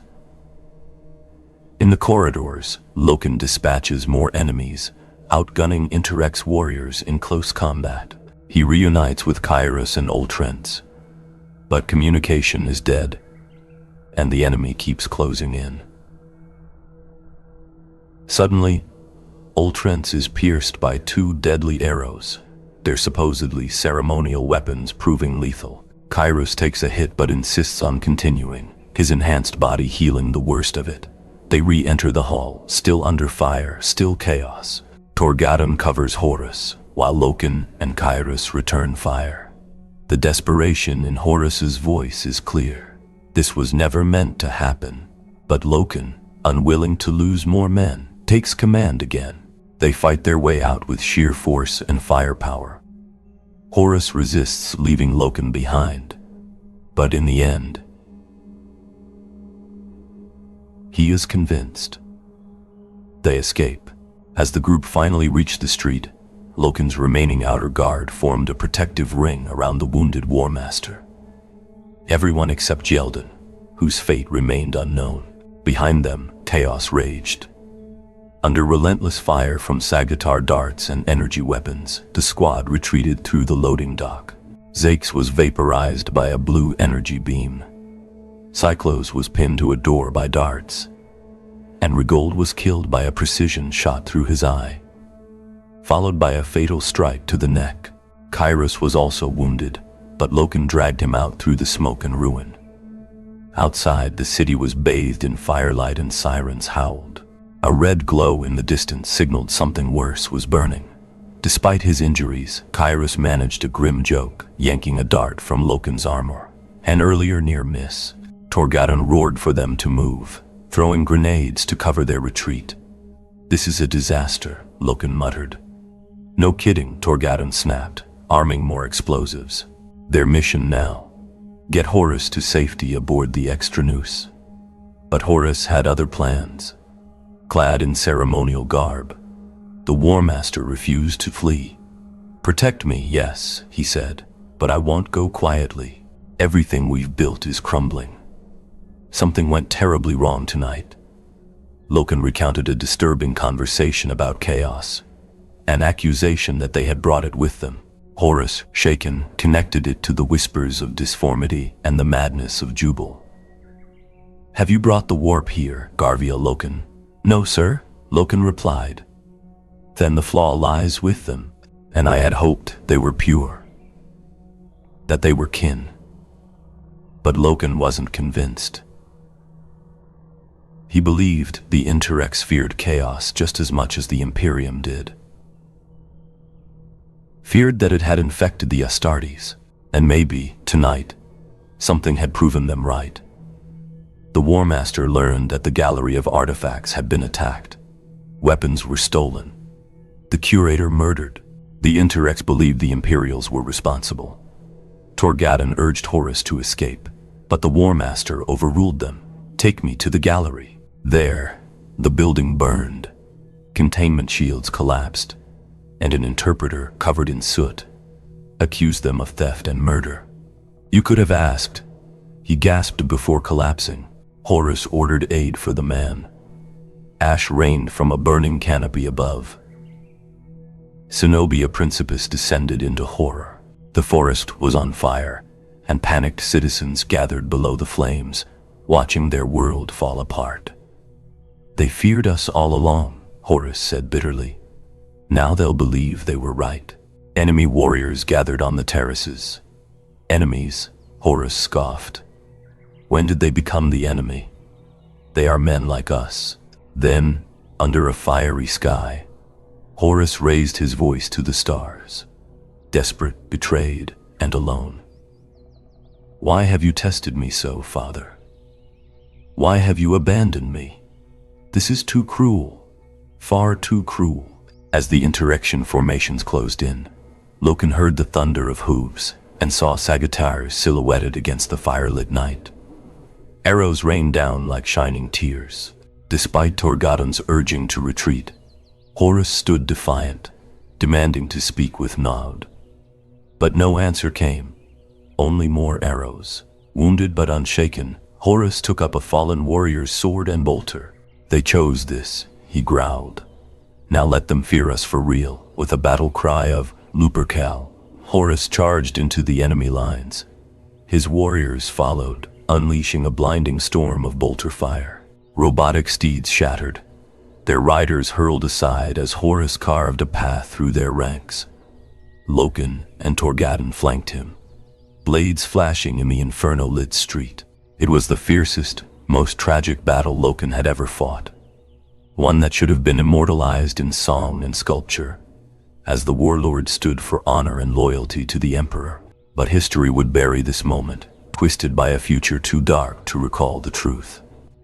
In the corridors, Loken dispatches more enemies, outgunning Interrex warriors in close combat. He reunites with Kyrus and Ultrents, but communication is dead, and the enemy keeps closing in. Suddenly, Ultrents is pierced by 2 deadly arrows, their supposedly ceremonial weapons proving lethal. Kyrus takes a hit but insists on continuing, his enhanced body healing the worst of it. They re-enter the hall, still under fire, still chaos. Torgadon covers Horus, while Loken and Kyrus return fire. The desperation in Horus's voice is clear. This was never meant to happen, but Loken, unwilling to lose more men, takes command again. They fight their way out with sheer force and firepower. Horus resists leaving Loken behind, but in the end, he is convinced. They escape. As the group finally reached the street, Loken's remaining outer guard formed a protective ring around the wounded War Master. Everyone except Jeldon, whose fate remained unknown. Behind them, chaos raged. Under relentless fire from Sagittar darts and energy weapons, the squad retreated through the loading dock. Zakes was vaporized by a blue energy beam. Cyclos was pinned to a door by darts, and Rigold was killed by a precision shot through his eye, followed by a fatal strike to the neck. Kyrus was also wounded, but Loken dragged him out through the smoke and ruin. Outside, the city was bathed in firelight and sirens howled. A red glow in the distance signaled something worse was burning. Despite his injuries, Kyrus managed a grim joke, yanking a dart from Loken's armor. An earlier near miss. Torgadon roared for them to move, throwing grenades to cover their retreat. "This is a disaster," Loken muttered. "No kidding," Torgadon snapped, arming more explosives. Their mission now: get Horus to safety aboard the Extraneus. But Horus had other plans. Clad in ceremonial garb, the War Master refused to flee. "Protect me, yes," he said, "but I won't go quietly. Everything we've built is crumbling. Something went terribly wrong tonight." Loken recounted a disturbing conversation about chaos, an accusation that they had brought it with them. Horus, shaken, connected it to the whispers of disformity and the madness of Jubal. "Have you brought the warp here, Garvia Loken?" "No, sir," Loken replied. "Then the flaw lies with them, and I had hoped they were pure, that they were kin." But Loken wasn't convinced. He believed the Interrex feared chaos just as much as the Imperium did. Feared that it had infected the Astartes, and maybe, tonight, something had proven them right. The War Master learned that the gallery of artifacts had been attacked. Weapons were stolen. The Curator murdered. The Interrex believed the Imperials were responsible. Torgadon urged Horus to escape, but the War Master overruled them. "Take me to the gallery." There, the building burned. Containment shields collapsed, and an interpreter covered in soot accused them of theft and murder. "You could have asked," he gasped before collapsing. Horus ordered aid for the man. Ash rained from a burning canopy above. Zenobia Principus descended into horror. The forest was on fire, and panicked citizens gathered below the flames, watching their world fall apart. "They feared us all along," Horus said bitterly. "Now they'll believe they were right." Enemy warriors gathered on the terraces. Enemies, Horus scoffed. When did they become the enemy? They are men like us. Then, under a fiery sky, Horus raised his voice to the stars, desperate, betrayed, and alone. Why have you tested me so, Father? Why have you abandoned me? This is too cruel, far too cruel. As the insurrection formations closed in, Loken heard the thunder of hooves and saw Sagittars silhouetted against the firelit night. Arrows rained down like shining tears. Despite Torgadon's urging to retreat, Horus stood defiant, demanding to speak with Nod. But no answer came, only more arrows. Wounded but unshaken, Horus took up a fallen warrior's sword and bolter. They chose this, he growled. Now let them fear us for real. With a battle cry of Lupercal, Horus charged into the enemy lines. His warriors followed, unleashing a blinding storm of bolter fire. Robotic steeds shattered. Their riders hurled aside as Horus carved a path through their ranks. Loken and Torgadon flanked him, blades flashing in the inferno-lit street. It was the fiercest, most tragic battle Loken had ever fought. One that should have been immortalized in song and sculpture, as the warlord stood for honor and loyalty to the Emperor. But history would bury this moment, twisted by a future too dark to recall the truth.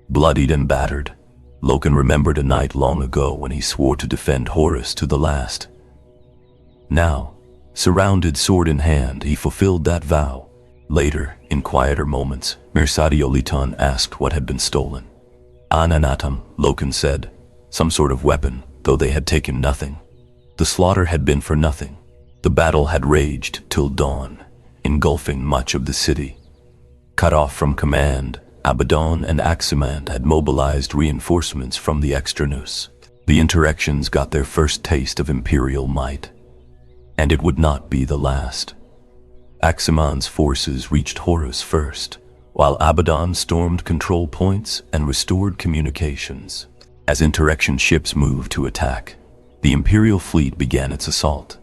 Bloodied and battered, Loken remembered a night long ago when he swore to defend Horus to the last. Now, surrounded sword in hand, he fulfilled that vow. Later, in quieter moments, Mirsadioliton asked what had been stolen. Ananatum, Loken said, some sort of weapon, though they had taken nothing. The slaughter had been for nothing. The battle had raged till dawn, engulfing much of the city. Cut off from command, Abaddon and Aximand had mobilized reinforcements from the extranus. The insurrections got their first taste of imperial might, and it would not be the last. Aximand's forces reached Horus first, while Abaddon stormed control points and restored communications. As insurrection ships moved to attack, the Imperial fleet began its assault.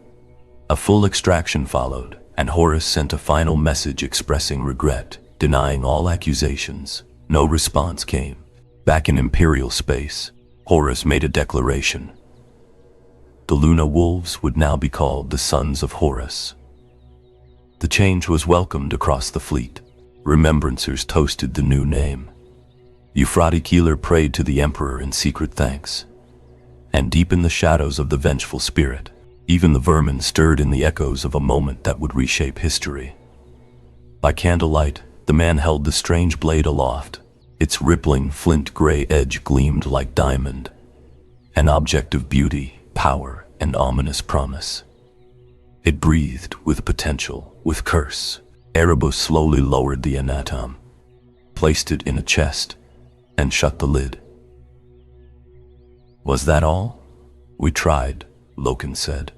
A full extraction followed, and Horus sent a final message expressing regret, denying all accusations. No response came. Back in Imperial space, Horus made a declaration. The Luna Wolves would now be called the Sons of Horus. The change was welcomed across the fleet. Remembrancers toasted the new name. Euphrates Keeler prayed to the Emperor in secret thanks. And deep in the shadows of the vengeful spirit, even the vermin stirred in the echoes of a moment that would reshape history. By candlelight, the man held the strange blade aloft. Its rippling flint-gray edge gleamed like diamond, an object of beauty, power, and ominous promise. It breathed with potential, with curse. Erebus slowly lowered the anatom, placed it in a chest, and shut the lid. Was that all? We tried, Loken said.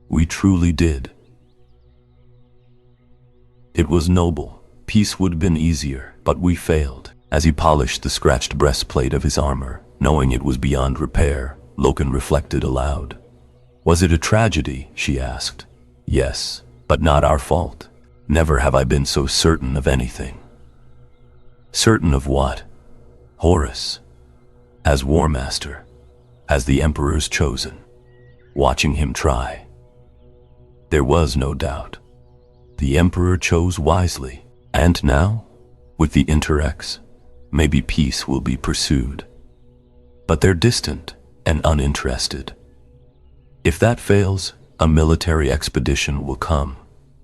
We truly did. It was noble. Peace would have been easier, but we failed. As he polished the scratched breastplate of his armor, knowing it was beyond repair, Loken reflected aloud. Was it a tragedy? She asked. Yes, but not our fault. Never have I been so certain of anything. Certain of what? Horus. As War Master. As the Emperor's chosen. Watching him try. There was no doubt. The Emperor chose wisely. And now, with the Interrex, maybe peace will be pursued. But they're distant and uninterested. If that fails, a military expedition will come,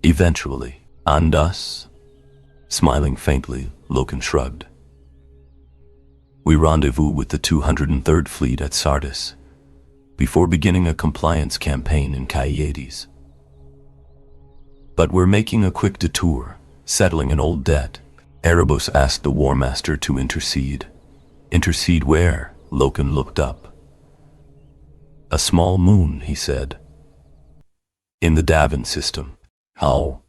eventually. And us? Smiling faintly, Loken shrugged. We rendezvous with the 203rd Fleet at Sardis, before beginning a compliance campaign in Kaietes. But we're making a quick detour, settling an old debt. Erebus asked the War Master to intercede. Intercede where? Loken looked up. A small moon, he said. In the Davin system. How?